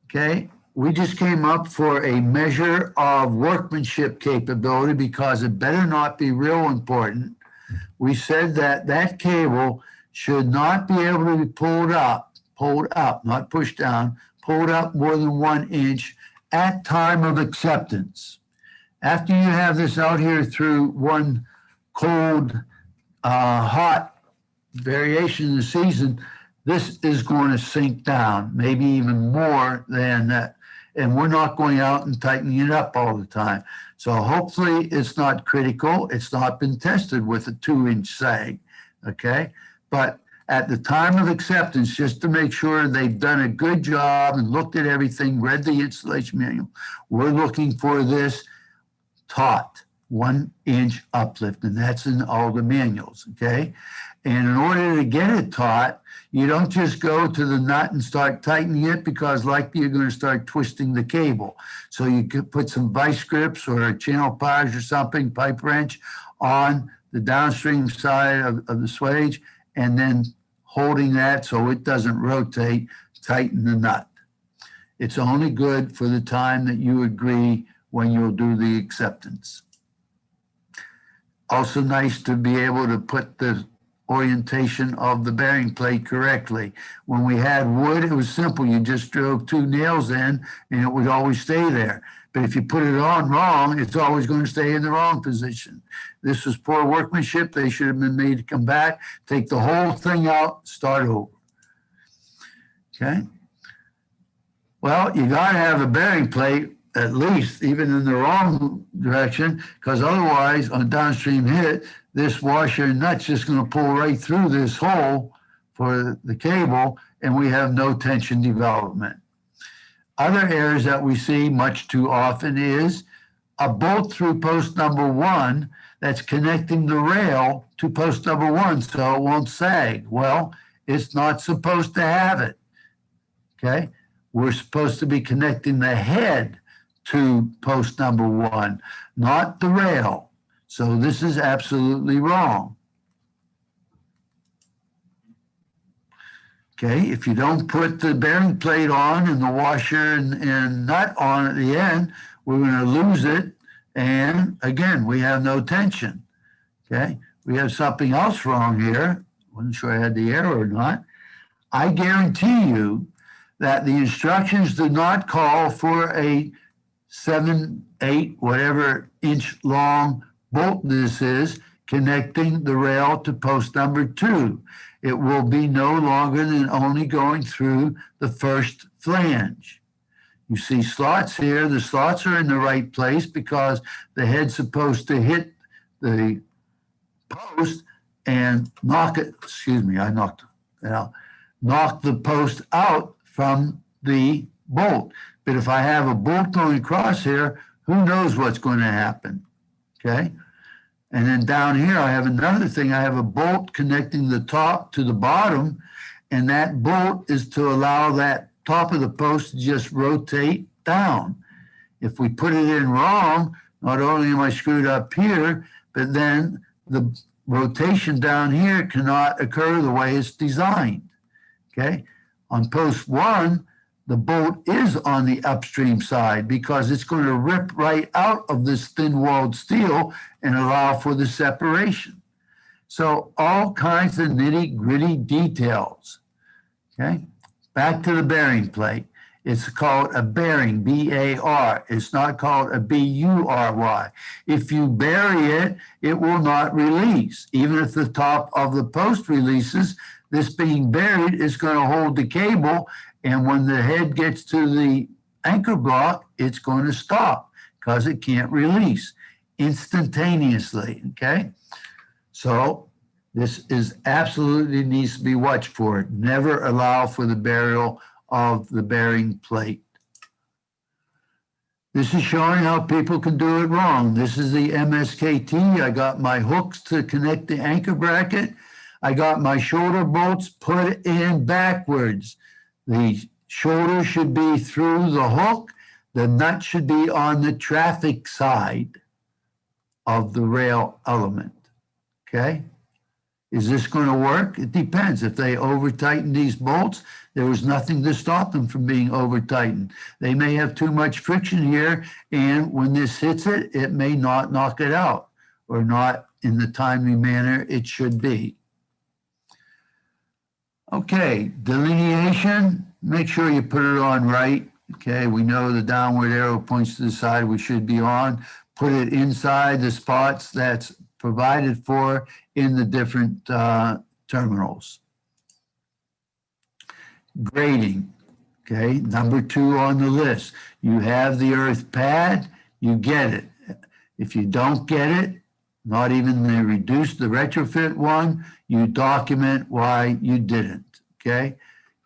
A: Okay. We just came up for a measure of workmanship capability because it better not be real important. We said that that cable should not be able to be pulled up, not pushed down, pulled up more than 1 inch at time of acceptance. After you have this out here through one cold, hot variation in the season, this is going to sink down, maybe even more than that. And we're not going out and tightening it up all the time. So hopefully it's not critical. It's not been tested with a 2-inch sag, okay? But at the time of acceptance, just to make sure they've done a good job and looked at everything, read the installation manual, we're looking for this taut 1-inch uplift, and that's in all the manuals, okay? And in order to get it taut, you don't just go to the nut and start tightening it because likely you're going to start twisting the cable. So you could put some vice grips or a channel pliers or something, pipe wrench, on the downstream side of the swage, and then holding that so it doesn't rotate, tighten the nut. It's only good for the time that you agree when you'll do the acceptance. Also nice to be able to put the orientation of the bearing plate correctly. When we had wood, it was simple. You just drove 2 nails in and it would always stay there. But if you put it on wrong, it's always going to stay in the wrong position. This was poor workmanship. They should have been made to come back, take the whole thing out, start over. Okay? Well, you got to have a bearing plate at least, even in the wrong direction, because otherwise on downstream hit, this washer and nut's just going to pull right through this hole for the cable, and we have no tension development. Other errors that we see much too often is a bolt through post number 1 that's connecting the rail to post number 1 so it won't sag. Well, it's not supposed to have it, okay? We're supposed to be connecting the head to post number 1, not the rail. So this is absolutely wrong. Okay, if you don't put the bearing plate on and the washer and nut on at the end, we're going to lose it. And again, we have no tension. Okay, we have something else wrong here. Wasn't sure I had the error or not. I guarantee you that the instructions do not call for a 7, 8, whatever inch long bolt this is connecting the rail to post number 2. It will be no longer than only going through the first flange. You see slots here. The slots are in the right place because the head's supposed to hit the post and knock it, knock the post out from the bolt. But if I have a bolt going across here, who knows what's going to happen, okay? And then down here, I have another thing. I have a bolt connecting the top to the bottom, and that bolt is to allow that top of the post to just rotate down. If we put it in wrong, not only am I screwed up here, but then the rotation down here cannot occur the way it's designed, okay? On post 1, the bolt is on the upstream side because it's going to rip right out of this thin-walled steel and allow for the separation. So all kinds of nitty-gritty details, okay? Back to the bearing plate. It's called a bearing, B-A-R. It's not called a B-U-R-Y. If you bury it, it will not release. Even if the top of the post releases, this being buried is going to hold the cable, and when the head gets to the anchor block, it's going to stop because it can't release instantaneously, okay? So this is absolutely needs to be watched for. Never allow for the burial of the bearing plate. This is showing how people can do it wrong. This is the MSKT. I got my hooks to connect the anchor bracket. I got my shoulder bolts put in backwards. The shoulder should be through the hook. The nut should be on the traffic side of the rail element, okay? Is this going to work? It depends. If they over-tighten these bolts, there was nothing to stop them from being over-tightened. They may have too much friction here, and when this hits it, it may not knock it out or not in the timely manner it should be. Okay, delineation, make sure you put it on right. Okay, we know the downward arrow points to the side we should be on. Put it inside the spots that's provided for in the different terminals. Grading, okay, number 2 on the list. You have the earth pad, you get it. If you don't get it, not even the retrofit one, you document why you didn't, okay?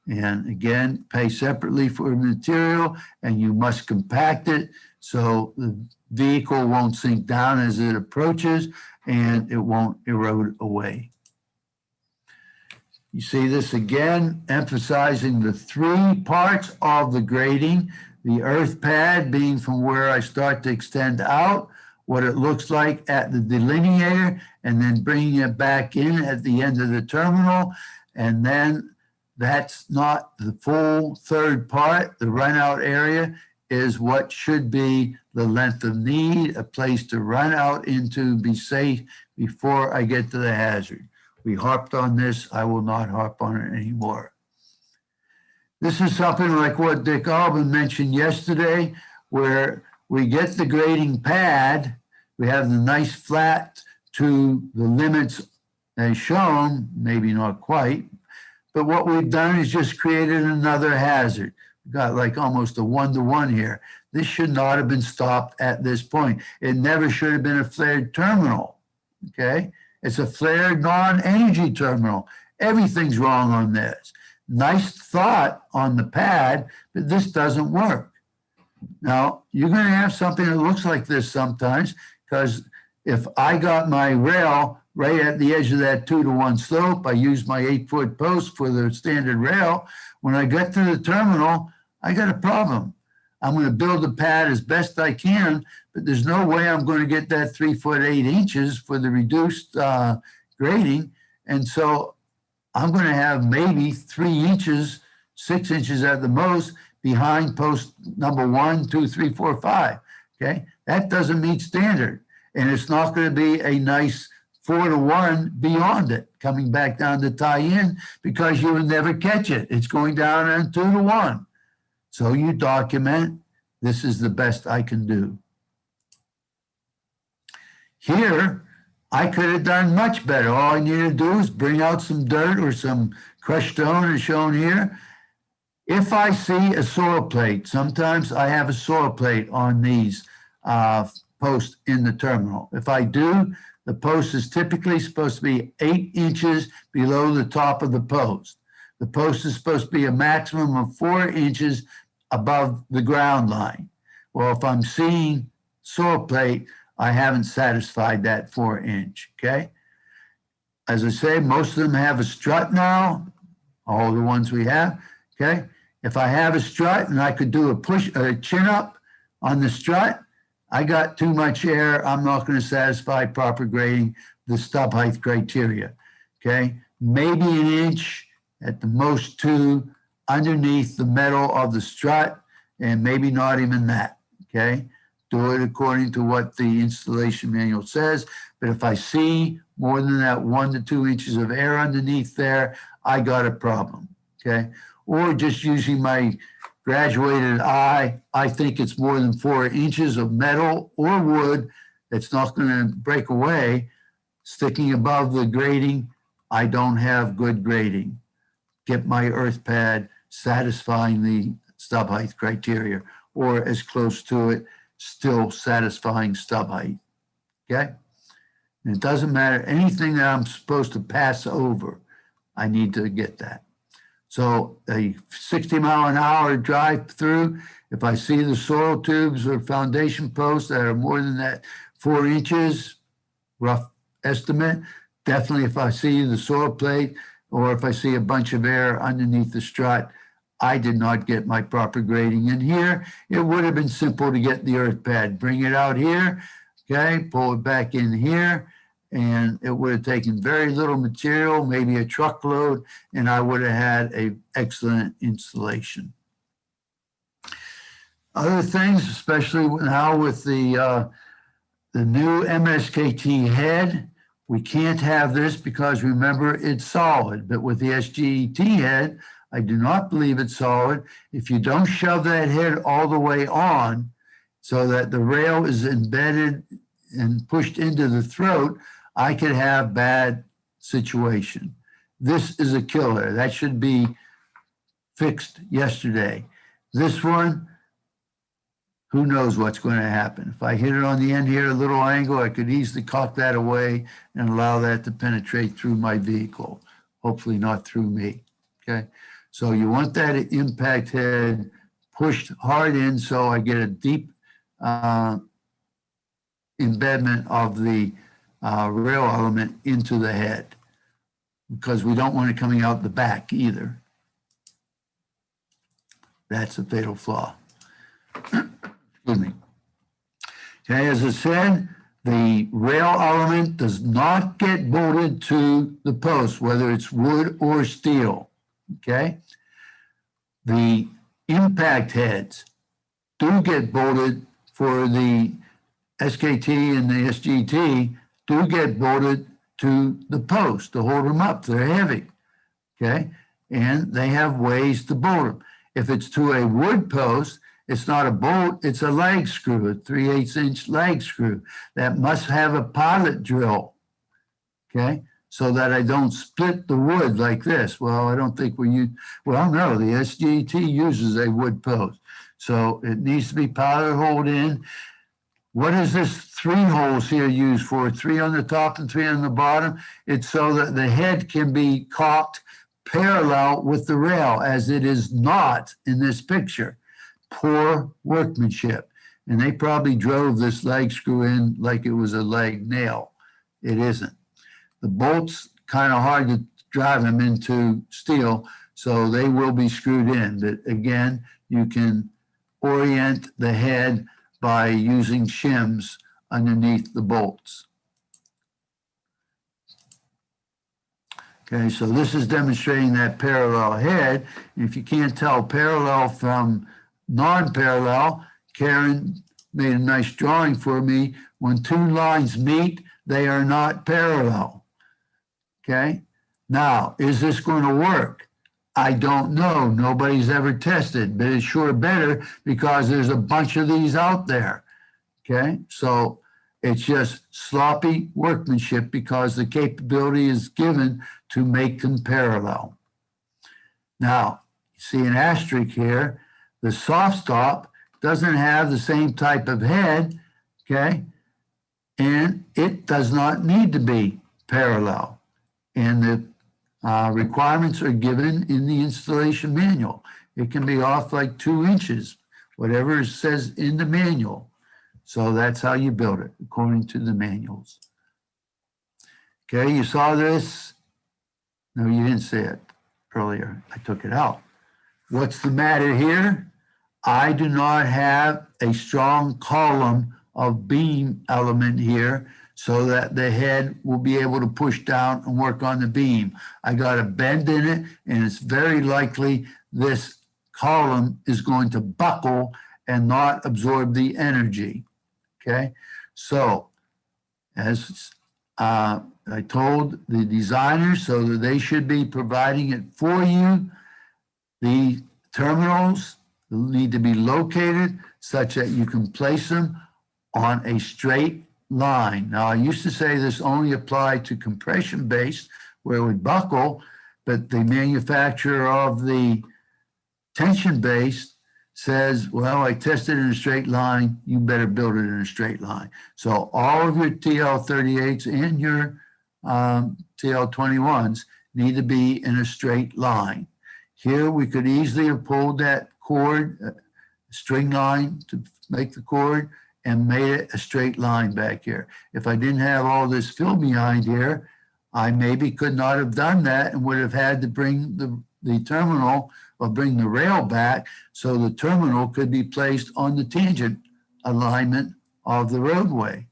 A: And again, pay separately for the material, and you must compact it so the vehicle won't sink down as it approaches and it won't erode away. You see this again, emphasizing the 3 parts of the grading, the earth pad being from where I start to extend out, what it looks like at the delineator, and then bringing it back in at the end of the terminal. And then that's not the full 3rd part. The run out area is what should be the length of need, a place to run out into, be safe before I get to the hazard. We harped on this. I will not harp on it anymore. This is something like what Dick Alban mentioned yesterday, where we get the grading pad, we have the nice flat to the limits as shown, maybe not quite, but what we've done is just created another hazard. We've got like almost a 1-to-1 here. This should not have been stopped at this point. It never should have been a flared terminal, okay? It's a flared non-energy terminal. Everything's wrong on this. Nice thought on the pad, but this doesn't work. Now, you're going to have something that looks like this sometimes, because if I got my rail right at the edge of that 2-to-1 slope, I used my 8-foot post for the standard rail. When I get to the terminal, I got a problem. I'm going to build a pad as best I can, but there's no way I'm going to get that 3 foot 8 inches for the reduced grading. And so I'm going to have maybe 3 inches, 6 inches at the most behind post number 1, 2, 3, 4, 5. Okay, that doesn't meet standard. And it's not going to be a nice 4-to-1 beyond it, coming back down to tie in, because you will never catch it. It's going down on 2-to-1. So you document, this is the best I can do. Here, I could have done much better. All I needed to do is bring out some dirt or some crushed stone as shown here. If I see a soil plate, sometimes I have a soil plate on these posts in the terminal. If I do, the post is typically supposed to be 8 inches below the top of the post. The post is supposed to be a maximum of 4 inches above the ground line. Well, if I'm seeing soil plate, I haven't satisfied that 4-inch, okay? As I say, most of them have a strut now, all the ones we have, okay? If I have a strut and I could do a chin up on the strut, I got too much air. I'm not going to satisfy proper grading, the stub height criteria. Okay, maybe an inch at the most 2 underneath the metal of the strut, and maybe not even that. Okay, do it according to what the installation manual says. But if I see more than that 1 to 2 inches of air underneath there, I got a problem. Okay, or just using my graduated eye, I think it's more than 4 inches of metal or wood that's not going to break away sticking above the grating. I don't have good grading. Get my earth pad satisfying the stub height criteria, or as close to it, still satisfying stub height. Okay? And it doesn't matter anything that I'm supposed to pass over, I need to get that. So a 60-mile-an-hour drive through, if I see the soil tubes or foundation posts that are more than that 4 inches, rough estimate, definitely if I see the soil plate or if I see a bunch of air underneath the strut, I did not get my proper grading in here. It would have been simple to get the earth pad, bring it out here, okay, pull it back in here, and it would have taken very little material, maybe a truckload, and I would have had an excellent installation. Other things, especially now with the new MSKT head, we can't have this because remember it's solid, but with the SGET head, I do not believe it's solid. If you don't shove that head all the way on so that the rail is embedded and pushed into the throat, I could have bad situation. This is a killer. That should be fixed yesterday. This one, who knows what's going to happen. If I hit it on the end here, a little angle, I could easily cock that away and allow that to penetrate through my vehicle, hopefully not through me, okay? So you want that impact head pushed hard in so I get a deep embedment of the rail element into the head, because we don't want it coming out the back either. That's a fatal flaw. Excuse me. Okay, as I said, the rail element does not get bolted to the post, whether it's wood or steel. Okay, the impact heads do get bolted for the SKT and the SGT, do get bolted to the post to hold them up. They're heavy, okay? And they have ways to bolt them. If it's to a wood post, it's not a bolt, it's a lag screw, a 3/8-inch lag screw that must have a pilot drill, okay? So that I don't split the wood like this. Well, I don't think well, no, the SGT uses a wood post. So it needs to be pilot holed in. What is this 3 holes here used for? 3 on the top and 3 on the bottom? It's so that the head can be cocked parallel with the rail, as it is not in this picture. Poor workmanship. And they probably drove this lag screw in like it was a lag nail. It isn't. The bolts, kind of hard to drive them into steel, so they will be screwed in. But again, you can orient the head by using shims underneath the bolts. Okay, so this is demonstrating that parallel head. If you can't tell parallel from non-parallel, Karen made a nice drawing for me. When 2 lines meet, they are not parallel. Okay, now, is this going to work? I don't know. Nobody's ever tested, but it's sure better because there's a bunch of these out there. Okay, so it's just sloppy workmanship because the capability is given to make them parallel. Now, you see an asterisk here. The soft stop doesn't have the same type of head, okay, and it does not need to be parallel. And the requirements are given in the installation manual. It can be off like 2 inches, whatever it says in the manual. So that's how you build it, according to the manuals. Okay, you saw this? No, you didn't see it earlier. I took it out. What's the matter here? I do not have a strong column of beam element here so that the head will be able to push down and work on the beam. I got a bend in it, and it's very likely this column is going to buckle and not absorb the energy, okay? So as I told the designers, so that they should be providing it for you, the terminals need to be located such that you can place them on a straight line. Now, I used to say this only applied to compression-based, where it would buckle, but the manufacturer of the tension-based says, well, I tested in a straight line, you better build it in a straight line. So all of your TL38s and your TL21s need to be in a straight line. Here, we could easily have pulled that cord, string line to make the cord, and made it a straight line back here. If I didn't have all this fill behind here, I maybe could not have done that and would have had to bring the terminal or bring the rail back so the terminal could be placed on the tangent alignment of the roadway.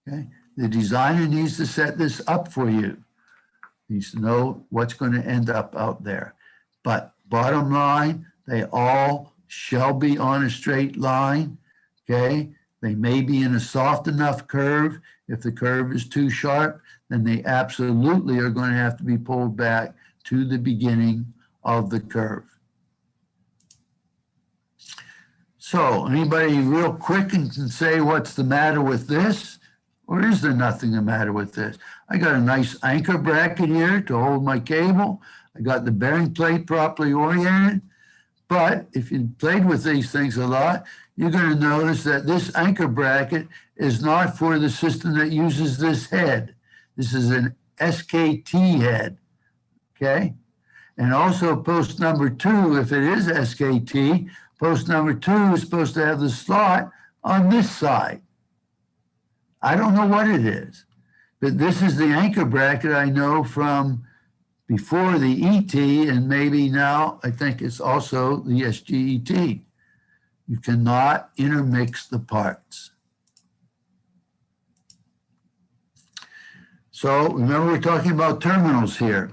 A: Okay? The designer needs to set this up for you. Needs to know what's going to end up out there. But bottom line, they all shall be on a straight line, okay? They may be in a soft enough curve. If the curve is too sharp, then they absolutely are going to have to be pulled back to the beginning of the curve. So anybody real quick and can say what's the matter with this? Or is there nothing the matter with this? I got a nice anchor bracket here to hold my cable. I got the bearing plate properly oriented. But if you played with these things a lot, you're going to notice that this anchor bracket is not for the system that uses this head. This is an SKT head, okay? And also post number 2, if it is SKT, post number 2 is supposed to have the slot on this side. I don't know what it is, but this is the anchor bracket I know from before the ET, and maybe now I think it's also the SGET. You cannot intermix the parts. So remember, we're talking about terminals here.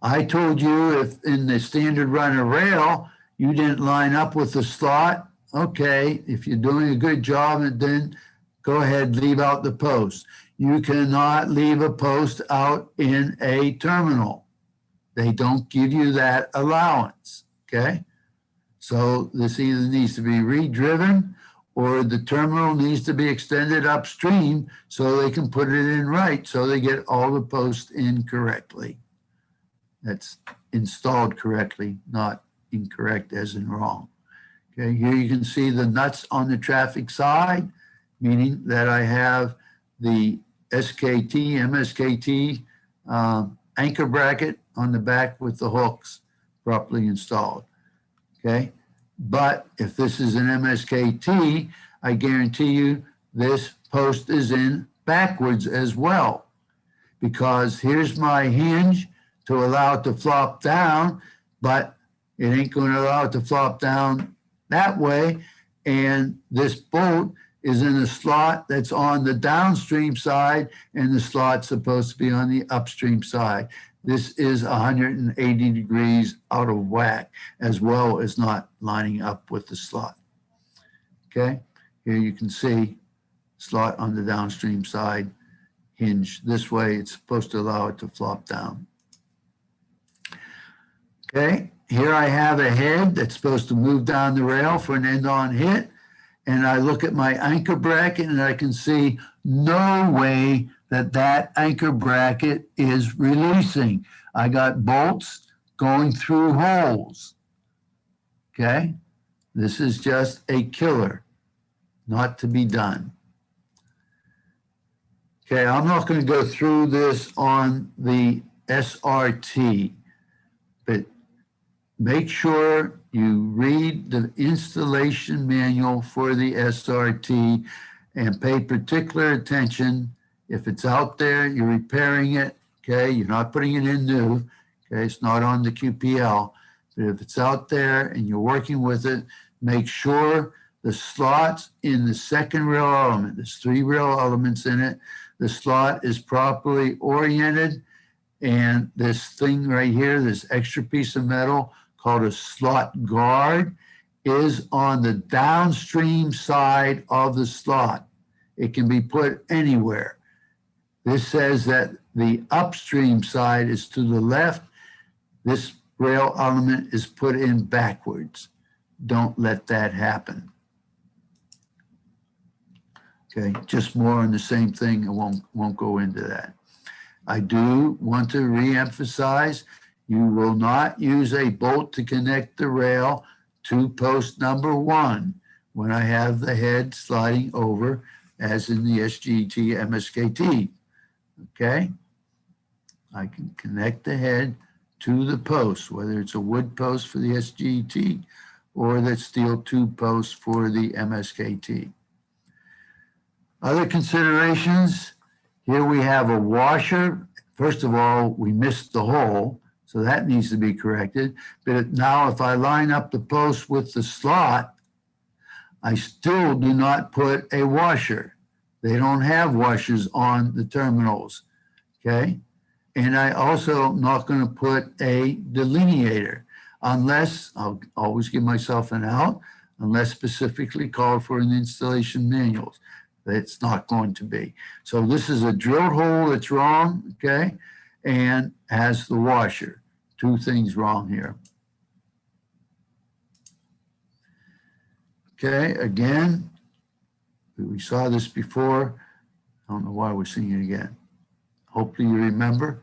A: I told you if in the standard runner rail, you didn't line up with the slot, okay, if you're doing a good job, and then go ahead, leave out the post. You cannot leave a post out in a terminal. They don't give you that allowance, okay? So this either needs to be redriven or the terminal needs to be extended upstream so they can put it in right, so they get all the posts in correctly. That's installed correctly, not incorrect as in wrong. Okay, here you can see the nuts on the traffic side, meaning that I have the SKT, MSKT anchor bracket on the back with the hooks properly installed, okay? But if this is an MSKT, I guarantee you this post is in backwards as well, because here's my hinge to allow it to flop down, but it ain't going to allow it to flop down that way, and this bolt is in a slot that's on the downstream side, and the slot's supposed to be on the upstream side. This is 180 degrees out of whack, as well as not lining up with the slot. Okay, here you can see slot on the downstream side, hinge this way. It's supposed to allow it to flop down. Okay, here I have a head that's supposed to move down the rail for an end-on hit. And I look at my anchor bracket and I can see no way that that anchor bracket is releasing. I got bolts going through holes, okay? This is just a killer, not to be done. Okay, I'm not going to go through this on the SRT, but make sure you read the installation manual for the SRT and pay particular attention. If it's out there, you're repairing it, okay? You're not putting it in new, okay? It's not on the QPL. But if it's out there and you're working with it, make sure the slots in the second rail element, there's 3 rail elements in it, the slot is properly oriented, and this thing right here, this extra piece of metal called a slot guard, is on the downstream side of the slot. It can be put anywhere. This says that the upstream side is to the left. This rail element is put in backwards. Don't let that happen. Okay, just more on the same thing. I won't go into that. I do want to re-emphasize, you will not use a bolt to connect the rail to post number 1 when I have the head sliding over, as in the SGT MSKT. Okay, I can connect the head to the post, whether it's a wood post for the SGT or that steel tube post for the MSKT. Other considerations, here we have a washer. First of all, we missed the hole, so that needs to be corrected. But now if I line up the post with the slot, I still do not put a washer. They don't have washers on the terminals, okay? And I also am not going to put a delineator unless, I'll always give myself an out, unless specifically called for in the installation manuals. It's not going to be. So this is a drilled hole that's wrong, okay? And has the washer. 2 things wrong here. Okay, again, we saw this before. I don't know why we're seeing it again. Hopefully you remember,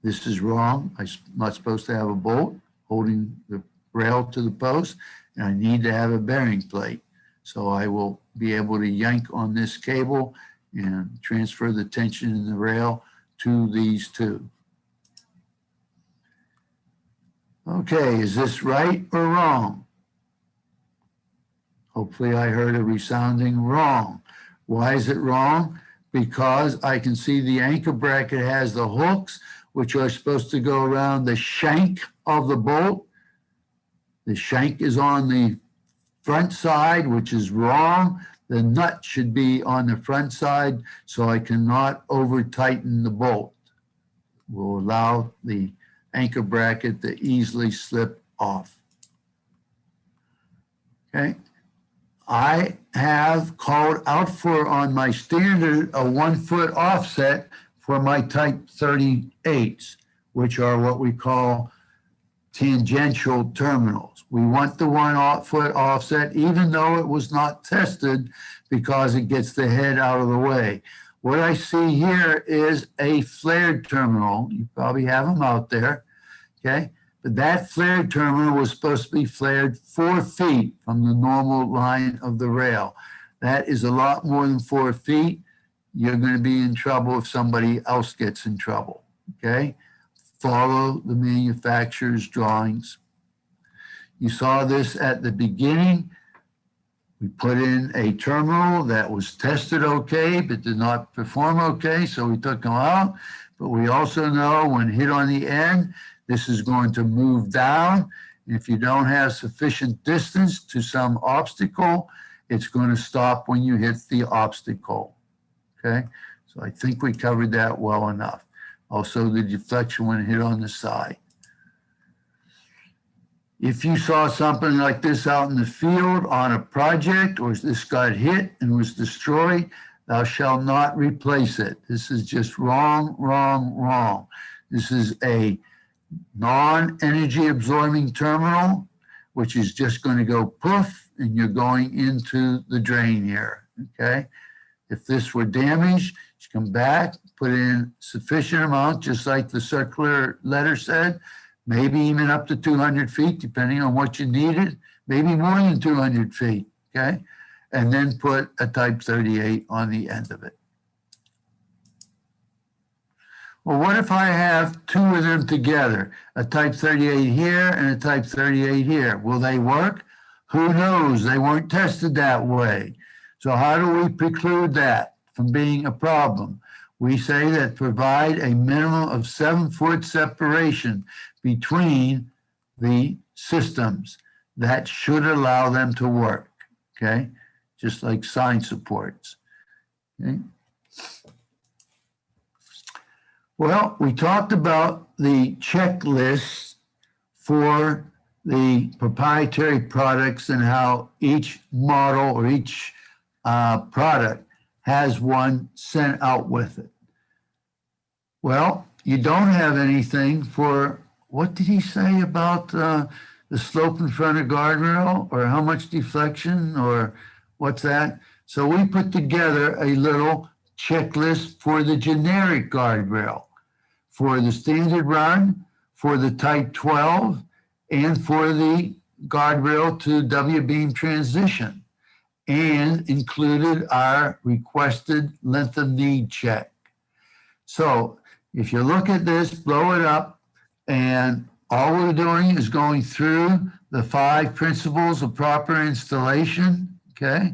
A: this is wrong. I'm not supposed to have a bolt holding the rail to the post, and I need to have a bearing plate. So I will be able to yank on this cable and transfer the tension in the rail to these 2. Okay, is this right or wrong? Hopefully I heard a resounding wrong. Why is it wrong? Because I can see the anchor bracket has the hooks, which are supposed to go around the shank of the bolt. The shank is on the front side, which is wrong. The nut should be on the front side, so I cannot over tighten the bolt. Will allow the anchor bracket to easily slip off. Okay. I have called out for on my standard a 1-foot offset for my type 38s, which are what we call tangential terminals. We want the 1-foot offset, even though it was not tested, because it gets the head out of the way. What I see here is a flared terminal. You probably have them out there, okay? But that flared terminal was supposed to be flared 4 feet from the normal line of the rail. That is a lot more than 4 feet. You're going to be in trouble if somebody else gets in trouble, okay? Follow the manufacturer's drawings. You saw this at the beginning. We put in a terminal that was tested okay, but did not perform okay, so we took them out. But we also know when hit on the end, this is going to move down. If you don't have sufficient distance to some obstacle, it's going to stop when you hit the obstacle, okay? So I think we covered that well enough. Also the deflection when hit on the side. If you saw something like this out in the field on a project, or this got hit and was destroyed, thou shalt not replace it. This is just wrong, wrong, wrong. This is a non-energy absorbing terminal, which is just going to go poof, and you're going into the drain here, okay? If this were damaged, you come back, put in sufficient amount, just like the circular letter said, maybe even up to 200 feet, depending on what you needed, maybe more than 200 feet, okay? And then put a type 38 on the end of it. Well, what if I have 2 of them together, a type 38 here and a type 38 here? Will they work? Who knows? They weren't tested that way. So how do we preclude that from being a problem? We say that provide a minimum of 7-foot separation between the systems. That should allow them to work, okay? Just like sign supports, okay? Well, we talked about the checklists for the proprietary products and how each model or each product has one sent out with it. Well, you don't have anything for, what did he say about the slope in front of guardrail, or how much deflection, or what's that? So we put together a little checklist for the generic guardrail, for the standard run, for the type 12, and for the guardrail to W-beam transition, and included our requested length of need check. So if you look at this, blow it up, and all we're doing is going through the 5 principles of proper installation, okay?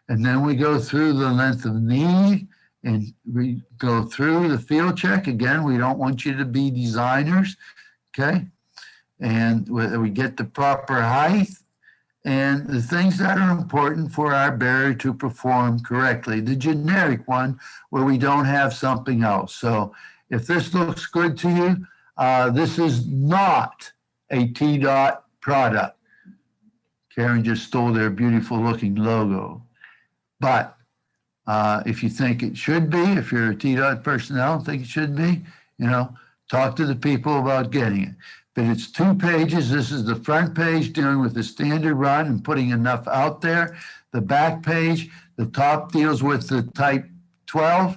A: And then we go through the length of need, and we go through the field check. Again, we don't want you to be designers, okay? And we get the proper height and the things that are important for our barrier to perform correctly. The generic one where we don't have something else. So if this looks good to you, this is not a TDOT product. Karen just stole their beautiful looking logo. But if you think it should be, if you're a TDOT personnel and think it should be, you know, talk to the people about getting it. But it's 2 pages. This is the front page dealing with the standard run and putting enough out there. The back page, the top deals with the type 12.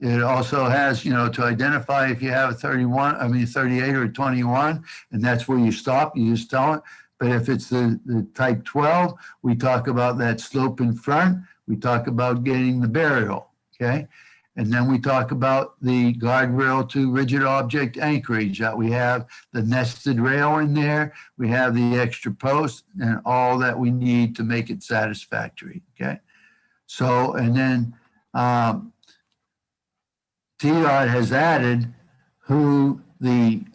A: It also has, you know, to identify if you have a 38 or a 21, and that's where you stop. You just tell it. But if it's the type 12, we talk about that slope in front. We talk about getting the burial, okay? And then we talk about the guardrail to rigid object anchorage, that we have the nested rail in there, we have the extra post, and all that we need to make it satisfactory, okay? So, and then TDOT has added who the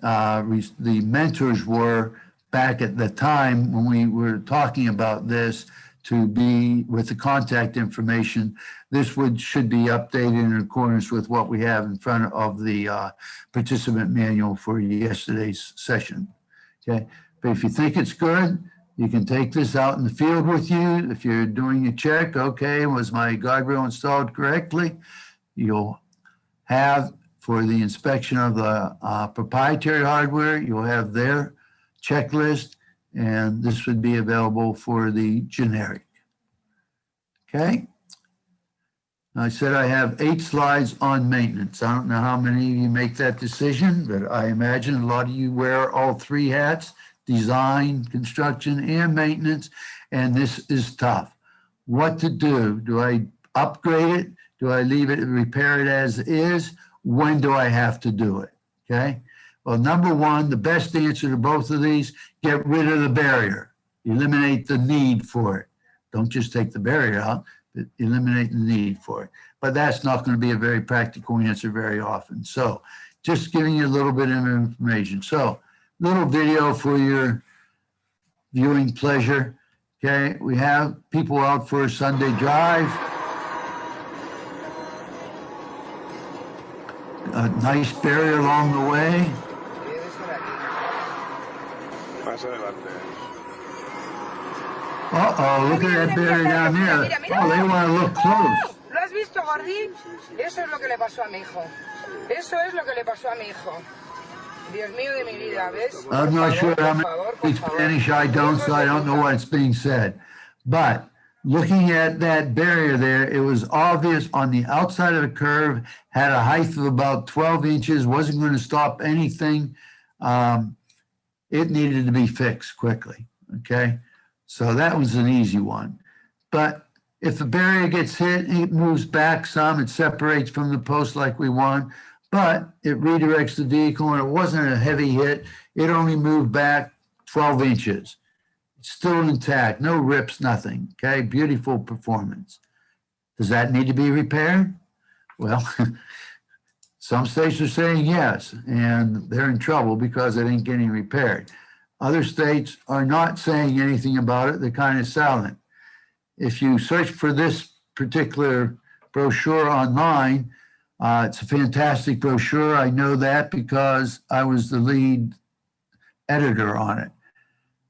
A: mentors were back at the time when we were talking about this, to be with the contact information. This should be updated in accordance with what we have in front of the participant manual for yesterday's session, okay? But if you think it's good, you can take this out in the field with you. If you're doing a check, okay, was my guardrail installed correctly? You'll have, for the inspection of the proprietary hardware, you'll have their checklist, and this would be available for the generic. Okay? I said I have 8 slides on maintenance. I don't know how many of you make that decision, but I imagine a lot of you wear all 3 hats, design, construction, and maintenance, and this is tough. What to do? Do I upgrade it? Do I leave it and repair it as is? When do I have to do it? Okay? Well, number one, the best answer to both of these, get rid of the barrier. Eliminate the need for it. Don't just take the barrier out, but eliminate the need for it. But that's not going to be a very practical answer very often. So just giving you a little bit of information. So little video for your viewing pleasure. Okay, we have people out for a Sunday drive. A nice barrier along the way. Uh-oh, look at that barrier down there. Oh, they want to look close.
B: ¿Lo has visto, Gordy? Eso es lo que le pasó a mi hijo. Eso es lo que le pasó a mi hijo. Dios mío de mi vida, ¿ves?
A: I'm not sure how many speak Spanish. I don't, so I don't know what's being said. But looking at that barrier there, it was obvious on the outside of the curve, had a height of about 12 inches, wasn't going to stop anything. It needed to be fixed quickly, okay? So that was an easy one. But if the barrier gets hit, it moves back some, it separates from the post like we want, but it redirects the vehicle, and it wasn't a heavy hit. It only moved back 12 inches. It's still intact, no rips, nothing, okay? Beautiful performance. Does that need to be repaired? Well, some states are saying yes, and they're in trouble because it ain't getting repaired. Other states are not saying anything about it. They're kind of silent. if you search for this particular brochure online, it's a fantastic brochure. I know that because I was the lead editor on it.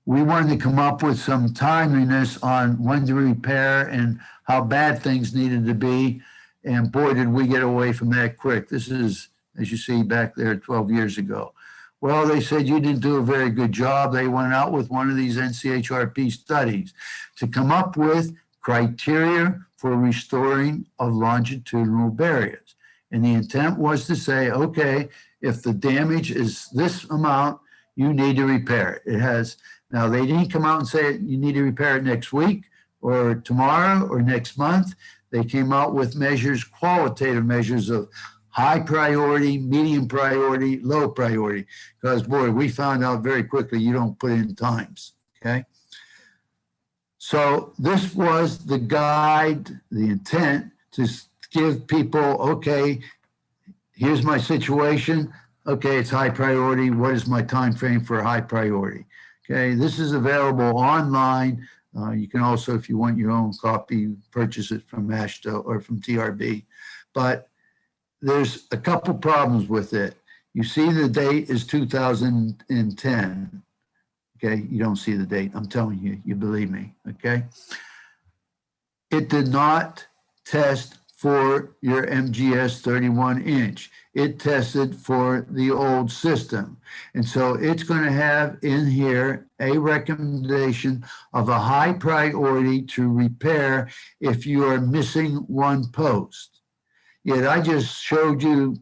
A: We wanted to come up with some timeliness on when to repair and how bad things needed to be. And boy, did we get away from that quick. This is, as you see back there, 12 years ago. Well, they said you didn't do a very good job. They went out with one of these NCHRP studies to come up with criteria for restoring of longitudinal barriers. And the intent was to say, okay, if the damage is this amount, you need to repair it. It has, now they didn't come out and say you need to repair it next week or tomorrow or next month. They came out with measures, qualitative measures of high priority, medium priority, low priority. Because boy, we found out very quickly you don't put in times, okay? So this was the guide, the intent to give people, okay, here's my situation. Okay, it's high priority. What is my time frame for high priority? Okay, this is available online. You can also, if you want your own copy, purchase it from AASHTO or from TRB. But there's a couple problems with it. You see the date is 2010. Okay, you don't see the date. I'm telling you, you believe me, okay? It did not test for your MGS 31-inch. It tested for the old system. And so it's going to have in here a recommendation of a high priority to repair if you are missing one post. Yet I just showed you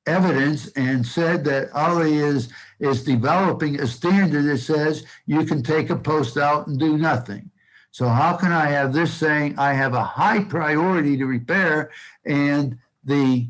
A: evidence and said that Ali is developing a standard that says you can take a post out and do nothing. So how can I have this saying I have a high priority to repair and the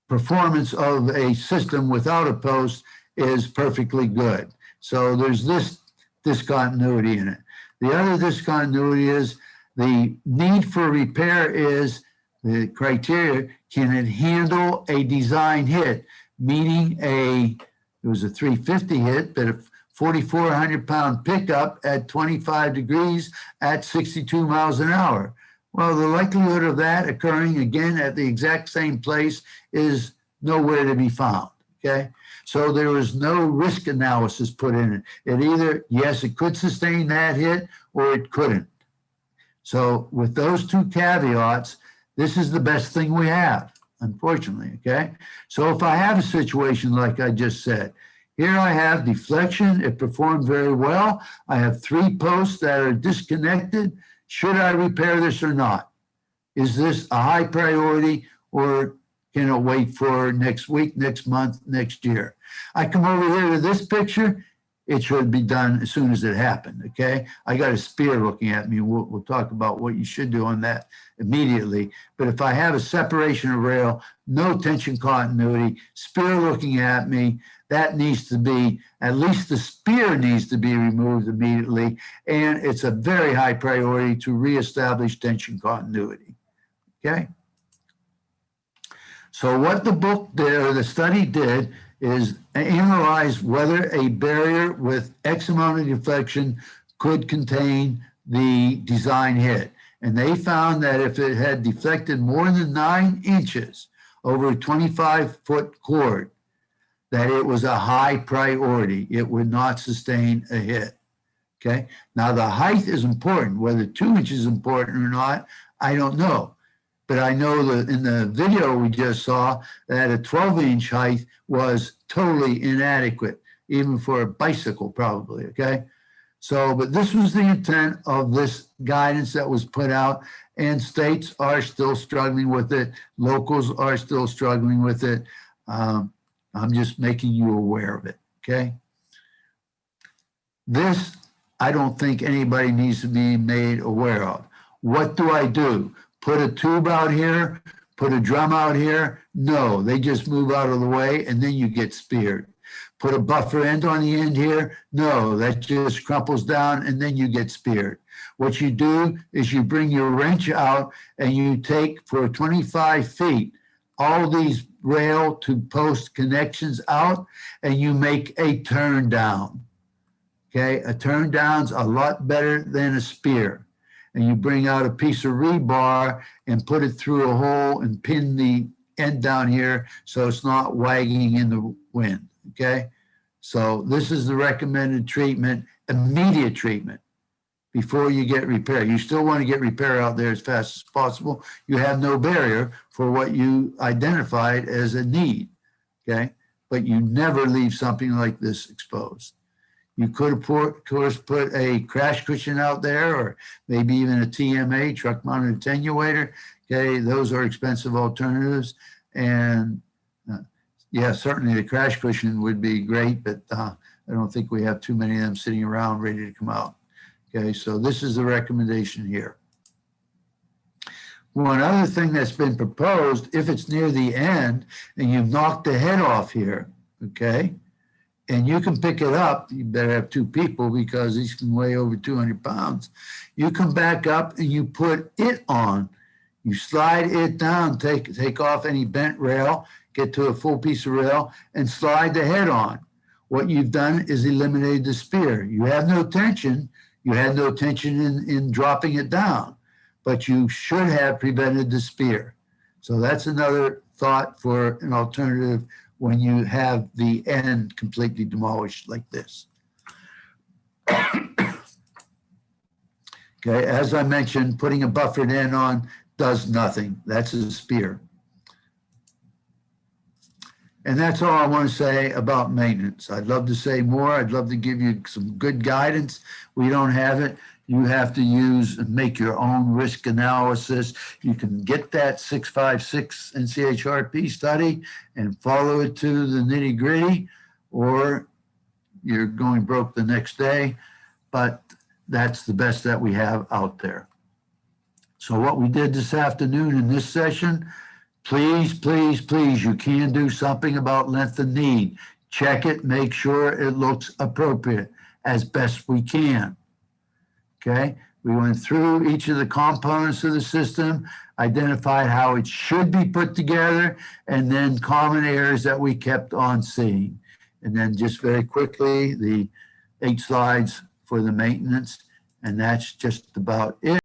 A: performance of a system without a post is perfectly good? So there's this discontinuity in it. The other discontinuity is the need for repair is the criteria, can it handle a design hit, meaning it was a 350 hit, but a 4,400 pound pickup at 25 degrees at 62 miles an hour. Well, the likelihood of that occurring again at the exact same place is nowhere to be found, okay? So there was no risk analysis put in it. It either, yes, it could sustain that hit or it couldn't. So with those two caveats, this is the best thing we have, unfortunately, okay? So if I have a situation like I just said, here I have deflection, it performed very well. I have 3 posts that are disconnected. Should I repair this or not? Is this a high priority or can it wait for next week, next month, next year? I come over here to this picture, it should be done as soon as it happened, okay? I got a spear looking at me. We'll talk about what you should do on that immediately. But if I have a separation of rail, no tension continuity, spear looking at me, that needs to be, at least the spear needs to be removed immediately. And it's a very high priority to reestablish tension continuity, okay? So what the book did, or the study did, is analyze whether a barrier with X amount of deflection could contain the design hit. And they found that if it had deflected more than 9 inches over a 25-foot cord, that it was a high priority. It would not sustain a hit, okay? Now the height is important. Whether 2 inches is important or not, I don't know. But I know that in the video we just saw that a 12-inch height was totally inadequate, even for a bicycle probably, okay? So, but this was the intent of this guidance that was put out, and states are still struggling with it. Locals are still struggling with it. I'm just making you aware of it, okay? This, I don't think anybody needs to be made aware of. What do I do? Put a tube out here, put a drum out here? No, they just move out of the way and then you get speared. Put a buffer end on the end here? No, that just crumples down and then you get speared. What you do is you bring your wrench out and you take for 25 feet all these rail to post connections out and you make a turn down. Okay, a turn down's a lot better than a spear. and you bring out a piece of rebar and put it through a hole and pin the end down here so it's not wagging in the wind, okay? So this is the recommended treatment, immediate treatment before you get repair. You still want to get repair out there as fast as possible. You have no barrier for what you identified as a need, okay? But you never leave something like this exposed. You could, of course, put a crash cushion out there, or maybe even a TMA, truck-mounted attenuator. Okay, those are expensive alternatives. And yeah, certainly the crash cushion would be great, but I don't think we have too many of them sitting around ready to come out. Okay, so this is the recommendation here. One other thing that's been proposed, if it's near the end and you've knocked the head off here, okay, and you can pick it up, you better have two people because these can weigh over 200 pounds. You come back up and you put it on. You slide it down, take off any bent rail, get to a full piece of rail, and slide the head on. What you've done is eliminated the spear. You have no tension. You had no tension in dropping it down, but you should have prevented the spear. So that's another thought for an alternative when you have the end completely demolished like this. Okay, as I mentioned, putting a buffered end on does nothing. That's a spear. And that's all I want to say about maintenance. I'd love to say more. I'd love to give you some good guidance. We don't have it. You have to use and make your own risk analysis. You can get that 656 NCHRP study and follow it to the nitty gritty, or you're going broke the next day. But that's the best that we have out there. So what we did this afternoon in this session, please, please, please, you can do something about length of need. Check it, make sure it looks appropriate as best we can. Okay, we went through each of the components of the system, identified how it should be put together, and then common errors that we kept on seeing. And then just very quickly, the 8 slides for the maintenance, and that's just about it.